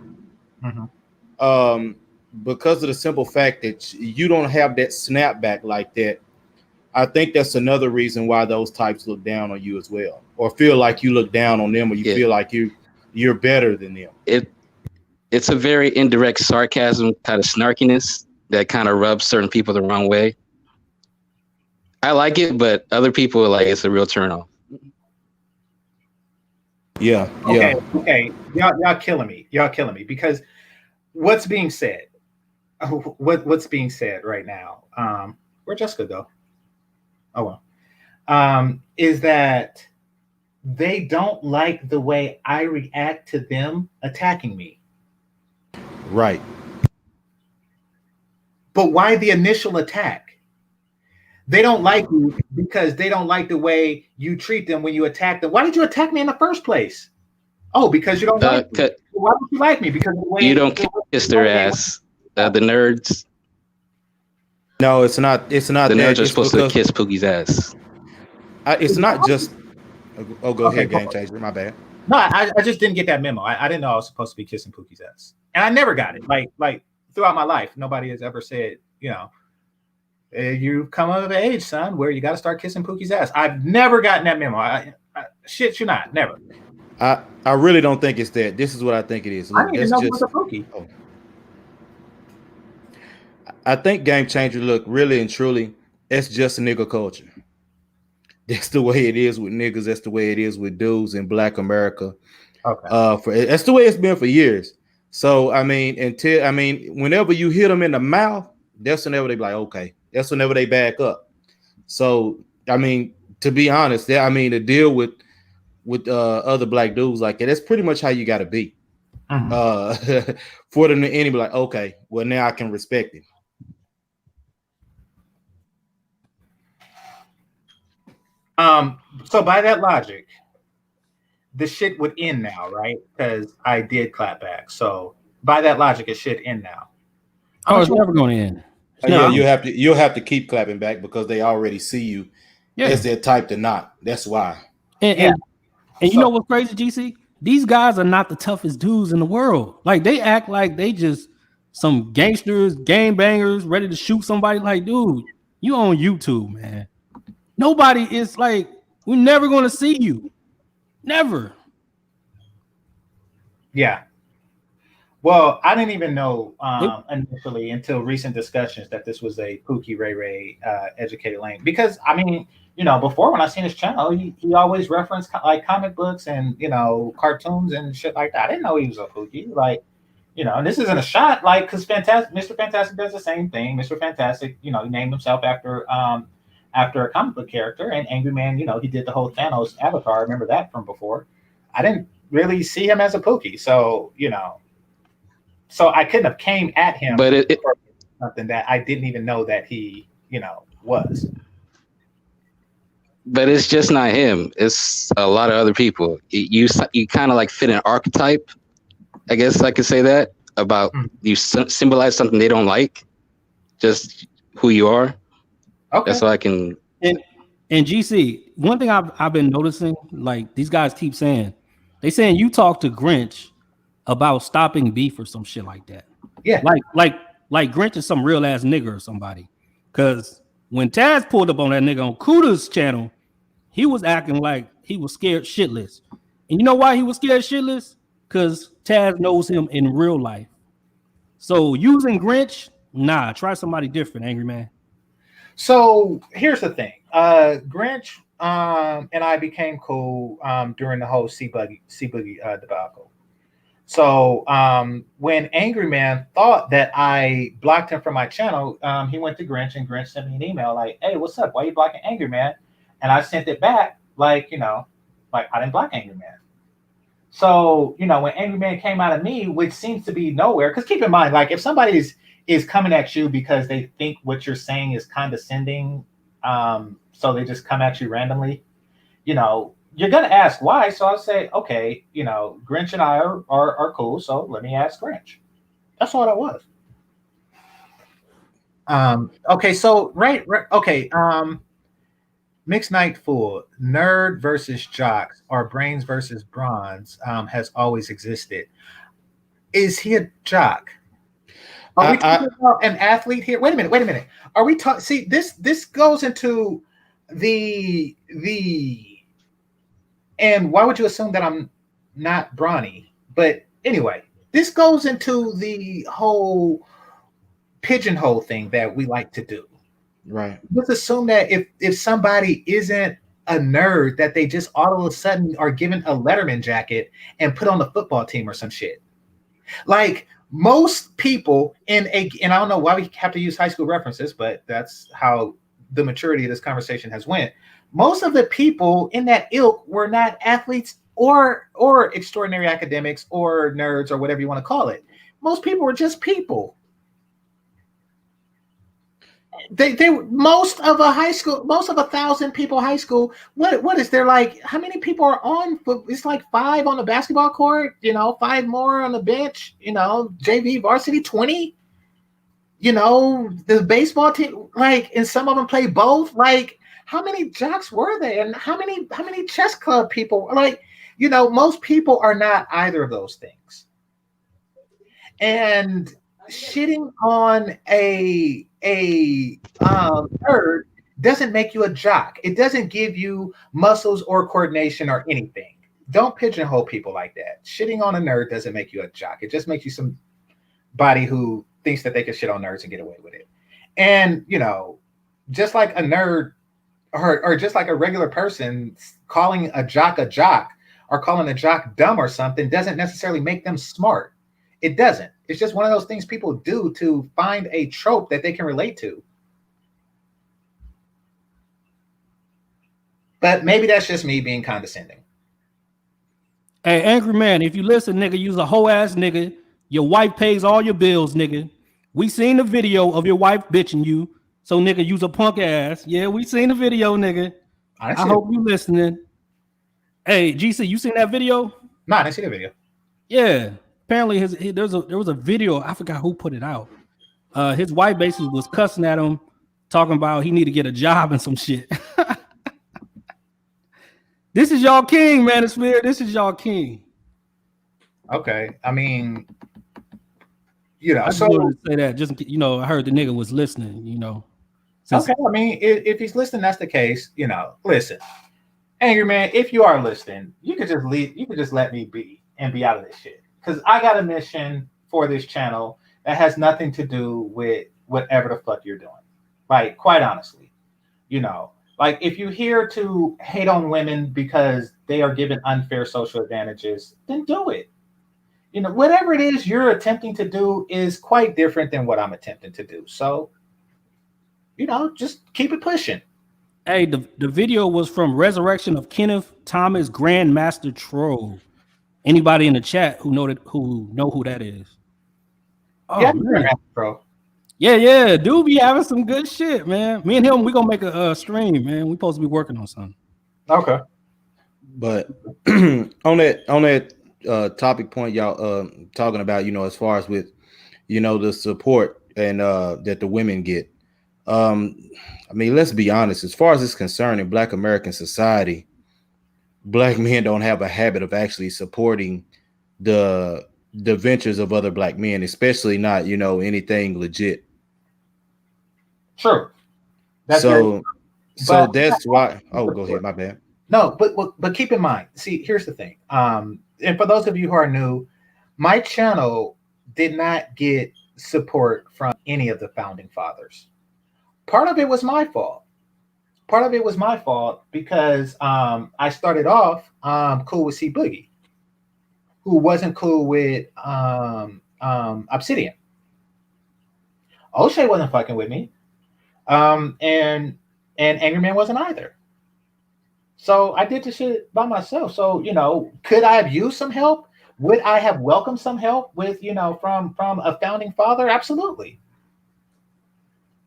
Because of the simple fact that you don't have that snapback like that. I think that's another reason why those types look down on you as well, or feel like you look down on them, or you feel like you're better than them.
It's a very indirect sarcasm, kind of snarkiness that kind of rubs certain people the wrong way. I like it, but other people are like, it's a real turn off.
Yeah.
Okay. Y'all killing me. Y'all killing me because what's being said? What's being said right now? Where'd Jessica go? Oh well. Is that they don't like the way I react to them attacking me.
Right.
But why the initial attack? They don't like you because they don't like the way you treat them when you attack them. Why did you attack me in the first place? Oh, because you don't like me. Why don't you like me? Because of the way
you don't kiss their ass. The nerds.
No, it's not. It's not.
The nerds are supposed to kiss Pookie's ass.
It's not just. Oh, go ahead, GameChanger. My bad.
No, I just didn't get that memo. I didn't know I was supposed to be kissing Pookie's ass, and I never got it. Like throughout my life, nobody has ever said, you come of age, son, where you got to start kissing Pookie's ass. I've never gotten that memo. I shit you not, never.
I really don't think it's that. This is what I think it is. Look,
I didn't even know what's a Pookie.
I think GameChanger, look, really and truly, it's just a nigga culture. That's the way it is with niggas. That's the way it is with dudes in Black America. Okay. That's the way it's been for years. So whenever you hit them in the mouth, that's whenever they be like, okay. That's whenever they back up. So to be honest, to deal with with other black dudes like that. That's pretty much how you got to be.
Mm-hmm.
For them to be like, okay, well now I can respect him.
So by that logic, the shit would end now, right? Because I did clap back. So by that logic, it should end now.
Oh, it's never going to end.
Yeah, you'll have to keep clapping back because they already see you as their type to not. That's why.
And you know what's crazy, GC? These guys are not the toughest dudes in the world. Like they act like they just some gangsters, gang bangers, ready to shoot somebody. Like, dude, you on YouTube, man. Nobody is like, we're never going to see you. Never.
Yeah. Well, I didn't even know initially until recent discussions that this was a Pookie Ray Ray educated lane. Because, I mean, you know, before when I seen his channel, he always referenced like comic books and, you know, cartoons and shit like that. I didn't know he was a Pookie. Like, you know, and this isn't a shot, like, because Mr. Fantastic does the same thing. Mr. Fantastic, you know, he named himself after a comic book character, and Angry Man, you know, he did the whole Thanos avatar. I remember that from before. I didn't really see him as a Pookie, so, you know. So I couldn't have came at him,
but it
something that I didn't even know that he, you know, was.
But it's just not him. It's a lot of other people. You kind of like fit an archetype, I guess I could say that, about you symbolize something they don't like, just who you are.
Okay.
That's all I can.
And GC, one thing I've been noticing, like these guys keep saying, they saying you talk to Grinch about stopping beef or some shit like that.
Yeah.
Like Grinch is some real ass nigga or somebody. Because when Taz pulled up on that nigga on Kuda's channel, he was acting like he was scared shitless. And you know why he was scared shitless? Because Taz knows him in real life. So using Grinch, nah, try somebody different, Angry Man.
So here's the thing. Grinch and I became cool during the whole C Boogie debacle. So when Angry Man thought that I blocked him from my channel, he went to Grinch, and Grinch sent me an email like, "Hey, what's up? Why are you blocking Angry Man?" And I sent it back like, you know, like I didn't block Angry Man. So, you know, when Angry Man came out of me, which seems to be nowhere, because keep in mind, like if somebody is coming at you because they think what you're saying is condescending, so they just come at you randomly, you know, you're gonna ask why. So I'll say, okay, you know, Grinch and I are cool, so let me ask Grinch. That's all that was. Okay, so right, okay. Mixed Night Fool, nerd versus jocks, or brains versus bronze, has always existed. Is he a jock? Are we talking about an athlete here? Wait a minute. Are we talking? See, this goes into the and why would you assume that I'm not brawny? But anyway, this goes into the whole pigeonhole thing that we like to do.
Right.
Let's assume that if somebody isn't a nerd, that they just all of a sudden are given a Letterman jacket and put on the football team or some shit. Like most people and I don't know why we have to use high school references, but that's how the maturity of this conversation has went. Most of the people in that ilk were not athletes or extraordinary academics or nerds or whatever you want to call it. Most people were just people. They most of 1,000 people high school. What is there, like how many people are on? It's like 5 on the basketball court, you know, 5 more on the bench, you know, JV varsity 20, you know, the baseball team, like, and some of them play both. Like, how many jocks were there, and how many chess club people? Like, you know, most people are not either of those things. And shitting on a nerd doesn't make you a jock. It doesn't give you muscles or coordination or anything. Don't pigeonhole people like that. Shitting on a nerd doesn't make you a jock. It just makes you somebody who thinks that they can shit on nerds and get away with it. And, you know, just like a nerd or just like a regular person calling a jock or calling a jock dumb or something doesn't necessarily make them smart. It doesn't. It's just one of those things people do to find a trope that they can relate to. But maybe that's just me being condescending.
Hey, angry man, if you listen, nigga, you's a hoe ass nigga. Your wife pays all your bills, nigga. We seen the video of your wife bitching you. So, nigga, you's a punk ass. Yeah, we seen the video, nigga. I hope you listening. Hey, GC, you seen that video?
No, I didn't see the video.
Yeah. Apparently, there was a video. I forgot who put it out. His wife basically was cussing at him, talking about he need to get a job and some shit. This is y'all king, Manosphere. This is y'all king.
Okay, I mean, you know,
I just wanted to say that. Just I heard the nigga was listening.
Okay, I mean, if he's listening, that's the case. Listen, angry man. If you are listening, you could just leave. You could just let me be and be out of this shit. Because I got a mission for this channel that has nothing to do with whatever the fuck you're doing. Like, quite honestly, like if you're here to hate on women because they are given unfair social advantages, then do it. Whatever it is you're attempting to do is quite different than what I'm attempting to do. So, just keep it pushing.
Hey, the video was from Resurrection of Kenneth Thomas, Grandmaster Troll. Anybody in the chat who know who that is? Oh,
yeah,
man.
Bro.
Yeah, dude be having some good shit, man. Me and him, we gonna make a stream, man. We supposed to be working on something.
Okay.
But on that topic point y'all talking about, as far as with the support and that the women get, I mean, let's be honest, as far as it's concerned in Black American society, Black men don't have a habit of actually supporting the ventures of other Black men, especially not anything legit.
True.
That's why. Oh, go ahead, my bad.
No, but keep in mind, see, here's the thing. And for those of you who are new, my channel did not get support from any of the founding fathers. Part of it was my fault. Because I started off cool with C Boogie, who wasn't cool with Obsidian. O'Shea wasn't fucking with me. And Angry Man wasn't either. So I did the shit by myself. So, could I have used some help? Would I have welcomed some help with, from a founding father? Absolutely.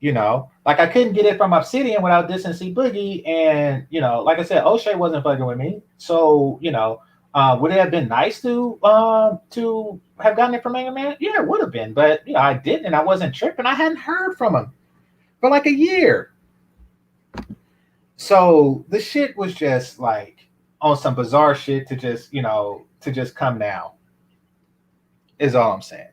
Like I couldn't get it from Obsidian without dissing C Boogie. And, like I said, O'Shea wasn't fucking with me. So, would it have been nice to have gotten it from Angry Man? Yeah, it would have been. But, I didn't, and I wasn't tripping. I hadn't heard from him for like a year. So the shit was just like on some bizarre shit to just come now. Is all I'm saying,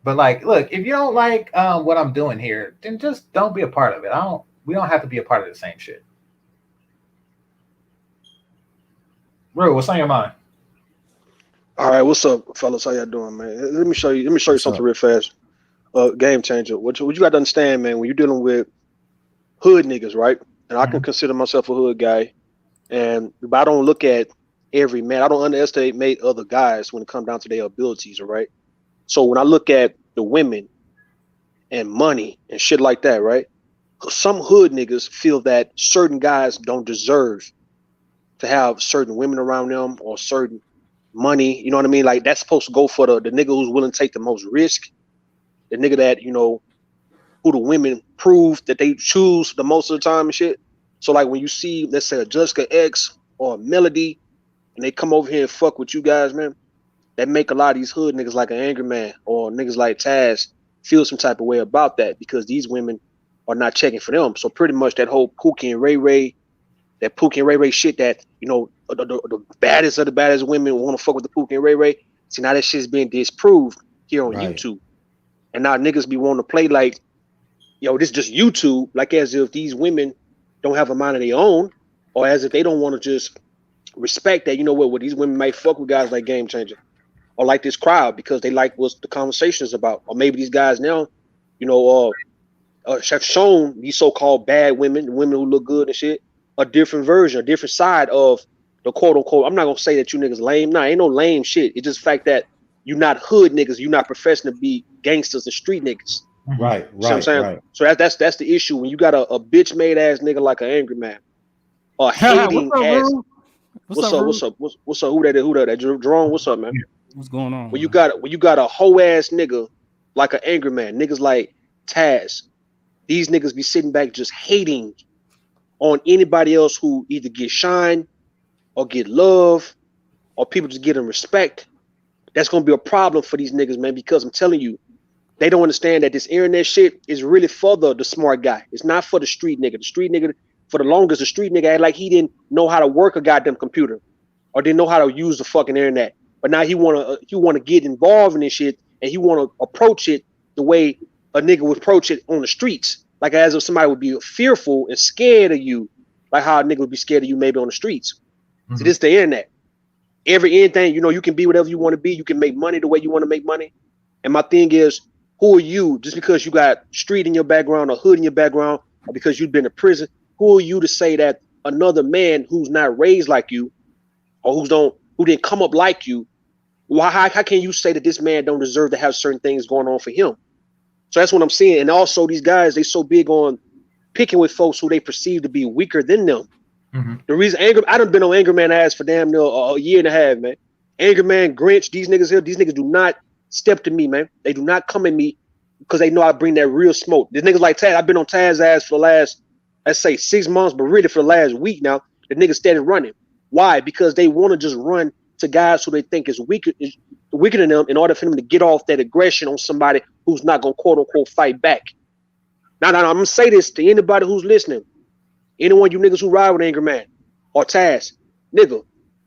But like, look, if you don't like what I'm doing here, then just don't be a part of it. We don't have to be a part of the same shit. Bro, what's on your mind?
All right, what's up, fellas? How y'all doing, man? Let me show you something real fast. GameChanger. What you got to understand, man, when you're dealing with hood niggas, right? And I can consider myself a hood guy, but I don't look at every man. I don't underestimate other guys when it comes down to their abilities, all right? So when I look at the women and money and shit like that, right? Some hood niggas feel that certain guys don't deserve to have certain women around them or certain money. You know what I mean? Like that's supposed to go for the nigga who's willing to take the most risk, the nigga that who the women prove that they choose the most of the time and shit. So like when you see, let's say a Jessica X or a Melody, and they come over here and fuck with you guys, man, that make a lot of these hood niggas like an Angry Man or niggas like Taz feel some type of way about that because these women are not checking for them. So pretty much that whole Pookie and Ray Ray shit that, the baddest of the baddest women want to fuck with the Pookie and Ray Ray. See, now that shit's being disproved here on YouTube. And now niggas be wanting to play like, this is just YouTube, like as if these women don't have a mind of their own, or as if they don't want to just respect that, what these women might fuck with guys like GameChanger, or like this crowd because they like what the conversation is about. Or maybe these guys now, have shown these so-called bad women who look good and shit, a different version, a different side of the quote-unquote, I'm not going to say that you niggas lame. Nah, ain't no lame shit. It's just the fact that you're not hood niggas. You're not professing to be gangsters and street niggas.
Right.
See what I'm saying? So that's the issue when you got a bitch made ass nigga like an Angry Man, or hating ass. What's up? Who that? Jerome, what's up, man?
What's going on?
When you got a hoe ass nigga like an angry man, niggas like Taz, these niggas be sitting back just hating on anybody else who either get shine or get love or people just get them respect. That's gonna be a problem for these niggas, man, because I'm telling you, they don't understand that this internet shit is really for the smart guy. It's not for the street nigga. The street nigga, for the longest, the street nigga act like he didn't know how to work a goddamn computer or didn't know how to use the fucking internet. But now he wanna get involved in this shit and he wanna approach it the way a nigga would approach it on the streets, like as if somebody would be fearful and scared of you, like how a nigga would be scared of you maybe on the streets. Mm-hmm. So this is the internet. Anything, you can be whatever you want to be. You can make money the way you want to make money. And my thing is, who are you? Just because you got street in your background or hood in your background, or because you've been to prison, who are you to say that another man who's not raised like you, or who didn't come up like you, how can you say that this man don't deserve to have certain things going on for him? So that's what I'm saying. And also these guys, they so big on picking with folks who they perceive to be weaker than them. Mm-hmm. The reason I done been on Anger Man ass for damn near a year and a half, man. Anger Man, Grinch, these niggas do not step to me, man. They do not come at me because they know I bring that real smoke. The niggas like Taz, I've been on Taz's ass for the last, let's say 6 months, but really for the last week now, the niggas steady running. Why? Because they want to just run to guys who they think is weaker than them in order for them to get off that aggression on somebody who's not gonna quote unquote fight back. Now, I'm gonna say this to anybody who's listening. Anyone you niggas who ride with Anger Man or Taz, nigga,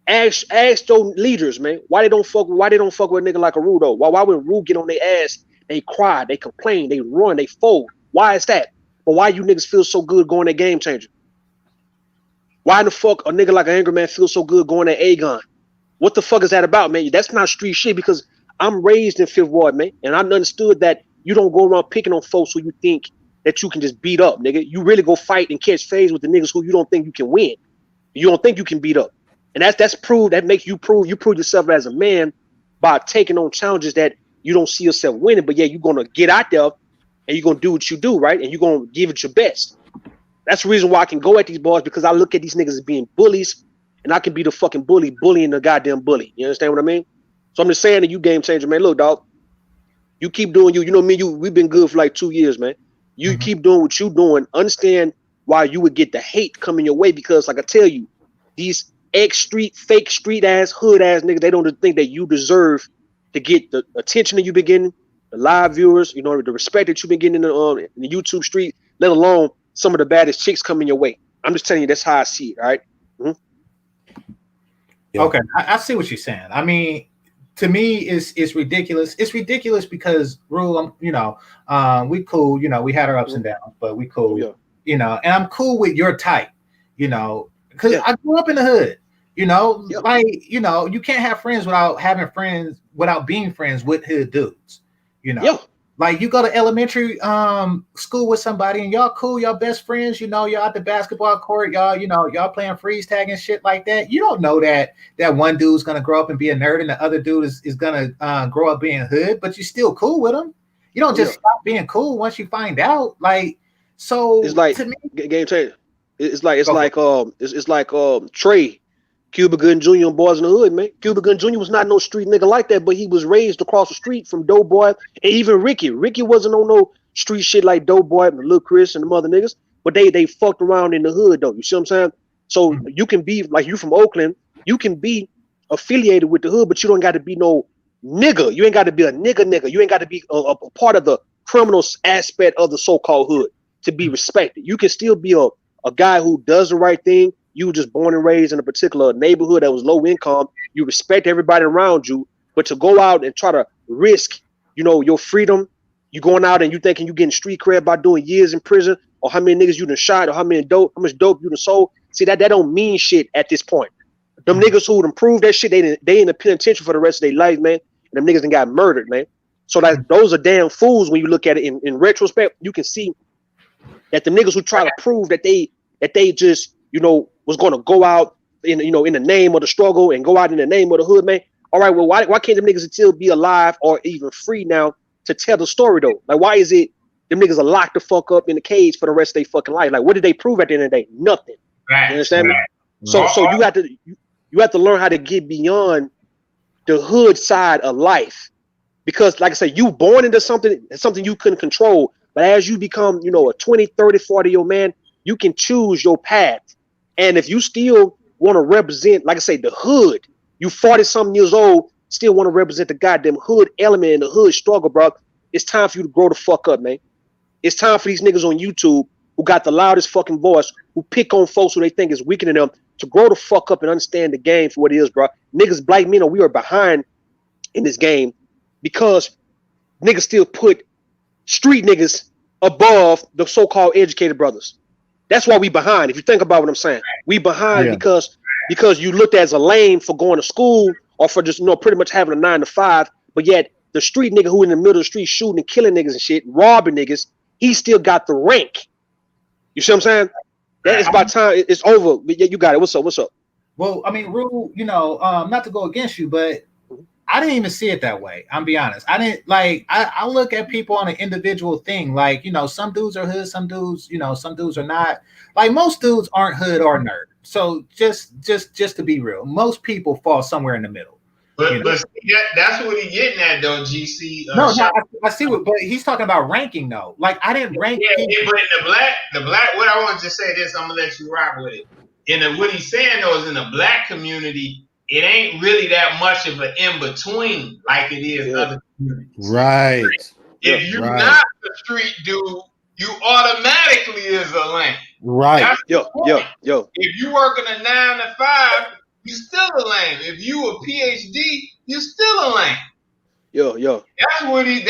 ask those leaders, man, why they don't fuck with a nigga like a Rudo? Why when Ru get on their ass, they cry, they complain, they run, they fold? Why is that? But why you niggas feel so good going at GameChanger? Why in the fuck a nigga like an Anger Man feel so good going at Aegon? What the fuck is that about, man? That's not street shit, because I'm raised in Fifth Ward, man, and I understood that you don't go around picking on folks who you think that you can just beat up, nigga. You really go fight and catch phase with the niggas who you don't think you can win. You don't think you can beat up. And that's prove, that makes you prove yourself as a man by taking on challenges that you don't see yourself winning, but yeah, you're gonna get out there and you're gonna do what you do, right? And you're gonna give it your best. That's the reason why I can go at these boys, because I look at these niggas as being bullies, and I can be the fucking bullying the goddamn bully. You understand what I mean? So I'm just saying to you, GameChanger, man, look, dog, you keep doing you. You know me, we've been good for like 2 years, man. You keep doing what you doing. Understand why you would get the hate coming your way, because like I tell you, these fake street ass, hood ass niggas, they don't think that you deserve to get the attention that you've been getting, the live viewers, the respect that you've been getting in the YouTube street, let alone some of the baddest chicks coming your way. I'm just telling you, that's how I see it. All right. Mm-hmm.
Yeah. Okay, I see what you're saying. I mean, to me, it's ridiculous. It's ridiculous because Rule, we cool. We had our ups and downs, but we cool. Yeah. And I'm cool with your type. Because I grew up in the hood. Like you can't have friends without being friends with hood dudes. Like you go to elementary school with somebody and y'all cool, y'all best friends, y'all at the basketball court, y'all playing freeze tag and shit like that. You don't know that one dude's gonna grow up and be a nerd and the other dude is gonna grow up being hood, but you're still cool with him. You don't just stop being cool once you find out. Like, so
it's like, to me, GameChanger. It's like Trey, Cuba Gooding Jr. and Boys in the Hood, man. Cuba Gooding Jr. was not no street nigga like that, but he was raised across the street from Doughboy, and even Ricky. Ricky wasn't on no street shit like Doughboy and Lil Chris and the other niggas, but they fucked around in the hood though. You see what I'm saying? So you can be like, you from Oakland, you can be affiliated with the hood, but you don't got to be no nigga. You ain't got to be a nigga. You ain't got to be a part of the criminal aspect of the so-called hood to be respected. You can still be a guy who does the right thing. You were just born and raised in a particular neighborhood that was low income. You respect everybody around you, but to go out and try to risk, your freedom, you going out and you thinking you getting street cred by doing years in prison, or how many niggas you done shot, or how much dope you done sold. See, that don't mean shit at this point. Them niggas who done proved that shit, they in the penitentiary for the rest of their life, man. And them niggas done got murdered, man. So those are damn fools when you look at it in retrospect. You can see that the niggas who try to prove that they just, was going to go out in the name of the struggle and go out in the name of the hood, man. All right, well, why can't them niggas still be alive or even free now to tell the story though? Like, why is it them niggas are locked the fuck up in the cage for the rest of their fucking life? Like, what did they prove at the end of the day? Nothing. Right. You understand me? So you got to You have to learn how to get beyond the hood side of life. Because like I said, you born into something you couldn't control. But as you become, a 20, 30, 40-year-old man, you can choose your path. And if you still want to represent, like I say, the hood, you 40-something years old, still want to represent the goddamn hood element and the hood struggle, bro, it's time for you to grow the fuck up, man. It's time for these niggas on YouTube who got the loudest fucking voice, who pick on folks who they think is weaker than them, to grow the fuck up and understand the game for what it is, bro. Niggas like me, we are behind in this game because niggas still put street niggas above the so-called educated brothers. That's why we behind. If you think about what I'm saying, we behind because you looked at as a lame for going to school or for just pretty much having a 9 to 5, but yet the street nigga who in the middle of the street shooting and killing niggas and shit, robbing niggas, he still got the rank. You see what I'm saying? That is by time it's over. Yeah, you got it. What's up? What's up?
Well, I mean, Rue, not to go against you, but I didn't even see it that way. I'm be honest. I didn't I look at people on an individual thing. Like, some dudes are hood, some dudes, some dudes are not. Like most dudes aren't hood or nerd. So just to be real, most people fall somewhere in the middle.
But that's what he's getting at, though, GC.
I see what, but he's talking about ranking though. Like I didn't rank.
Yeah, but in the black. What I want to say this, I'm gonna let you rock with it. What he's saying though is in the black community, it ain't really that much of an in between like it is other communities.
Right.
If you're not the street dude, you automatically is a lame.
Right.
Yo.
If you working a 9 to 5. You still a lame. If you a PhD, you still a lame.
Yo.
That's what he's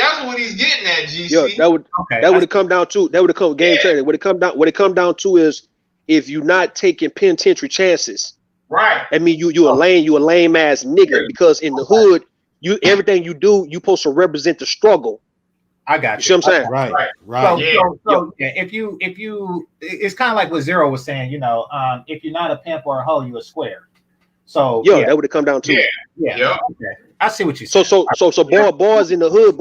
getting at, GC.
Yo, that would come down to game changer. What it come down to is if you're not taking penitentiary chances.
Right.
I mean, you a lame ass nigga because in the hood, everything you do, you supposed to represent the struggle.
I got you.
You see what I'm saying?
Right.
So if you, it's kind of like what Zero was saying. If you're not a pimp or a hoe, you a square. So
that would have come down to it.
Yeah. Okay. I see what you said.
So boys in the hood,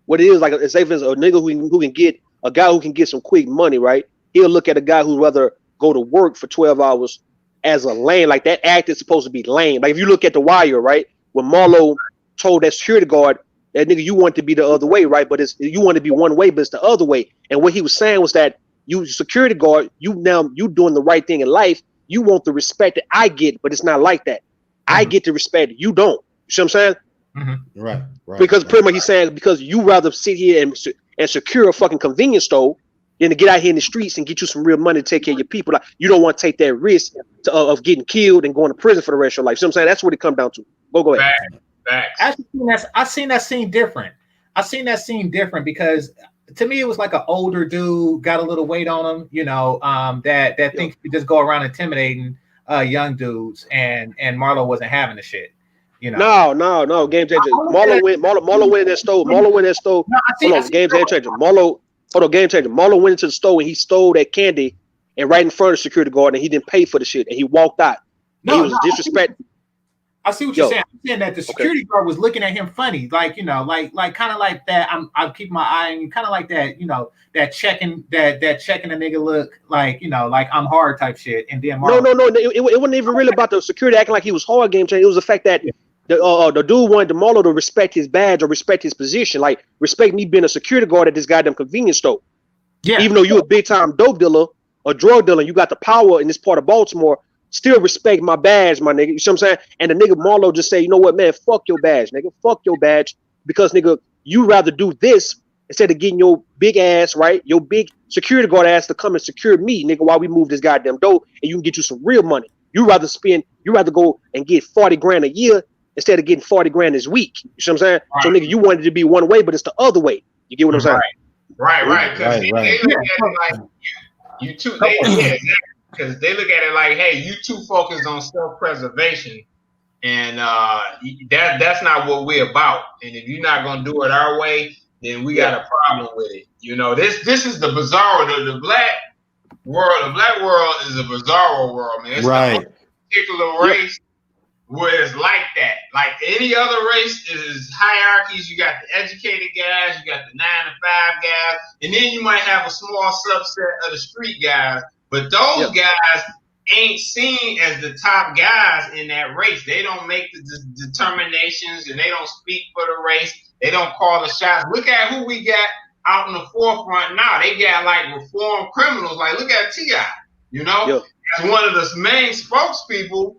what it is like, say for instance, a nigga who can get a guy who can get some quick money, right? He'll look at a guy who'd rather go to work for 12 hours as a lame. Like that act is supposed to be lame. Like if you look at The Wire, right? When Marlo told that security guard, that nigga, you want to be the other way, right? But you want to be one way, but it's the other way. And what he was saying was that you security guard, you doing the right thing in life. You want the respect that I get, but it's not like that. I get the respect. You don't. You see what I'm saying?
Mm-hmm. Right.
Because pretty much he's saying because you rather sit here and secure a fucking convenience store than to get out here in the streets and get you some real money to take care of your people. Like, you don't want to take that risk of getting killed and going to prison for the rest of your life. You see what I'm saying? That's what it comes down to. Go ahead.
I seen that scene different. I seen that scene different because to me, it was like an older dude, got a little weight on him, that thinks he could just go around intimidating young dudes, and Marlo wasn't having the shit.
No, game changer. Marlo went in that store. Game changer. Marlo went into the store and he stole that candy and right in front of the security guard, and he didn't pay for the shit, and he walked out. He was disrespectful.
I see what you're saying. I'm saying that the security guard was looking at him funny, like kind of like that. I'm keeping my eye on you, kind of like that, that checking a nigga look, like I'm hard type shit. And then
no, it wasn't even really about the security acting like he was hard. Game changer. It was the fact that the dude wanted Marlo to respect his badge or respect his position, like respect me being a security guard at this goddamn convenience store. Yeah, even though you a big time dope dealer or drug dealer, you got the power in this part of Baltimore. Still respect my badge, my nigga. You see what I'm saying? And the nigga Marlo just say, you know what, man, fuck your badge, nigga. Fuck your badge. Because, nigga, you rather do this instead of getting your big ass, right? Your big security guard ass to come and secure me, nigga, while we move this goddamn dough and you can get you some real money. You rather go and get 40 grand a year instead of getting 40 grand this week. You see what I'm saying? Right. So, nigga, you wanted to be one way, but it's the other way. You get what I'm saying?
Right. Because they look at it like you too. Because they look at it like, hey, you too focused on self-preservation, and that's not what we're about. And if you're not gonna do it our way, then we got a problem with it. This is the bizarre. The black world is a bizarre world, man. It's not a particular race where it's like that. Like any other race, is hierarchies. You got the educated guys, you got the 9 to 5 guys, and then you might have a small subset of the street guys. But those guys, ain't seen as the top guys in that race. They don't make the determinations, and they don't speak for the race. They don't call the shots. Look at who we got out in the forefront now. They got like reformed criminals. Like, look at T.I., you know, as one of the main spokespeople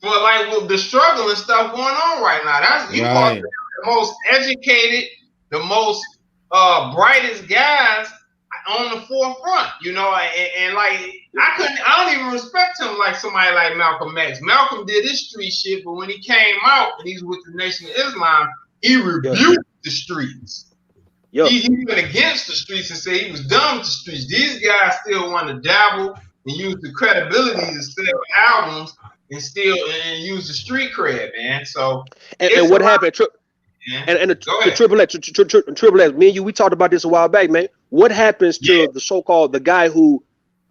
for like the struggle and stuff going on right now. That's you are the most educated, the most brightest guys on the forefront, you know, and like I don't even respect him like somebody like Malcolm X. Malcolm did his street shit, but when he came out and he's with the Nation of Islam, he rebuked the streets. He went against the streets and said he was done with the streets. These guys still want to dabble and use the credibility to sell albums and still and use the street cred, man. So
and what happened? And the Triple X, me and you, we talked about this a while back, man. What happens to the so-called the guy who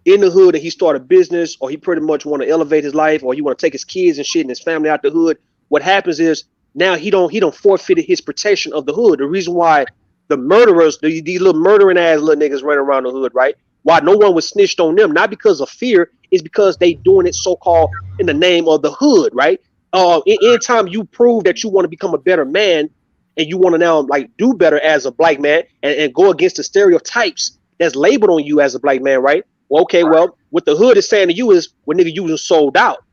in the hood and he started a business, or he pretty much want to elevate his life, or he want to take his kids and shit and his family out the hood? What happens is now he don't forfeited his protection of the hood. The reason why the murderers, these little murdering ass little niggas running around the hood, right? Why no one was snitched on them, not because of fear, is because they doing it so-called in the name of the hood, right? Anytime you prove that you want to become a better man and you want to now like do better as a black man and go against the stereotypes that's labeled on you as a black man, right? Well, okay, well, what the hood is saying to you is, well, nigga, you was sold out.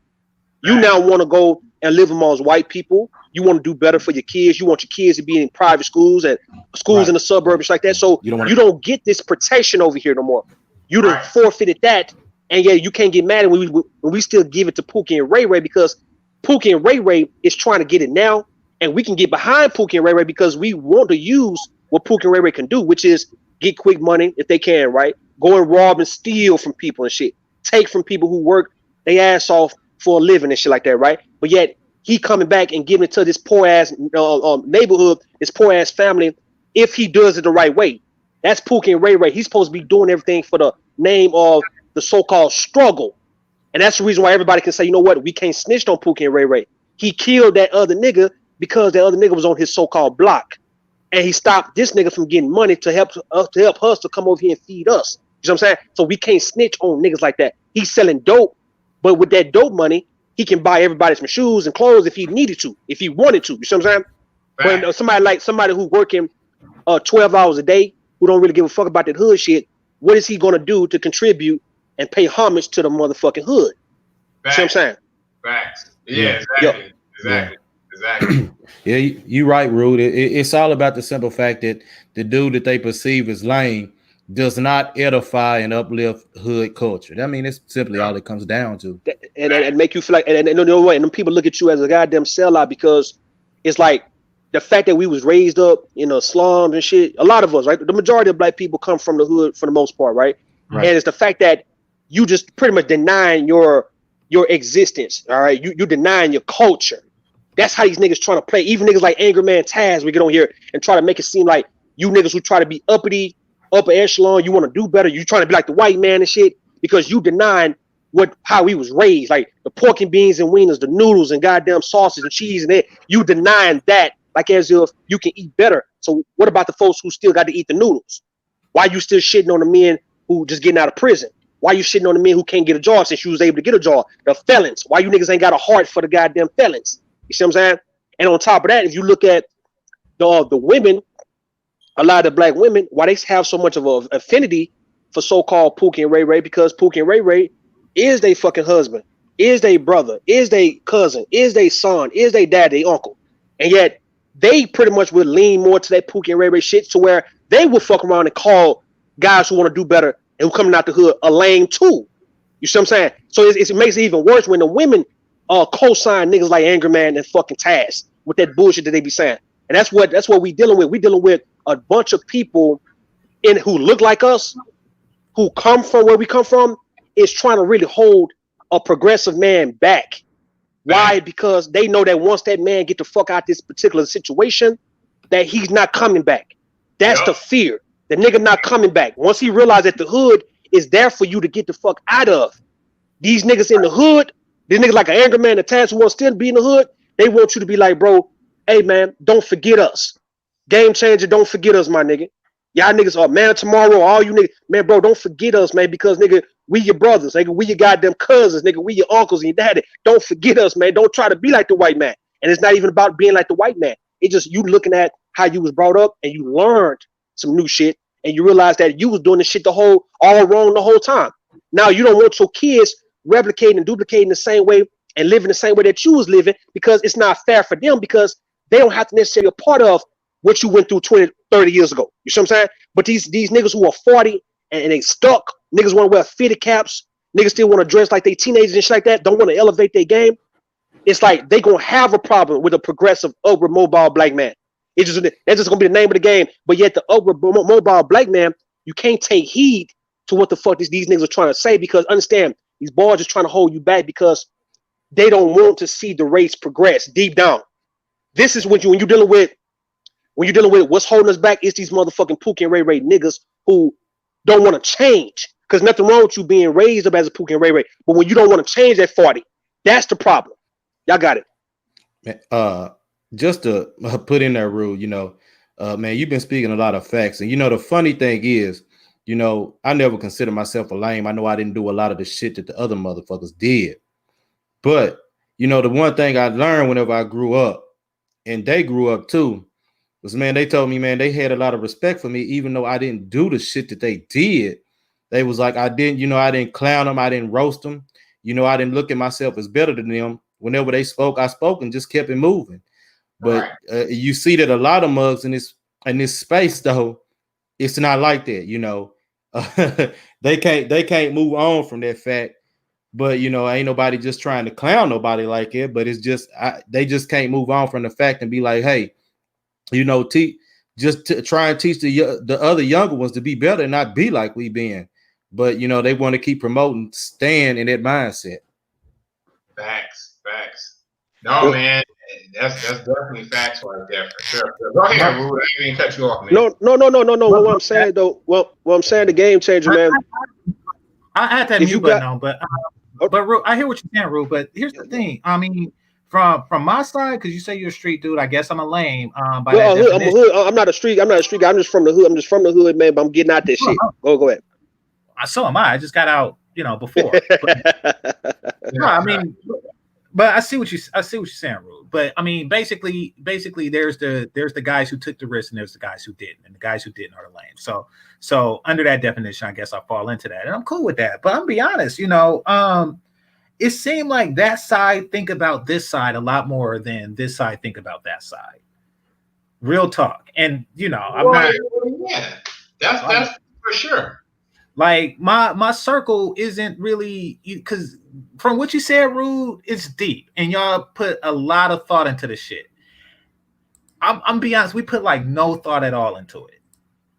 You now want to go and live amongst white people. You want to do better for your kids. You want your kids to be in private schools and schools in the suburbs like that. So you don't get this protection over here no more. You done forfeited that. And yeah, you can't get mad when we still give it to Pookie and Ray Ray, because Pookie and Ray Ray is trying to get it now. And we can get behind Pookie and Ray Ray because we want to use what Pookie and Ray Ray can do, which is get quick money if they can, right? Go and rob and steal from people and shit. Take from people who work their ass off for a living and shit like that, right? But yet he coming back and giving it to this poor ass neighborhood, this poor ass family, if he does it the right way. That's Pookie and Ray Ray. He's supposed to be doing everything for the name of the so-called struggle. And that's the reason why everybody can say, you know what, we can't snitch on Pookie and Ray Ray. He killed that other nigga because that other nigga was on his so-called block. And he stopped this nigga from getting money to help us to come over here and feed us. You know what I'm saying? So we can't snitch on niggas like that. He's selling dope, but with that dope money, he can buy everybody some shoes and clothes if he needed to, if he wanted to. You know what I'm saying? But somebody who working 12 hours a day, who don't really give a fuck about that hood shit, what is he gonna do to contribute and pay homage to the motherfucking hood? You know what I'm saying?
Facts. Yeah, exactly. Exactly.
Yeah, you're right, Rude. It's all about the simple fact that the dude that they perceive as lame does not edify and uplift hood culture. I mean, it's simply all it comes down to.
And make you feel like, and you know what? And them people look at you as a goddamn sellout because it's like the fact that we was raised up in the slums and shit. A lot of us, right? The majority of black people come from the hood for the most part, right? And it's the fact that you just pretty much denying your existence. All right, you denying your culture. That's how these niggas trying to play. Even niggas like Angry Man Taz, we get on here and try to make it seem like you niggas who try to be uppity, upper echelon, you want to do better. You trying to be like the white man and shit because you denying how he was raised, like the pork and beans and wieners, the noodles and goddamn sausage and cheese and that. You denying that like as if you can eat better. So what about the folks who still got to eat the noodles? Why you still shitting on the men who just getting out of prison? Why you shitting on the men who can't get a job since you was able to get a job? The felons. Why you niggas ain't got a heart for the goddamn felons? You see what I'm saying? And on top of that, if you look at the women, a lot of the black women, why they have so much of an affinity for so-called Pookie and Ray Ray, because Pookie and Ray Ray is their fucking husband, is their brother, is their cousin, is their son, is their dad, their uncle. And yet they pretty much would lean more to that Pookie and Ray Ray shit to where they would fuck around and call guys who want to do better and who coming out the hood a lame too. You see what I'm saying? So it makes it even worse when the women co-sign niggas like Angry Man and fucking Taz with that bullshit that they be saying. And that's what we dealing with. We dealing with a bunch of people who look like us, who come from where we come from, is trying to really hold a progressive man back. Why? Because they know that once that man get the fuck out this particular situation, that he's not coming back. That's the fear. The nigga not coming back. Once he realized that the hood is there for you to get the fuck out of. These niggas in the hood, these niggas like an Angry Man and Taz who want to still be in the hood, they want you to be like, bro, hey man, don't forget us. GameChanger, don't forget us, my nigga. Y'all niggas are man tomorrow. All you niggas, man, bro, don't forget us, man, because nigga, we your brothers, nigga, we your goddamn cousins, nigga, we your uncles and your daddy. Don't forget us, man. Don't try to be like the white man. And it's not even about being like the white man. It's just you looking at how you was brought up and you learned some new shit and you realize that you was doing this shit all wrong the whole time. Now you don't want your kids replicating and duplicating the same way and living the same way that you was living because it's not fair for them because they don't have to necessarily be a part of what you went through 20, 30 years ago. You see what I'm saying? But these niggas who are 40 and they stuck, niggas want to wear fitted caps, niggas still want to dress like they teenagers and shit like that, don't want to elevate their game. It's like they gonna have a problem with a progressive, upward mobile black man. That's just gonna be the name of the game. But yet the upward mobile black man, you can't take heed to what the fuck these niggas are trying to say because understand these boys just trying to hold you back because they don't want to see the race progress deep down. This is when you're dealing with what's holding us back is these motherfucking Pookie and Ray Ray niggas who don't want to change. Because nothing wrong with you being raised up as a Pookie and Ray Ray. But when you don't want to change at 40, that's the problem. Y'all got it.
Just to put in that rule, man, you've been speaking a lot of facts. And, the funny thing is, I never consider myself a lame. I know I didn't do a lot of the shit that the other motherfuckers did. But, the one thing I learned whenever I grew up, and they grew up too, was, man, they told me, man, they had a lot of respect for me, even though I didn't do the shit that they did. They was like, I didn't clown them. I didn't roast them. I didn't look at myself as better than them. Whenever they spoke, I spoke and just kept it moving. But you see that a lot of mugs in this space, though, it's not like that. They can't move on from that fact. But ain't nobody just trying to clown nobody like it. But it's just they just can't move on from the fact and be like, hey, try and teach the other younger ones to be better and not be like we been. But they want to keep promoting, staying in that mindset.
Facts. No, man, that's definitely facts right there for sure. Go ahead, Rude. I didn't cut you off, man.
No. What I'm saying though, what I'm saying, the game changer, man.
I had that mute button on, but Rude, I hear what you're saying, Rude. But here's the thing. I mean, from my side, because you say you're a street dude, I guess I'm a lame. I'm a
hood. I'm not a street guy. I'm just from the hood, man. But I'm getting out this shit. Go ahead.
So am I. I just got out, before. No, I mean. But I see what you're saying, Rude. But I mean, basically, there's the guys who took the risk and there's the guys who didn't, and the guys who didn't are the lame. So under that definition, I guess I fall into that, and I'm cool with that. But I'm be honest, it seemed like that side think about this side a lot more than this side think about that side. Real talk, and I'm not.
Yeah, that's for sure.
Like my circle isn't really because from what you said, Rude, it's deep, and y'all put a lot of thought into the shit. I'm be honest, we put like no thought at all into it.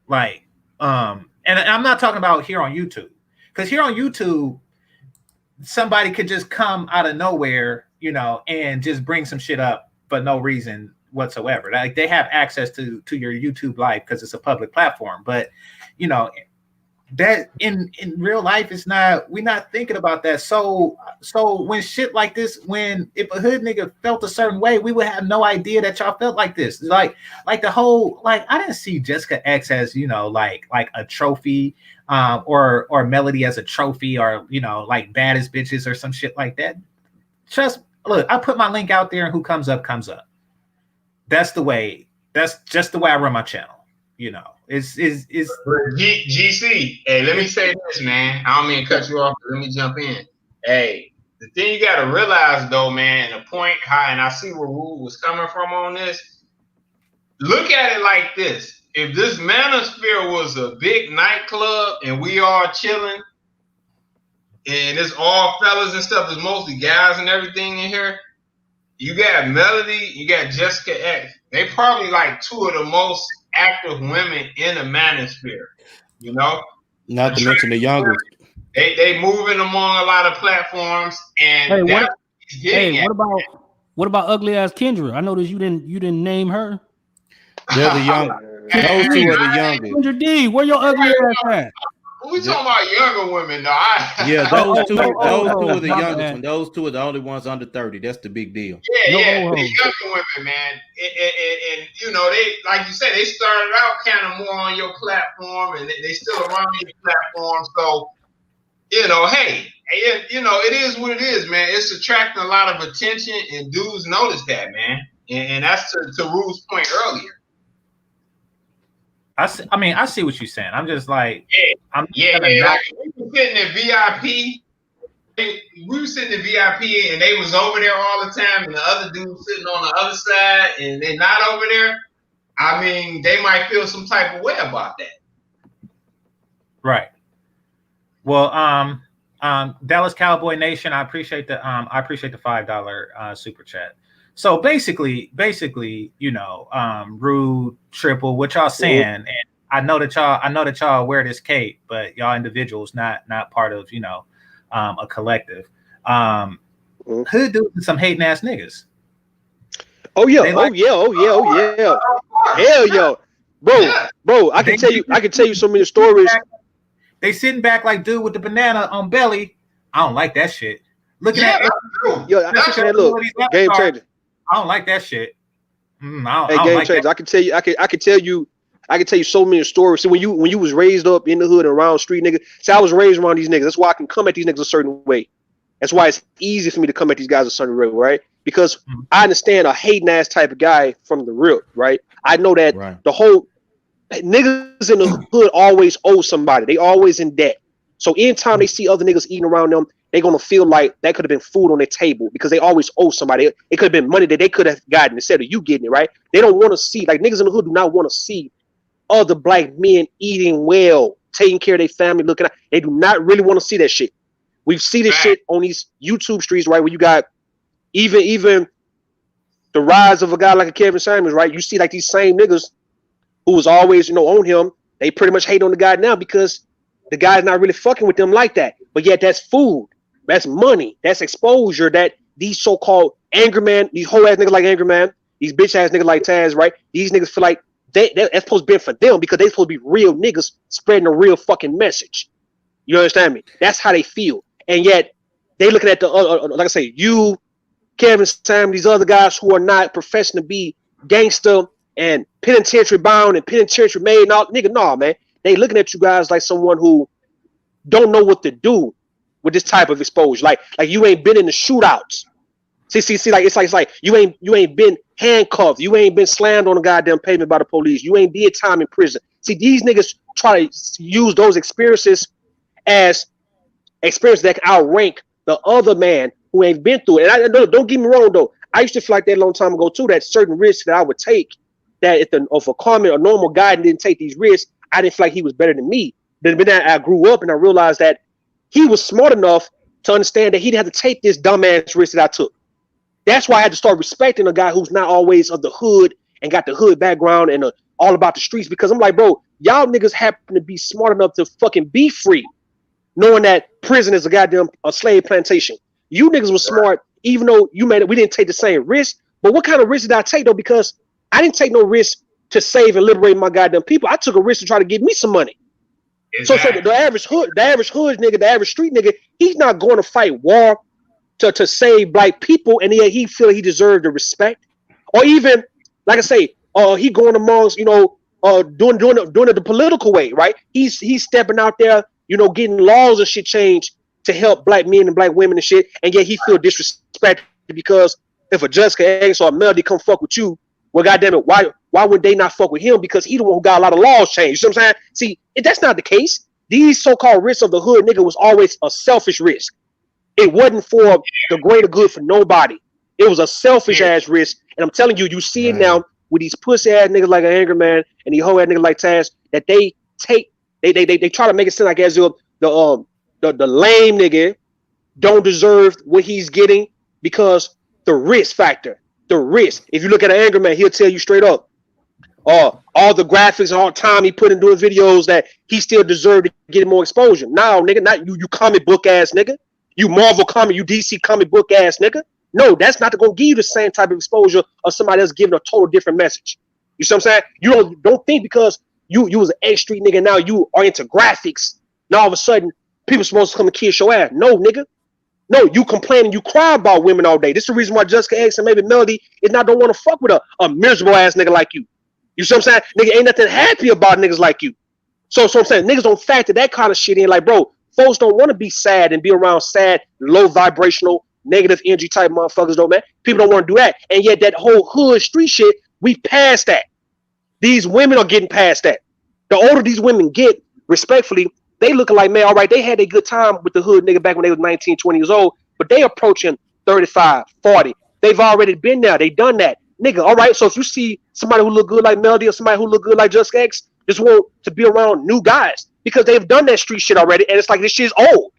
Like, and I'm not talking about here on YouTube, because here on YouTube, somebody could just come out of nowhere, and just bring some shit up for no reason whatsoever. Like they have access to your YouTube live because it's a public platform, but that in real life is not, we're not thinking about that. So when shit like this, if a hood nigga felt a certain way, we would have no idea that y'all felt like this. Like the whole, like, I didn't see Jessica X as, like a trophy, or Melody as a trophy, or, like baddest bitches or some shit like that. Look, I put my link out there and who comes up, comes up. That's just the way I run my channel. It's
GC. Hey, let me say this, man. I don't mean to cut you off, but let me jump in. Hey, the thing you got to realize, though, man, and the point high, and I see where Rude was coming from on this. Look at it like this: if this Manosphere was a big nightclub and we all chilling, and it's all fellas and stuff, there's mostly guys and everything in here. You got Melody, you got Jessica X. They probably like two of the most active women in the Manosphere,
Not to mention the youngest.
They moving among a lot of platforms, and
what about ugly ass Kendra? I noticed you didn't name her.
They're the young. Those two are the youngest.
Kendra D, where your ugly ass at?
We talking about younger women, though.
Yeah, those two are the
my
youngest
bad.
ones. Those two are the only ones under 30. That's the big deal.
Yeah, the younger women, man. And you know, they, like you said, they started out kind of more on your platform, and they still around your platform. So, you know, hey, you know, it is what it is, man. It's attracting a lot of attention, and dudes notice that, man. And that's to Rue's point earlier.
I mean, I see what you're saying. I'm just like,
Like we were sitting in VIP. We were sitting in VIP, and they was over there all the time, and the other dude sitting on the other side, and they're not over there. I mean, they might feel some type of way about that.
Right. Well, Dallas Cowboy Nation, I appreciate the $5 super chat. So basically, you know, Rude, Triple, what y'all saying, and I know that y'all wear this cape, but y'all individuals, not part of, you know, a collective. Hood dudes and some hating ass niggas.
Oh yeah, hell yo, bro. I can tell you so many stories.
They sitting back like dude with the banana on belly. I don't like that shit. Looking at
look, Game Changer.
I don't like that shit.
Game Changer. I can tell you so many stories. So when you was raised up in the hood and around street niggas, see, I was raised around these niggas. That's why I can come at these niggas a certain way. That's why it's easy for me to come at these guys a certain way, right? Because I understand a hating ass type of guy from the real, right? I know that the whole niggas in the hood always owe somebody. They always in debt. So anytime they see other niggas eating around them, they're gonna feel like that could have been food on their table because they always owe somebody. It could have been money that they could have gotten instead of you getting it, right? They don't want to see, like, niggas in the hood do not want to see other black men eating well, taking care of their family, looking out. They do not really want to see that shit. We've seen this shit on these YouTube streets, right? Where you got even the rise of a guy like a Kevin Samuels, right? You see like these same niggas who was always, you know, on him. They pretty much hate on the guy now because the guy's not really fucking with them like that. But yet that's food. That's money. That's exposure that these so-called angry man, these whole ass niggas like Angry Man, these bitch ass niggas like Taz, right? These niggas feel like that's supposed to be for them because they supposed to be real niggas spreading a real fucking message. You understand me? That's how they feel. And yet they looking at the like I say, you, Kevin, Sam, these other guys who are not professing to be gangster and penitentiary bound and penitentiary made and all, nigga, nah, man. They looking at you guys like someone who don't know what to do with this type of exposure. Like you ain't been in the shootouts. See, like it's like you ain't been handcuffed. You ain't been slammed on the goddamn pavement by the police. You ain't did time in prison. See, these niggas try to use those experiences as experiences that can outrank the other man who ain't been through it. And don't get me wrong though. I used to feel like that a long time ago too. That certain risks that I would take, that if a common or normal guy didn't take these risks, I didn't feel like he was better than me. But then I grew up and I realized that he was smart enough to understand that he didn't have to take this dumbass risk that I took. That's why I had to start respecting a guy who's not always of the hood and got the hood background and all about the streets, because I'm like, bro, y'all niggas happen to be smart enough to fucking be free, knowing that prison is a slave plantation. You niggas was smart, even though we didn't take the same risk. But what kind of risk did I take though? Because I didn't take no risk to save and liberate my goddamn people. I took a risk to try to get me some money. Exactly. So the average hood nigga, the average street nigga, he's not going to fight war to save black people, and yet he feel he deserved the respect. Or even, like I say, he going amongst, doing it the political way, right? He's stepping out there, getting laws and shit changed to help black men and black women and shit, and yet he feel disrespected because if a Jessica X or a Melody come fuck with you, well, goddamn it, why would they not fuck with him? Because he the one who got a lot of laws changed. You know what I'm saying? See, that's not the case. These so-called risks of the hood nigga was always a selfish risk. It wasn't for the greater good for nobody. It was a selfish ass risk. And I'm telling you, you see it now with these pussy ass niggas like an Angry Man and these whole ass niggas like Taz, that they try to make it seem like as if the lame nigga don't deserve what he's getting because the risk factor. The risk. If you look at an Angry Man, he'll tell you straight up, all the graphics and all the time he put in doing videos that he still deserved to get more exposure. No, nigga, not you comic book ass nigga. You Marvel comic, you DC comic book ass nigga. No, that's not going to give you the same type of exposure of somebody else giving a total different message. You see what I'm saying? You don't think because you was an X Street nigga now you are into graphics Now all of a sudden, people supposed to come and kiss your ass. No, nigga. No, you complain and you cry about women all day. This is the reason why Jessica X and maybe Melody is not don't want to fuck with a miserable ass nigga like you. You see what I'm saying? Nigga ain't nothing happy about niggas like you. So I'm saying niggas don't factor that kind of shit in. Like, bro, folks don't want to be sad and be around sad, low vibrational, negative energy type motherfuckers, though, man. People don't want to do that. And yet that whole hood street shit, we past that. These women are getting past that. The older these women get, respectfully, they looking like, man, all right, they had a good time with the hood nigga back when they was 19, 20 years old, but they approaching 35, 40. They've already been there. They done that. Nigga, all right, so if you see somebody who look good like Melody or somebody who look good like Just X, just want to be around new guys because they've done that street shit already, and it's like this shit's old.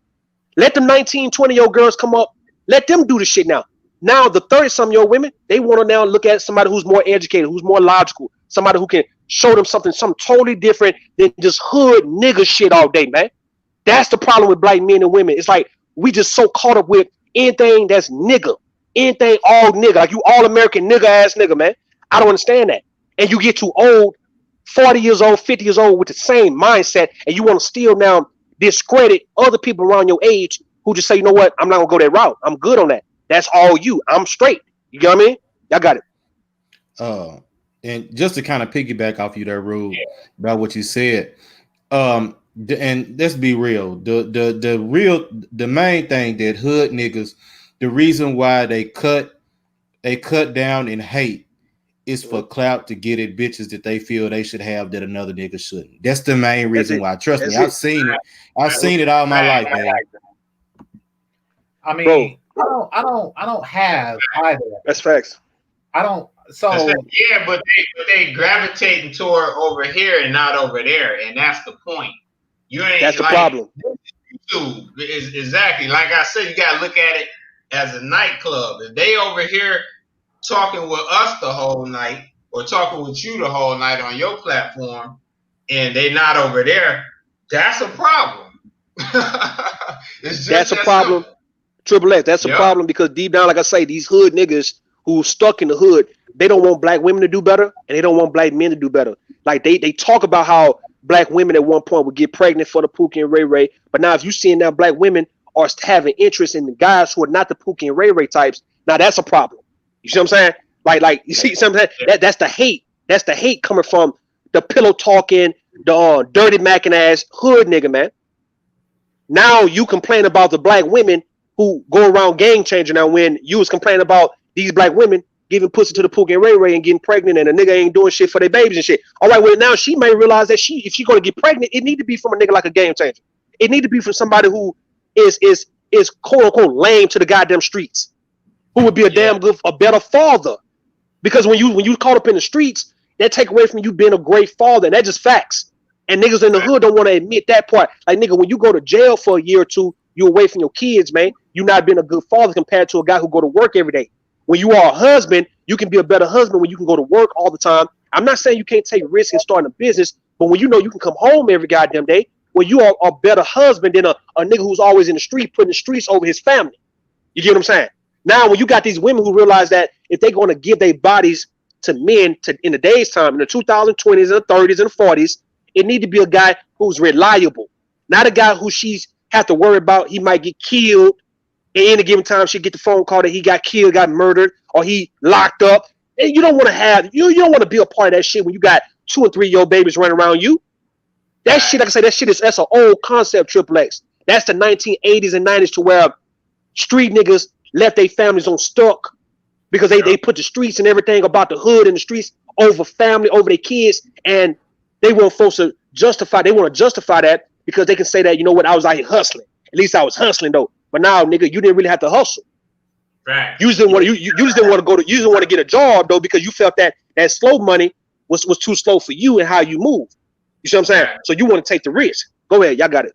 Let them 19, 20-year-old girls come up. Let them do the shit now. Now, the 30-some-year-old women, they want to now look at somebody who's more educated, who's more logical, somebody who can show them something totally different than just hood nigga shit all day, man. That's the problem with black men and women. It's like we just so caught up with anything that's nigga, anything all nigga, like you all American nigga ass nigga, man. I don't understand that. And you get too old, 40 years old, 50 years old with the same mindset, and you want to still now discredit other people around your age who just say, you know what, I'm not gonna go that route. I'm good on that. That's all you. I'm straight. You get what I mean? Y'all got it.
And just to kind of piggyback off you there, Rube, about what you said, and let's be real. The main thing that hood niggas, the reason why they cut down and hate is for clout to get at bitches that they feel they should have that another nigga shouldn't. That's the main reason why. Trust me, I've seen it. I've seen it all my life, man.
I mean, I don't have either.
That's facts.
I don't. So
yeah, but they gravitating toward over here and not over there, and that's the point. You ain't.
That's the
like,
problem.
YouTube is exactly like I said. You gotta look at it as a nightclub. If they over here talking with us the whole night, or talking with you the whole night on your platform, and they not over there, that's a problem.
That's a problem. Triple X, that's a problem because deep down, like I say, these hood niggas who stuck in the hood, they don't want black women to do better, and they don't want black men to do better. Like they talk about how black women at one point would get pregnant for the Pookie and Ray Ray, but now if you seeing now black women are having interest in the guys who are not the Pookie and Ray Ray types, now that's a problem. You see what I'm saying? Like you see something that's the hate. That's the hate coming from the pillow talking, the dirty macking ass hood nigga, man. Now you complain about the black women who go around GameChanger now when you was complaining about these black women giving pussy to the Pookie and Ray Ray and getting pregnant and a nigga ain't doing shit for their babies and shit. All right, well now she may realize that if she gonna get pregnant, it need to be from a nigga like a GameChanger. It need to be from somebody who is quote unquote lame to the goddamn streets, who would be a better father. Because when you caught up in the streets, that take away from you being a great father, and that's just facts. And niggas in the hood don't want to admit that part. Like nigga, when you go to jail for a year or two, you away from your kids, man. You not being a good father compared to a guy who go to work every day. When you are a husband, you can be a better husband when you can go to work all the time. I'm not saying you can't take risks and start a business, but when you know you can come home every goddamn day, when you are a better husband than a nigga who's always in the street putting the streets over his family. You get what I'm saying? Now, when you got these women who realize that if they're going to give their bodies to men in the day's time, in the 2020s and the 30s and the 40s, it need to be a guy who's reliable, not a guy who she's have to worry about he might get killed. At any given time, she get the phone call that he got killed, got murdered, or he locked up. And you don't want to have you don't want to be a part of that shit when you got 2 and 3 year old babies running around you. That shit, like I say, that's an old concept. Triple X. That's the 1980s and 90s to where street niggas left their families on stuck because they put the streets and everything about the hood and the streets over family, over their kids, and they want folks to justify. They want to justify that because they can say that, you know what, I was out here hustling. At least I was hustling though. But now, nigga, you didn't really have to hustle. Right. You just didn't want to. You just didn't want to go to. You didn't want to get a job though because you felt that slow money was too slow for you and how you move. You see what I'm saying? Right. So you want to take the risk. Go ahead, y'all got it.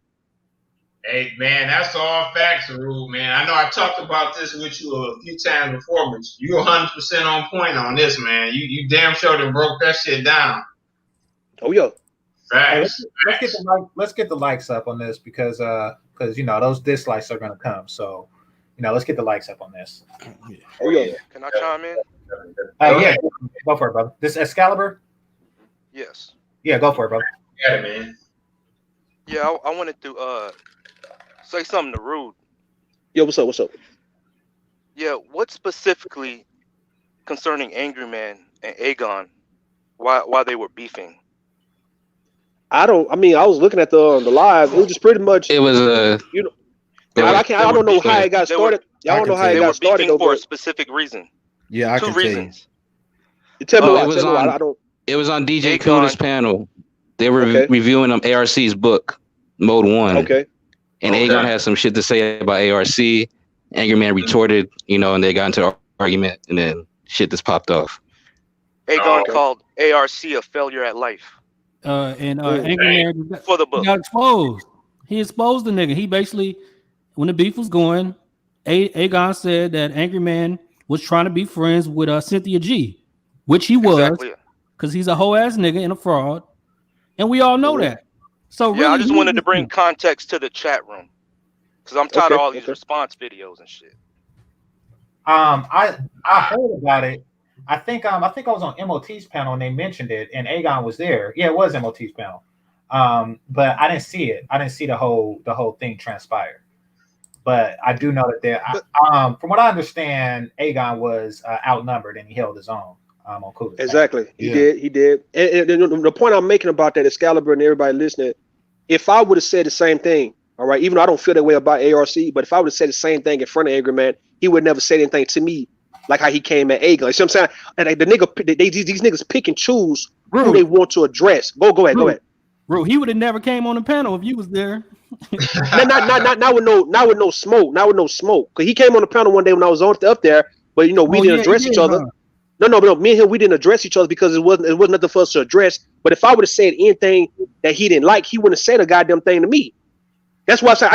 Hey man, that's all facts, Rube, man. I know I talked about this with you a few times before, but you 100% on point on this, man. You damn sure done broke that shit down.
Oh yeah.
Facts.
Hey, let's get the likes up on this because you know those dislikes are gonna come. So let's get the likes up on this.
Oh yeah.
Can I chime in?
Yeah, go for it, brother. This Excalibur?
Yes.
Yeah, go for it, brother.
Yeah, man.
Yeah, I wanted to say something to Rude.
Yo, what's up? What's up?
Yeah, what specifically concerning Angry Man and Aegon? Why they were beefing?
I mean, I was looking at the live. It was just pretty much.
It was a.
You know,
Go ahead.
I don't know how it got started. Y'all don't know how it got started though.
For a specific reason.
Yeah, I
Two
can
reasons.
Tell me why.
It was
Tell me
on.
why. I don't.
It was on DJ
Aegon.
Kuda's panel. They were reviewing ARC's book, Mode 1.
Okay.
And Aegon had some shit to say about ARC. Angry Man retorted, and they got into an argument, and then shit just popped off.
Aegon called ARC a failure at life.
Angry Man
for the book.
He got exposed. He exposed the nigga. He basically, when the beef was going, Aegon said that Angry Man was trying to be friends with Cynthia G, which he was, because he's a whole ass nigga and a fraud, and we all know that. So
yeah,
really,
I just wanted to bring context to the chat room because I'm tired of all these response videos and shit.
I heard about it. I think I was on MOT's panel and they mentioned it, and Aegon was there. Yeah, it was MOT's panel. But I didn't see it. I didn't see the whole thing transpire. But I do know that from what I understand, Aegon was outnumbered and he held his own on Kuda's
Exactly.
panel.
He did. And the point I'm making about that, Excalibur and everybody listening, if I would have said the same thing, all right, even though I don't feel that way about ARC, but if I would have said the same thing in front of Angry Man, he would never say anything to me like how he came at Aegon. You see what I'm saying? And the nigga, these niggas pick and choose who they want to address. Go ahead.
Bro, he would have never came on the panel if you was there.
not with no smoke. Cause he came on the panel one day when I was up there, but we didn't address each other. No, me and him, we didn't address each other because it wasn't nothing for us to address. But if I would have said anything that he didn't like, he wouldn't have said a goddamn thing to me. That's why I say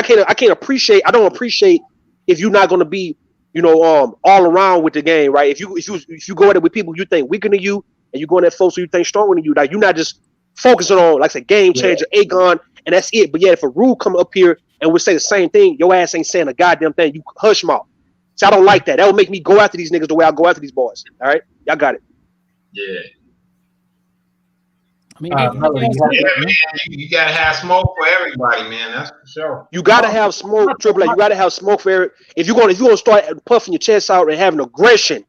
I don't appreciate if you're not gonna be, all around with the game, right? If you go at it with people you think weaker than you, and you go in at folks who you think stronger than you, like you're not just focusing on like a game changer, Aegon, and that's it. But yeah, if a rule come up here and would say the same thing, your ass ain't saying a goddamn thing. You hush mouth. So I don't like that. That would make me go after these niggas the way I go after these boys. All right, y'all got it.
Yeah.
I mean,
you gotta have smoke for everybody, man. That's for sure.
You gotta have smoke, Triple A. You gotta have smoke for it. If you're gonna start puffing your chest out and having aggression,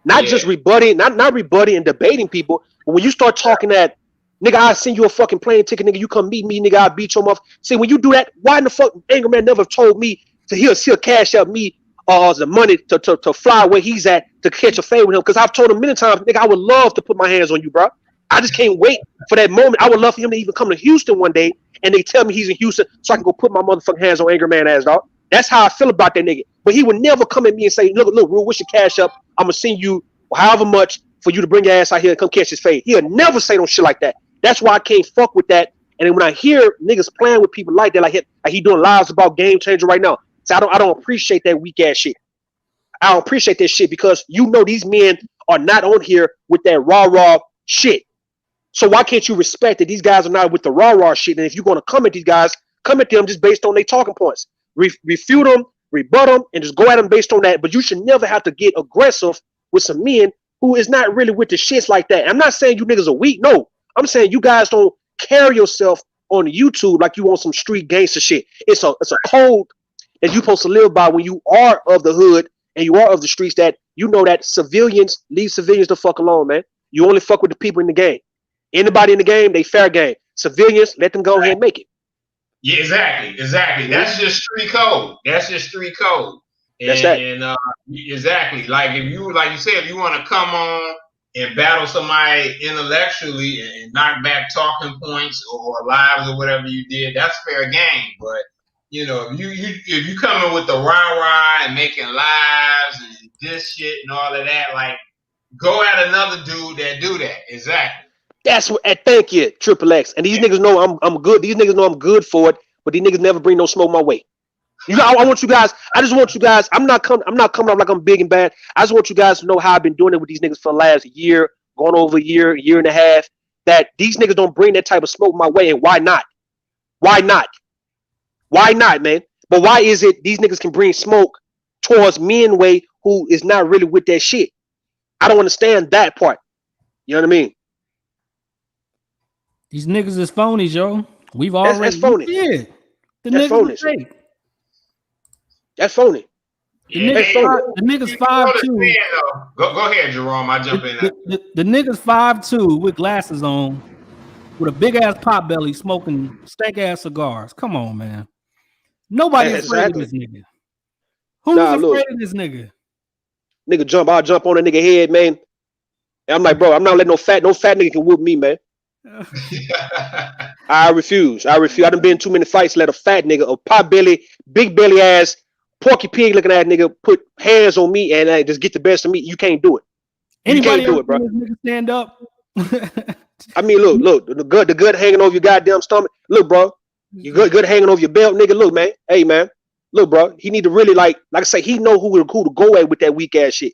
not just rebutting, not rebutting and debating people, but when you start talking that, nigga, I send you a fucking plane ticket, nigga, you come meet me, nigga, I beat your mother. See, when you do that, why in the fuck Angry Man never told me he'll cash out me the money to fly where he's at to catch a fade with him? Because I've told him many times, nigga, I would love to put my hands on you, bro. I just can't wait for that moment. I would love for him to even come to Houston one day and they tell me he's in Houston so I can go put my motherfucking hands on Angry Man ass, dog. That's how I feel about that nigga. But he would never come at me and say, look, Rue, what's your cash up? I'm going to send you however much for you to bring your ass out here and come catch his fade. He'll never say no shit like that. That's why I can't fuck with that. And then when I hear niggas playing with people like that, like he doing lives about Game Changer right now, so I don't appreciate that weak ass shit. I don't appreciate that shit because these men are not on here with that raw shit. So why can't you respect that these guys are not with the raw shit? And if you're going to come at these guys, come at them just based on their talking points. Refute them, rebut them, and just go at them based on that. But you should never have to get aggressive with some men who is not really with the shits like that. I'm not saying you niggas are weak. No, I'm saying you guys don't carry yourself on YouTube like you want some street gangster shit. It's a code that you're supposed to live by when you are of the hood and you are of the streets, that that civilians, leave civilians the fuck alone, man. You only fuck with the people in the game. Anybody in the game, they fair game. Civilians, let them go ahead and make it.
Yeah, exactly. That's just street code. And,
That's that.
And exactly. Like if you said, if you want to come on and battle somebody intellectually and knock back talking points or lives or whatever you did, that's fair game. But if you coming with the rah and making lives and this shit and all of that, like go at another dude that do that. Exactly.
That's what. Thank you, Triple X. And these niggas know I'm good. These niggas know I'm good for it. But these niggas never bring no smoke my way. I want you guys. I just want you guys. I'm not coming up like I'm big and bad. I just want you guys to know how I've been doing it with these niggas for the last year, going over a year and a half. That these niggas don't bring that type of smoke my way, and why not? Why not, man? But why is it these niggas can bring smoke towards men way who is not really with that shit? I don't understand that part. You know what I mean?
These niggas is phonies, yo. We've already
that's phony.
did. The
That's
niggas
phony.
are fake.
That's phony.
The niggas 5'2".
Go ahead, Jerome. I jump in.
The niggas 5'2" with glasses on, with a big ass pot belly, smoking stank ass cigars. Come on, man. Nobody is afraid of this nigga. Who's afraid of this nigga?
Nigga I'll jump on a nigga head, man. And I'm like, bro, I'm not letting no fat nigga can whoop me, man. I refuse. I done been in too many fights. Let a fat nigga, a pot belly, big belly ass, porky pig looking at nigga put hands on me and just get the best of me. You can't do it.
Anybody
you can't do it, bro.
Nigga stand up.
I mean, look, the gut hanging over your goddamn stomach. Look, bro, you good hanging over your belt, nigga. Look, man. Hey, man. Look, bro. He need to really like I say, he know who to go at with that weak ass shit.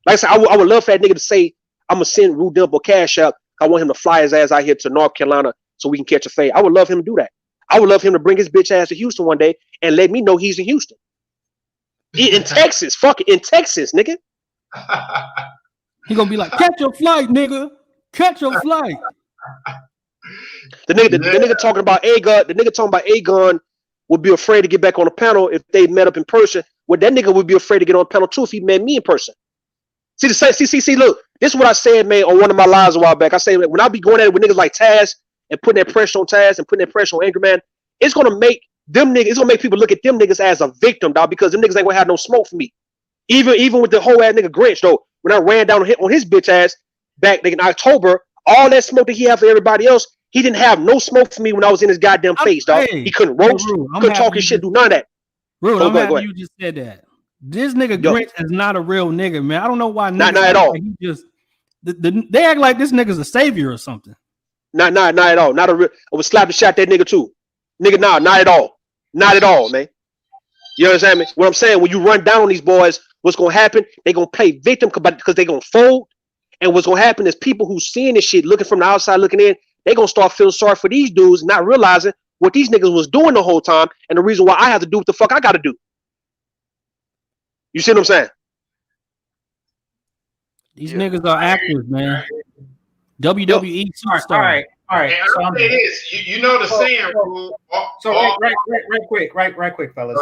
Like I said, I would love for that nigga to say, I'm gonna send Rude Dimple cash out. I want him to fly his ass out here to North Carolina so we can catch a fade. I would love him to do that. I would love him to bring his bitch ass to Houston one day and let me know he's in Houston. In Texas, fuck it, in Texas, nigga.
He gonna be like, catch your flight, nigga. Catch your flight.
The nigga talking about Aegon. The nigga talking about Aegon would be afraid to get back on the panel if they met up in person. Well, that nigga would be afraid to get on the panel too if he met me in person. See, look, this is what I said, man, on one of my lives a while back. I say when I be going at it with niggas like Taz and putting that pressure on Taz and putting that pressure on Angry Man, it's gonna make people look at them niggas as a victim, dog, because them niggas ain't gonna have no smoke for me. Even with the whole ass nigga Grinch, though, when I ran down on his bitch ass back in October, all that smoke that he had for everybody else, he didn't have no smoke for me when I was in his goddamn face, dog. He couldn't roast, couldn't talk his shit, do none of that.
Rude, I'm happy you just said that. This nigga Grinch is not a real nigga, man. I don't know why.
Not at all.
Like he just they act like this nigga's a savior or something.
Not at all. Not a real. I would slap the shot that nigga too, nigga. Nah, not at all. Not at all, man. You understand me? What I'm saying? When you run down on these boys, what's gonna happen? They gonna play victim because they gonna fold. And what's gonna happen is people who seeing this shit, looking from the outside, looking in, they gonna start feeling sorry for these dudes, not realizing what these niggas was doing the whole time, and the reason why I have to do what the fuck I gotta do. You see what I'm saying?
These niggas are actors, man. WWE superstar.
All right.
So I'm saying this. You know the saying.
Right quick, fellas.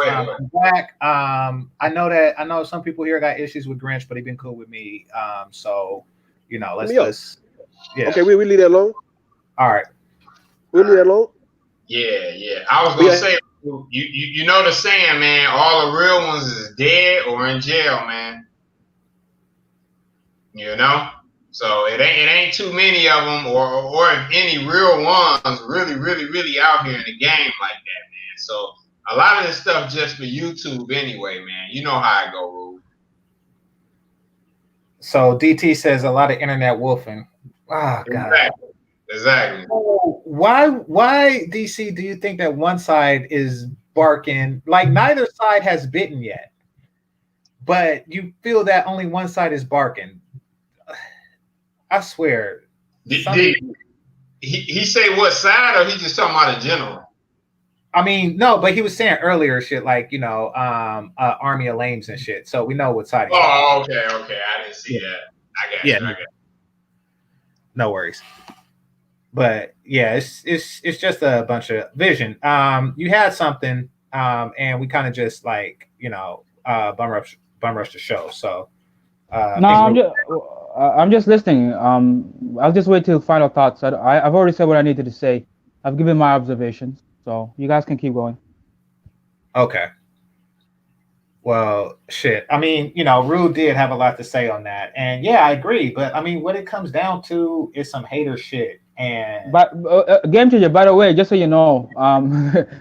Black. I know some people here got issues with Grinch, but he been cool with me. So you know, let's yeah.
Okay, we leave that alone.
All right.
We'll leave that alone.
Yeah. I was gonna say, you know the saying, man. All the real ones is dead or in jail, man. You know. So it ain't too many of them, or any real ones really out here in the game like that, man. So a lot of this stuff just for YouTube anyway, man. You know how it go, Rube.
So DT says a lot of internet wolfing. Oh God.
Exactly.
So why DC do you think that one side is barking? Like neither side has bitten yet, but you feel that only one side is barking. I swear.
Did he say what side, or he just talking about in general?
I mean, no, but he was saying earlier shit like, you know, Army of Lames and shit. So we know what side he's
on. Okay. I didn't see that. I got you.
No worries. But yeah, it's just a bunch of vision. You had something, and we kind of just like, you know, bum rush the show. So
I'm just listening. I'll just wait till final thoughts. I've already said what I needed to say. I've given my observations, so you guys can keep going.
Okay. Well, shit. I mean, you know, Rude did have a lot to say on that, and yeah, I agree. But I mean, what it comes down to is some hater shit. And
but GameChanger, by the way, just so you know,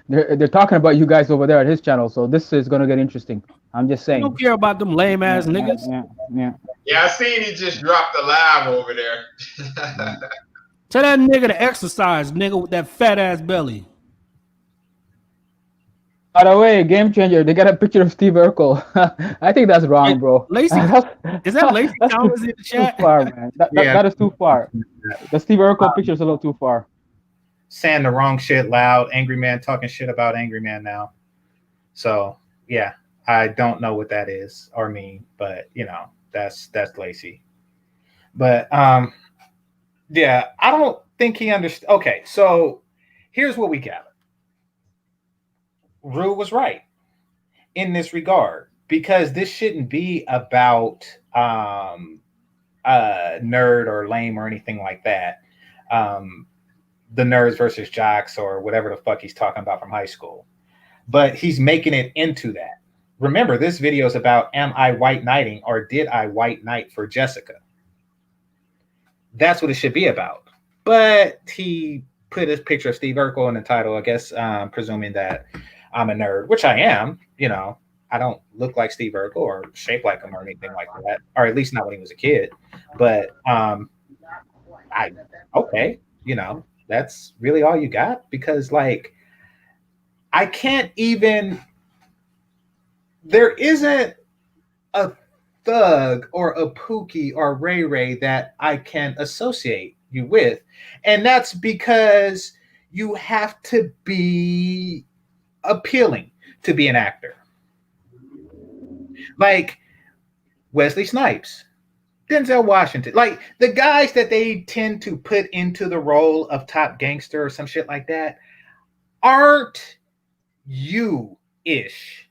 they're talking about you guys over there at his channel, so this is gonna get interesting. I'm just saying.
You don't care about them lame ass niggas.
Yeah.
I seen he just dropped the live over there.
Tell that nigga to exercise, nigga, with that fat ass belly.
By the way, GameChanger, they got a picture of Steve Urkel. I think that's wrong, bro.
Lacey, is that Lacey Towers in the chat?
Too far, man. That is too far. The Steve Urkel picture is a little too far.
Saying the wrong shit loud, Angry Man talking shit about Angry Man now. So yeah, I don't know what that is or mean, but you know, that's Lacey. But yeah, I don't think he understood. Okay, so here's what we gather. Rue was right in this regard, because this shouldn't be about nerd or lame or anything like that. The nerds versus jocks or whatever the fuck he's talking about from high school. But he's making it into that. Remember, this video is about, am I white knighting or did I white knight for Jessica? That's what it should be about. But he put his picture of Steve Urkel in the title, I guess, presuming that I'm a nerd, which I am. You know, I don't look like Steve Urkel or shape like him or anything like that, or at least not when he was a kid. But okay, you know, that's really all you got? Because like, I can't even, there isn't a thug or a Pookie or Ray Ray that I can associate you with. And that's because you have to be appealing to be an actor. Like Wesley Snipes, Denzel Washington, like the guys that they tend to put into the role of top gangster or some shit like that aren't you-ish.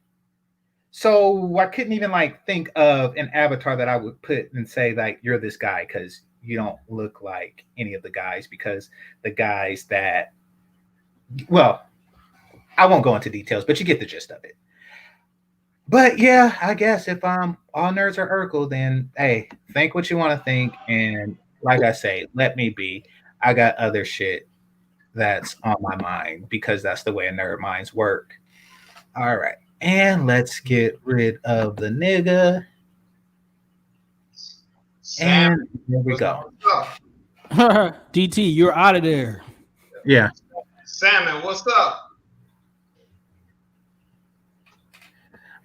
So I couldn't even like think of an avatar that I would put and say like, you're this guy, because you don't look like any of the guys, because the guys that, well, I won't go into details, but you get the gist of it. But yeah, I guess if all nerds are Urkel, then hey, think what you want to think. And like I say, let me be. I got other shit that's on my mind, because that's the way nerd minds work. All right. And let's get rid of the nigga. And here we go.
DT, you're out of there.
Yeah.
Salmon, what's up?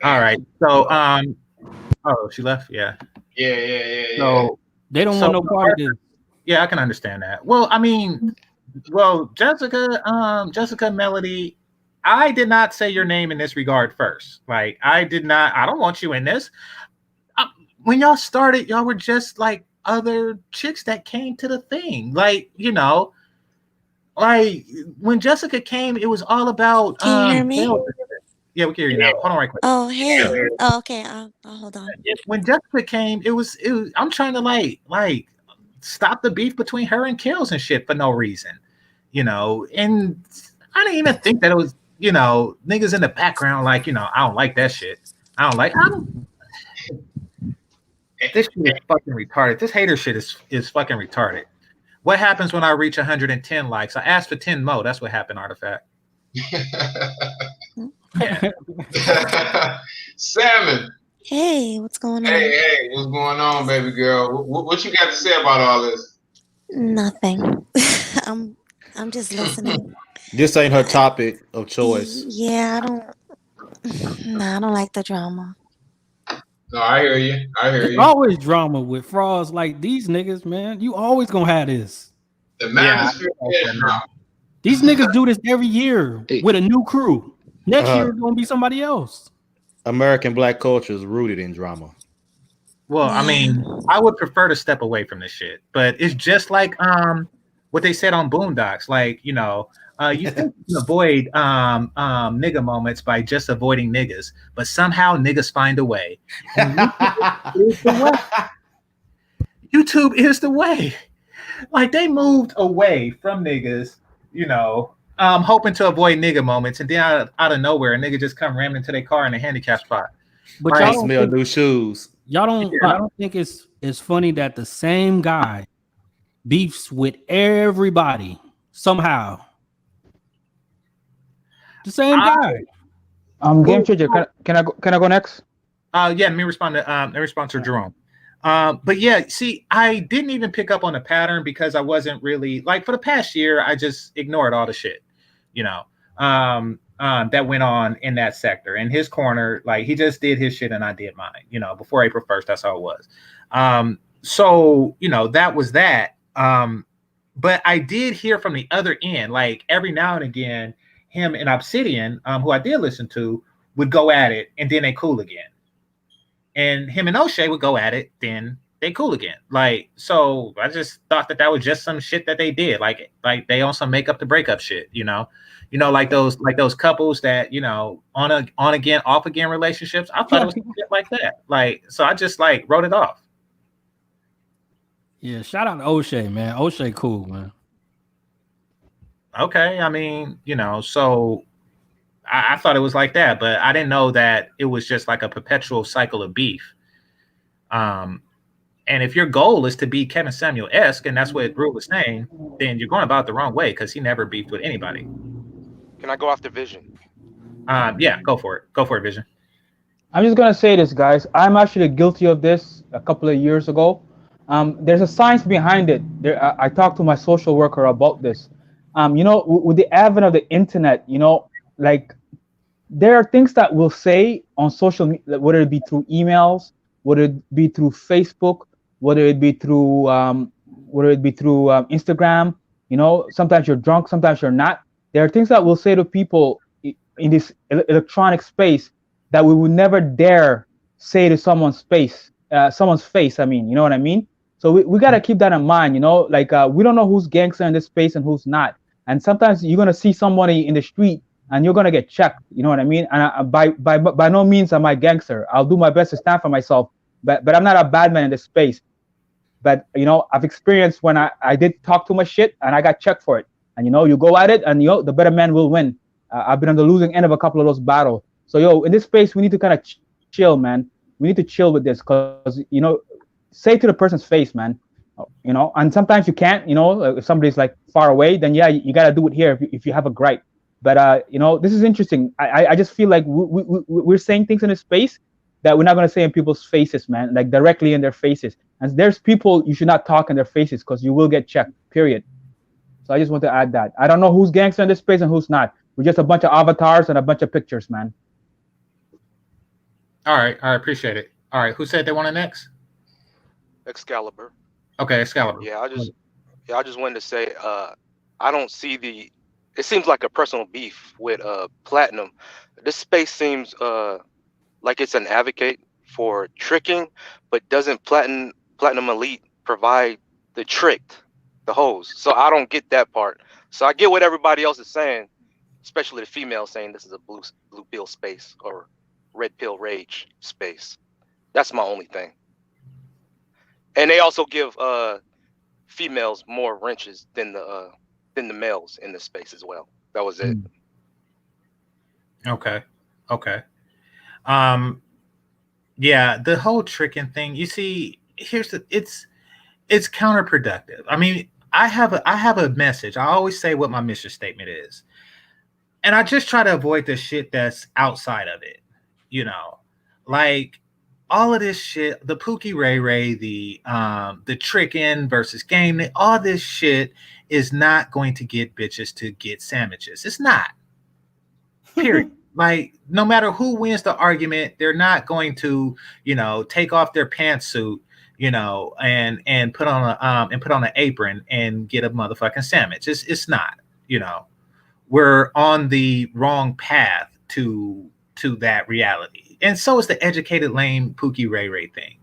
All right. So oh, she left? Yeah.
Yeah.
So they don't want no part of this.
Yeah, I can understand that. Well, I mean, Jessica Melody, I did not say your name in this regard first. Like, I don't want you in this. When y'all started, y'all were just like other chicks that came to the thing. Like, you know, like when Jessica came, it was all about.
Can you hear me?
Yeah, we can hear you now. Hold on right quick.
Oh, hey. Oh, okay. I'll hold on.
When Jessica came, it was I'm trying to like stop the beef between her and Kills and shit for no reason. You know, and I didn't even think that it was, you know, niggas in the background, like, you know, I don't like that shit. This shit is fucking retarded. This hater shit is fucking retarded. What happens when I reach 110 likes? I asked for 10 more. That's what happened, Artifact.
Salmon.
Hey, what's going on?
Hey, what's going on, baby girl? What you got to say about all this?
Nothing. I'm just listening.
This ain't her topic of choice.
Yeah, I don't like the drama.
No, I hear you.
There's always drama with frauds like these niggas, man. You always gonna have this.
The Manosphere is drama.
These niggas do this every year with a new crew. Next year it's gonna be somebody else.
American black culture is rooted in drama.
Well, I mean, I would prefer to step away from this shit, but it's just like what they said on Boondocks. Like, you know, you think you can avoid nigga moments by just avoiding niggas, but somehow niggas find a way. YouTube is the way. Like, they moved away from niggas, you know, hoping to avoid nigga moments, and then out of nowhere, a nigga just come ramming into their car in a handicap spot.
But
like,
y'all
smell new shoes.
Y'all don't. I don't think it's funny that the same guy beefs with everybody somehow. The same guy.
GameChanger. Can I go next?
Yeah, let me respond to Jerome. But yeah, see, I didn't even pick up on the pattern because I wasn't really like, for the past year, I just ignored all the shit, you know, that went on in that sector. In his corner, like, he just did his shit and I did mine, you know, before April 1st, that's how it was. So, you know, that was that. But I did hear from the other end, like every now and again, him and Obsidian, who I did listen to, would go at it and then they cool again. And him and O'Shea would go at it, then they cool again. Like, so I just thought that was just some shit that they did. Like they on some make up the breakup shit, like those couples that, on again, off again relationships. I thought it was shit like that. Like, so I just like wrote it off.
Yeah, shout out to O'Shea, man. O'Shea cool, man.
Okay, I mean, so I thought it was like that, but I didn't know that it was just like a perpetual cycle of beef. And if your goal is to be Kevin Samuel-esque, and that's what Brew was saying, then you're going about it the wrong way, because he never beefed with anybody.
Can I go after Vision?
Yeah, go for it. Go for it, Vision.
I'm just gonna say this, guys. I'm actually guilty of this a couple of years ago. There's a science behind it. I talked to my social worker about this. With the advent of the internet, like there are things that we'll say on social media, whether it be through emails, whether it be through Facebook, whether it be through Instagram. Sometimes you're drunk, sometimes you're not. There are things that we'll say to people in this electronic space that we would never dare say to someone's face. I mean, you know what I mean? So we got to keep that in mind. We don't know who's gangster in this space and who's not. And sometimes you're gonna see somebody in the street and you're gonna get checked. You know what I mean? And by no means am I gangster. I'll do my best to stand for myself, but I'm not a bad man in this space. But I've experienced when I did talk too much shit and I got checked for it. And you go at it and the better man will win. I've been on the losing end of a couple of those battles. So in this space we need to kind of chill, man. We need to chill with this, because say to the person's face, man. And sometimes you can't. If somebody's like far away, then yeah, you gotta do it here if you have a gripe. But this is interesting. I just feel like we're saying things in this space that we're not gonna say in people's faces, man. Like directly in their faces. And there's people you should not talk in their faces, because you will get checked. Period. So I just want to add that. I don't know who's gangster in this space and who's not. We're just a bunch of avatars and a bunch of pictures, man.
All right, I appreciate it. All right, who said they wanted next?
Excalibur.
Okay, Excalibur.
Yeah, I just wanted to say, I don't see it seems like a personal beef with Platinum. This space seems like it's an advocate for tricking, but doesn't Platinum Elite provide the tricked, the hoes? So I don't get that part. So I get what everybody else is saying, especially the females saying this is a blue pill space or red pill rage space. That's my only thing. And they also give females more wrenches than the males in this space as well. That was it.
Okay. Yeah, the whole tricking thing. You see, it's counterproductive. I mean, I have a message. I always say what my mission statement is, and I just try to avoid the shit that's outside of it. Like all of this shit, the Pookie Ray Ray, the tricking versus game, all this shit is not going to get bitches to get sandwiches. It's not. Period. Like, no matter who wins the argument, they're not going to, take off their pantsuit, and put on an apron and get a motherfucking sandwich. It's not. We're on the wrong path to that reality. And so is the educated lame Pookie Ray Ray thing,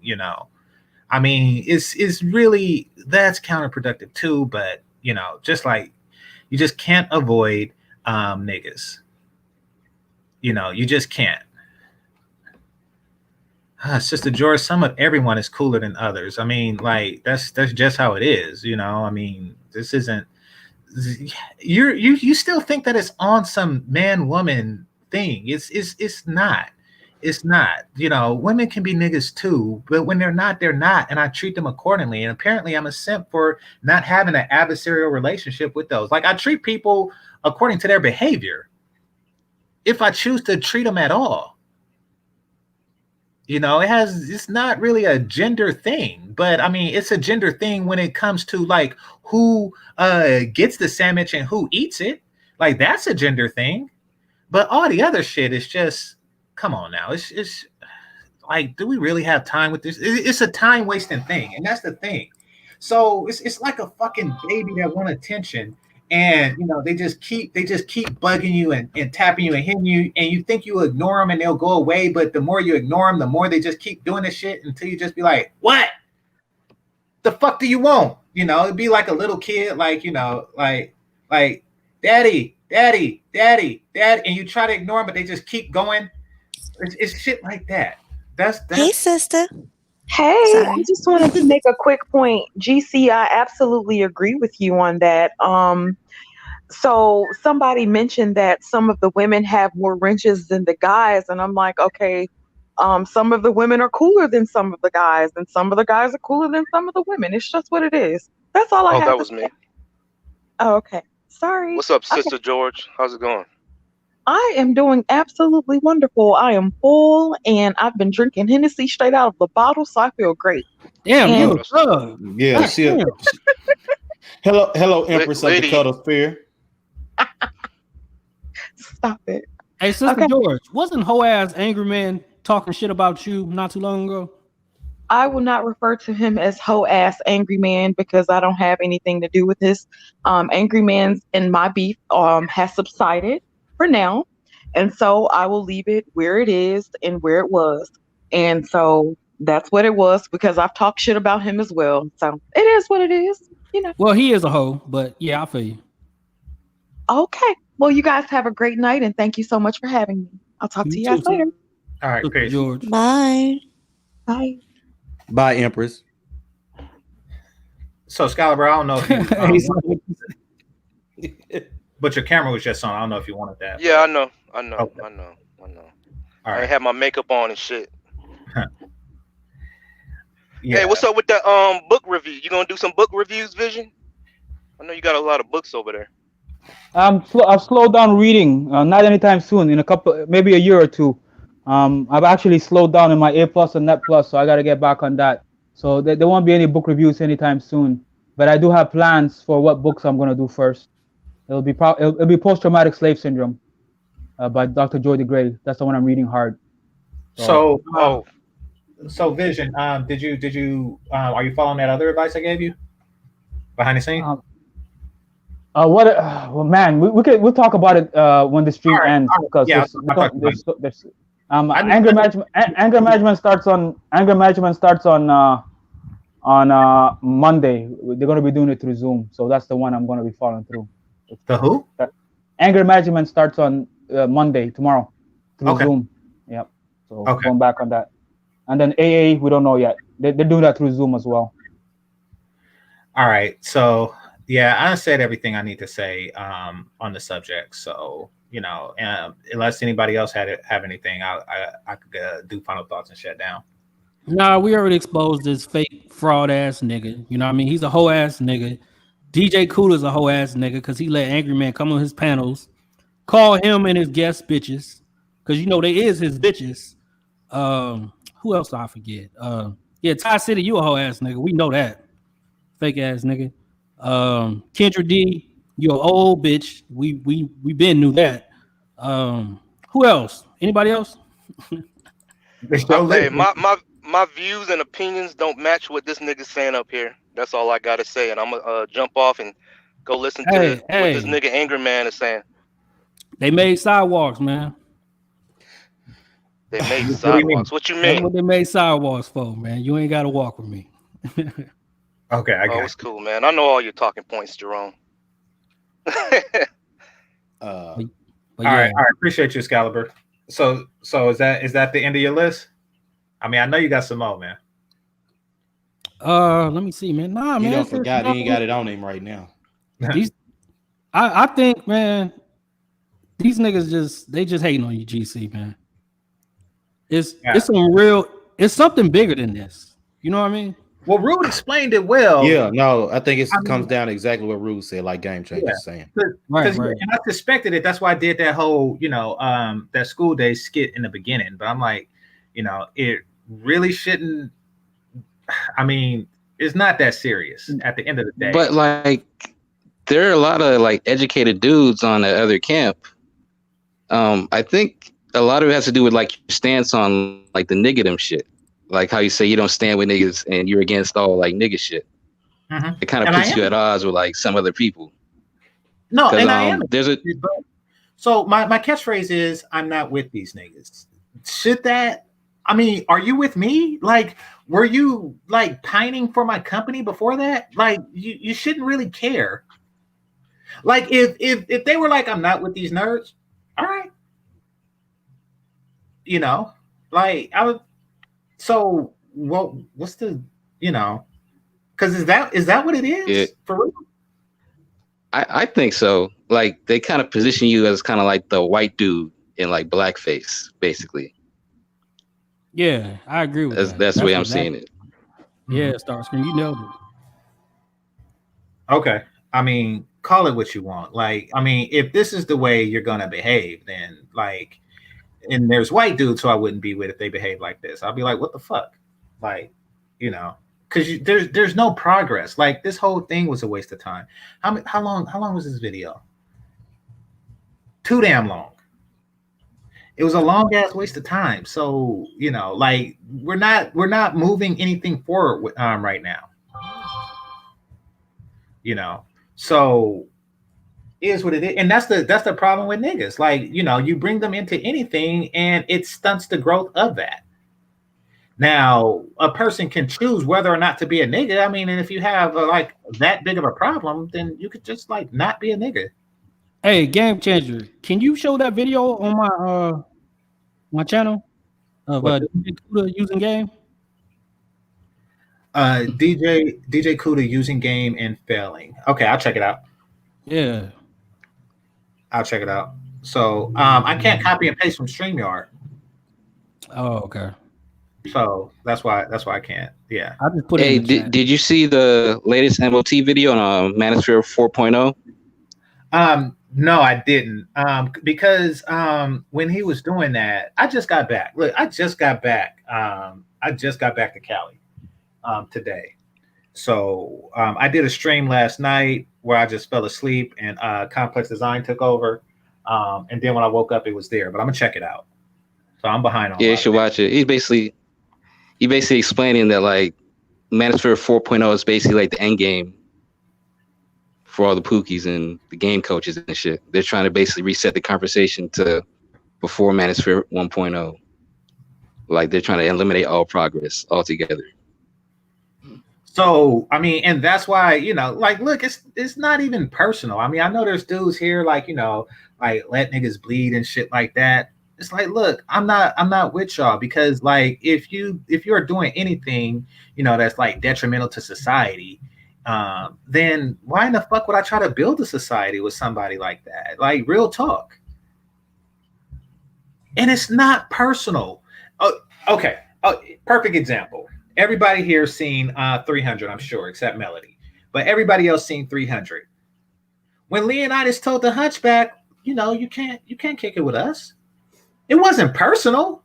I mean, it's really, that's counterproductive too, but just like you just can't avoid niggas. You just can't. Sister George, some of everyone is cooler than others. I mean, like that's just how it is, I mean, this isn't you still think that it's on some man-woman thing. It's not. It's not. Women can be niggas too, but when they're not, they're not, and I treat them accordingly. And apparently I'm a simp for not having an adversarial relationship with those. Like, I treat people according to their behavior, if I choose to treat them at all. It's not really a gender thing, but I mean, it's a gender thing when it comes to like who gets the sandwich and who eats it. Like, that's a gender thing. But all the other shit is just, come on now. It's like, do we really have time with this? It's a time wasting thing, and that's the thing. So it's like a fucking baby that want attention, and they just keep bugging you and tapping you and hitting you, and you think you ignore them and they'll go away, but the more you ignore them, the more they just keep doing this shit until you just be like, what? the fuck do you want? You know, it'd be like a little kid, like, you know, like daddy, daddy, daddy, dad, and you try to ignore them, but they just keep going. It's shit like that. That's
Hey, sister.
Hey,
Sorry.
I just wanted to make a quick point. GC, I absolutely agree with you on that. So somebody mentioned that some of the women have more wrenches than the guys, and I'm like, okay, some of the women are cooler than some of the guys, and some of the guys are cooler than some of the women. It's just what it is. That's all I have
that
to
was
say.
me.
Oh, okay. Sorry.
What's up,
Okay.
Sister George? How's it going?
I am doing absolutely wonderful. I am full, and I've been drinking Hennessy straight out of the bottle, so I feel great.
Damn,
And-
you a thug.
Yeah, hello, Empress of the Cuddle Sphere.
Stop it.
Hey, Sister
Okay.
George, wasn't hoe ass Angry Man talking shit about you not too long ago?
I will not refer to him as hoe ass Angry Man because I don't have anything to do with this. Angry Man's and my beef has subsided for now, and so I will leave it where it is and where it was. And so that's what it was because I've talked shit about him as well. So it is what it is, you know.
Well, he is a hoe, but yeah, I feel you.
Okay. Well, you guys have a great night, and thank you so much for having me. I'll talk to you guys later.
All right, peace.
George.
Bye.
Bye.
Bye, Empress.
So, Excalibur, I don't know if you, but your camera was just on. I don't know if you wanted that.
Yeah, I know.
Okay.
I know.
All
I
right.
had my makeup on and shit.
Yeah.
Hey, what's up with that book review? You gonna do some book reviews, Vision? I know you got a lot of books over there.
I've slowed down reading. Not anytime soon. In a couple, maybe a year or two. I've actually slowed down in my A+ and Net+, so I got to get back on that. So there won't be any book reviews anytime soon. But I do have plans for what books I'm gonna do first. It'll be Post-Traumatic Slave Syndrome by Dr. Joy DeGray. That's the one I'm reading hard.
So Vision, did you are you following that other advice I gave you behind the scenes?
Well, man, we'll talk about it when the stream ends because there's anger management starts on Monday. They're going to be doing it through Zoom, so that's the one I'm going to be following through.
The who?
Anger management starts on Monday, tomorrow, through Zoom. Yep. So going back on that, and then AA we don't know yet. They're doing that through Zoom as well.
All right. So yeah, I said everything I need to say on the subject. So you know, unless anybody else have anything, I could do final thoughts and shut down.
Nah, we already exposed this fake fraud ass nigga. You know what I mean? He's a hoe ass nigga. DJ Cooler's a hoe ass nigga because he let Angry Man come on his panels, call him and his guest bitches. Because you know they is his bitches. Who else do I forget? Yeah, Ty City, you a hoe ass nigga. We know that. Fake ass nigga. Kendra D, you an old bitch. We been knew that. Who else? Anybody else?
Hey, my views and opinions don't match what this nigga's saying up here. That's all I gotta say, and I'm gonna jump off and go listen to what this nigga Angry Man is saying.
They made sidewalks, man.
They made sidewalks. What you mean?
That's what they made sidewalks for, man. You ain't gotta walk with me.
Okay, I got
it's cool, man. I know all your talking points, Jerome.
All right. Appreciate you, Excalibur. So is that the end of your list? I mean, I know you got some more, man.
Let me see, man. Nah,
He
man.
don't forgot. He ain't got it on him right now.
I think, man, these niggas just hating on you, GC, man. It's something bigger than this. You know what I mean?
Well, Rude explained it well.
Yeah, no, I think it comes down to exactly what Rude said, like GameChanger is saying.
Right. And I suspected it. That's why I did that whole, that School Day skit in the beginning. But I'm like, it really shouldn't. I mean, it's not that serious at the end of the day.
But like, there are a lot of like educated dudes on the other camp. I think a lot of it has to do with like your stance on like the niggadom shit. Like how you say you don't stand with niggas and you're against all like nigga shit. Mm-hmm. It kind of puts you at odds with like some other people.
No, and I am. So my catchphrase is I'm not with these niggas. Should that? I mean, are you with me? Like, were you like pining for my company before that? Like, you shouldn't really care. Like, if they were like, I'm not with these nerds, all right, you know, like I would. So, what's the, you know, because is that what it is for real?
I think so. Like they kind of position you as kind of like the white dude in like blackface, basically.
Yeah, I agree with that.
That's the way I'm seeing it.
Yeah, Starscream, you nailed it.
Okay. I mean, call it what you want. Like, I mean, if this is the way you're gonna behave, then like, and there's white dudes who I wouldn't be with if they behave like this. I'll be like, what the fuck? Like, you know, because there's no progress. Like this whole thing was a waste of time. How long was this video? Too damn long. It was a long ass waste of time. So, you know, like we're not moving anything forward with, right now. You know, so is what it is, and that's the problem with niggas. Like, you know, you bring them into anything, and it stunts the growth of that. Now, a person can choose whether or not to be a nigga. I mean, and if you have like that big of a problem, then you could just like not be a nigga.
Hey, Game Changer, can you show that video on my channel of DJ Kuda using game?
DJ Kuda using game and failing. Okay, I'll check it out.
Yeah,
I'll check it out. So I can't copy and paste from StreamYard.
Oh, okay.
So that's why I can't. Yeah.
I just put
it in the chat. Did you see the latest MOT video on Manosphere 4.0?
No, I didn't. Because when he was doing that, I just got back. Look, I just got back. I just got back to Cali today. So I did a stream last night where I just fell asleep and Complex Design took over. And then when I woke up, it was there. But I'm gonna check it out. So I'm behind on.
Yeah, you should watch it. He's basically explaining that like Manosphere 4.0 is basically like the end game for all the Pookies and the game coaches and shit. They're trying to basically reset the conversation to before Manosphere 1.0. Like they're trying to eliminate all progress altogether.
So I mean, and that's why, you know, like, look, it's not even personal. I mean, I know there's dudes here like, you know, like let niggas bleed and shit like that. It's like, look, I'm not with y'all because like if you're doing anything, you know, that's like detrimental to society, then why in the fuck would I try to build a society with somebody like that? Like real talk. And it's not personal. Oh, okay. Oh, perfect example. Everybody here seen 300, I'm sure, except Melody. But everybody else seen 300. When Leonidas told the Hunchback, you know, you can't kick it with us. It wasn't personal.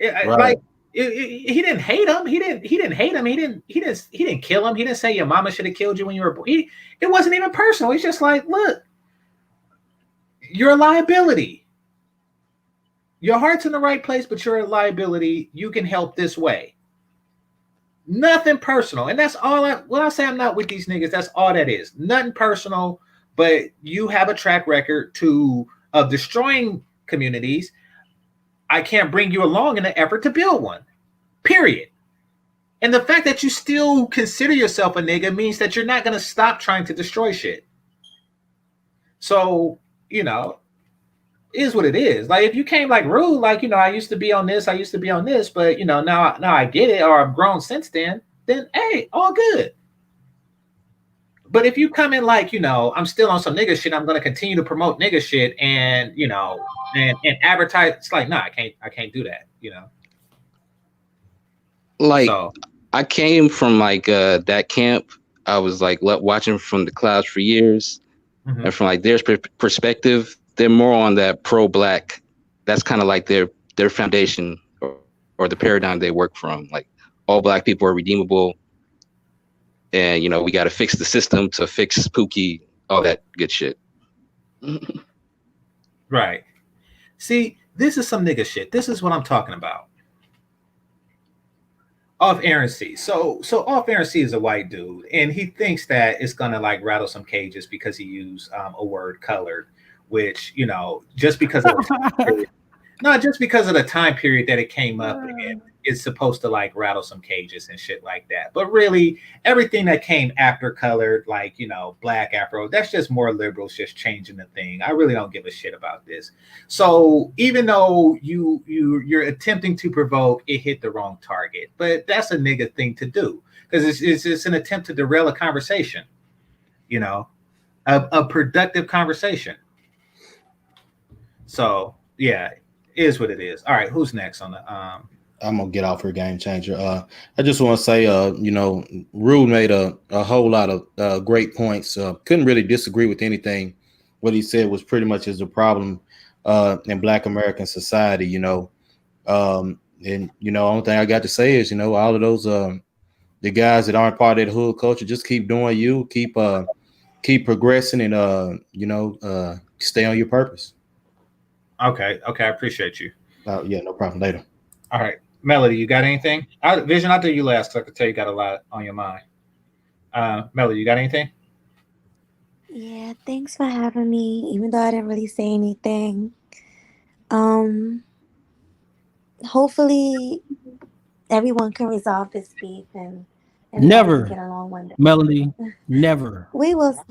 Right. Like he didn't hate him. He didn't hate him. He didn't kill him. He didn't say your mama should have killed you when you were born. It wasn't even personal. He's just like, look, you're a liability. Your heart's in the right place, but you're a liability. You can help this way. Nothing personal. And that's all when I say I'm not with these niggas, that's all that is. Nothing personal, but you have a track record of destroying communities. I can't bring you along in the effort to build one. Period. And the fact that you still consider yourself a nigga means that you're not going to stop trying to destroy shit. So, you know, is what it is. Like if you came like rude, like, you know, I used to be on this, but you know, now I get it, or I've grown since then hey, all good. But if you come in like, you know, I'm still on some nigga shit, I'm gonna continue to promote nigga shit and, you know, and advertise, it's like, nah, I can't do that, you know.
Like I came from like that camp. I was like watching from the clouds for years. Mm-hmm. And from like their perspective, they're more on that pro-black. That's kind of like their foundation or the paradigm they work from. Like all black people are redeemable, and you know we got to fix the system to fix Pookie, all that good shit.
Right. See, this is some nigga shit. This is what I'm talking about. Off Aaron C. So Off Aaron C is a white dude, and he thinks that it's gonna like rattle some cages because he used a word colored. Which, you know, just because of Not just because of the time period that it came up in. It's supposed to like rattle some cages and shit like that. But really, everything that came after colored, like, you know, black Afro, that's just more liberals just changing the thing. I really don't give a shit about this. So even though you're attempting to provoke, it hit the wrong target. But that's a nigga thing to do because it's an attempt to derail a conversation. You know, a productive conversation. So yeah, it is what it is. All right, who's next on the
I'm gonna get off her Game Changer. I just want to say, you know, Rude made a whole lot of great points. Couldn't really disagree with anything. What he said was pretty much is a problem in Black American society. You know, and you know, only thing I got to say is, you know, all of those the guys that aren't part of that hood culture, just keep doing you, keep progressing, and you know, stay on your purpose.
Okay, I appreciate you.
Yeah, no problem. Later.
All right. Melody, you got anything? Vision, I'll do you last because I could tell you got a lot on your mind. Melody, you got anything?
Yeah, thanks for having me, even though I didn't really say anything. Hopefully everyone can resolve this beef and
never
get along one day.
Melody, never.
We will.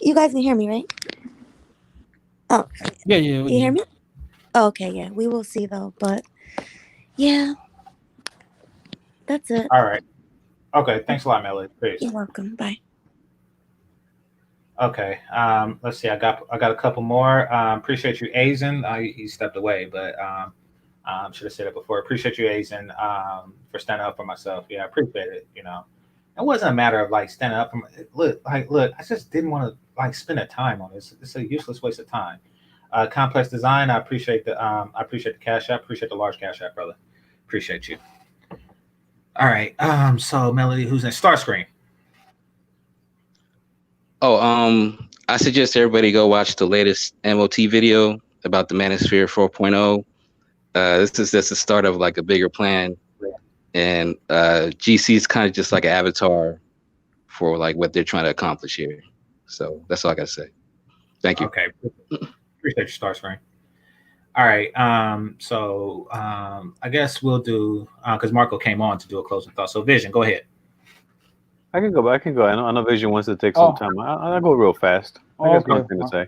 You guys can hear me, right? Oh,
yeah.
You hear me? Oh, okay, yeah. We will see though, but yeah, that's it.
All right. Okay. Thanks a lot, Melody. Peace.
You're welcome. Bye.
Okay. Let's see. I got a couple more. Appreciate you, Azen. He stepped away, but should have said it before. Appreciate you, Azen, for standing up for myself. Yeah, I appreciate it. You know, it wasn't a matter of like standing up for look. I just didn't want to like spend a time on this. It's a useless waste of time. Complex design. I appreciate the cash app. Appreciate the large cash app, brother. Appreciate you. All right. So Melody, who's next? Starscream.
Oh, I suggest everybody go watch the latest MOT video about the Manosphere 4.0. This is just the start of like a bigger plan, and GC is kind of just like an avatar for like what they're trying to accomplish here. So that's all I gotta say. Thank you.
Okay. Appreciate you, Starscream. All right. So I guess we'll do because Marco came on to do a closing thought. So Vision, go ahead.
I can go. I know Vision wants to take some time. I'll go real fast. I got something to say.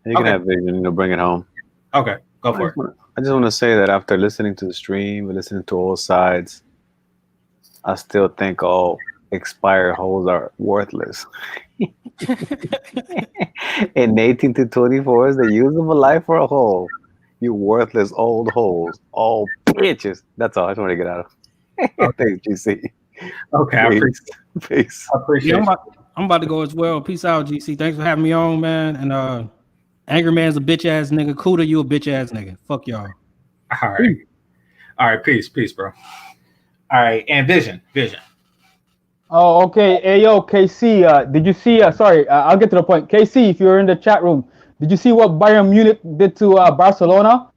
And you can have Vision, you know, bring it home.
Okay, go for it.
I just want to say that after listening to the stream and listening to all sides, I still think all expired holes are worthless. In 18 to 24 is the usable life for a hole. You worthless old holes, all bitches. That's all I just want to get out of. Thanks, GC.
Okay, I appreciate it.
Peace.
I appreciate it.
I'm about to go as well. Peace out, GC. Thanks for having me on, man. And Angry Man's a bitch ass nigga. Kuda, you a bitch ass nigga. Fuck y'all.
All right. Peace, bro. All right, and Vision.
Oh, okay. Hey, yo, KC, did you see? Sorry, I'll get to the point. KC, if you're in the chat room, did you see what Bayern Munich did to Barcelona?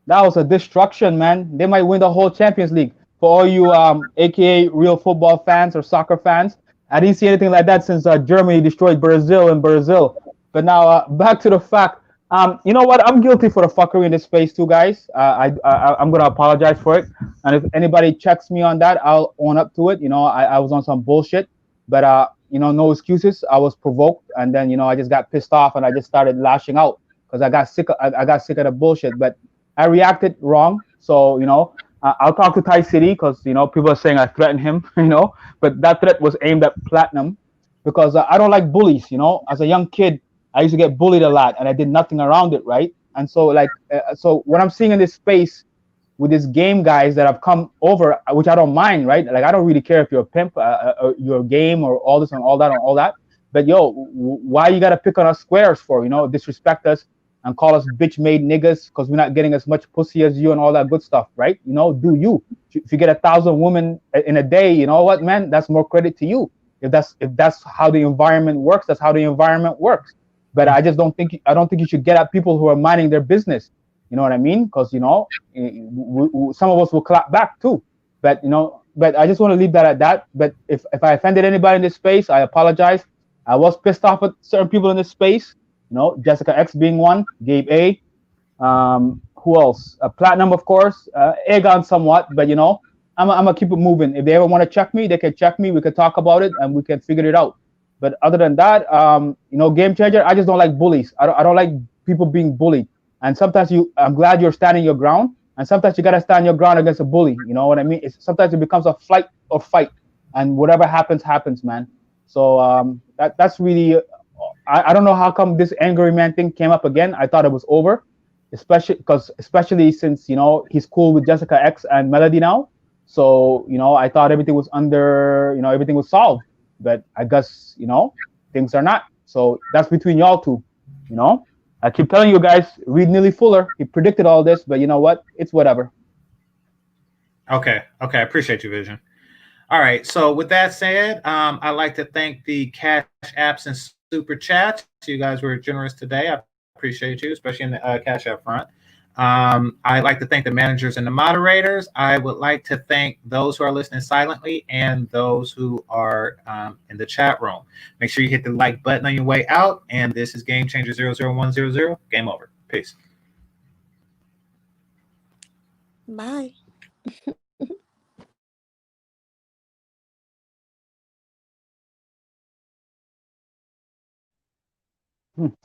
That was a destruction, man. They might win the whole Champions League. For all you, AKA real football fans or soccer fans, I didn't see anything like that since Germany destroyed Brazil in Brazil. But now, back to the fact. You know what? I'm guilty for the fuckery in this space too, guys. I'm gonna apologize for it. And if anybody checks me on that, I'll own up to it. You know, I was on some bullshit, but you know, no excuses. I was provoked, and then you know, I just got pissed off, and I just started lashing out because I got sick. I got sick of the bullshit. But I reacted wrong, so you know, I'll talk to Thai City because you know people are saying I threatened him. You know, but that threat was aimed at Platinum because I don't like bullies. You know, as a young kid, I used to get bullied a lot, and I did nothing around it, right? And so, like, so what I'm seeing in this space with these game guys that have come over, which I don't mind, right? Like, I don't really care if you're a pimp, or you're a game, or all this and all that. But yo, why you gotta pick on us squares for? You know, disrespect us and call us bitch-made niggas because we're not getting as much pussy as you and all that good stuff, right? You know, do you? If you get 1,000 women in a day, you know what, man? That's more credit to you. If that's how the environment works, that's how the environment works. But I don't think you should get at people who are minding their business. You know what I mean? Because you know, some of us will clap back too. But you know, but I just want to leave that at that. But if I offended anybody in this space, I apologize. I was pissed off at certain people in this space. You know, Jessica X being one, Gabe A. who else? Platinum, of course. Aegon, somewhat, but you know, I'm gonna keep it moving. If they ever want to check me, they can check me. We can talk about it and we can figure it out. But other than that, you know, Game Changer. I just don't like bullies. I don't like people being bullied. And sometimes I'm glad you're standing your ground. And sometimes you gotta stand your ground against a bully. You know what I mean? Sometimes it becomes a flight or fight, and whatever happens, happens, man. So that's really. I don't know how come this angry man thing came up again. I thought it was over, especially since you know he's cool with Jessica X and Melody now. So you know I thought everything was everything was solved, but I guess you know things are not. So that's between y'all two. You know, I keep telling you guys, read Neely Fuller. He predicted all this, but you know what? It's whatever.
Okay. I appreciate you, Vision. All right. So with that said, I'd like to thank the Cash Apps and Super Chats. You guys were generous today. I appreciate you, especially in the Cash App front. I'd like to thank the managers and the moderators. I would like to thank those who are listening silently and those who are in the chat room. Make sure you hit the like button on your way out. And this is GameChanger 00100. Game over. Peace.
Bye.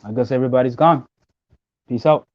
I guess everybody's gone. Peace out.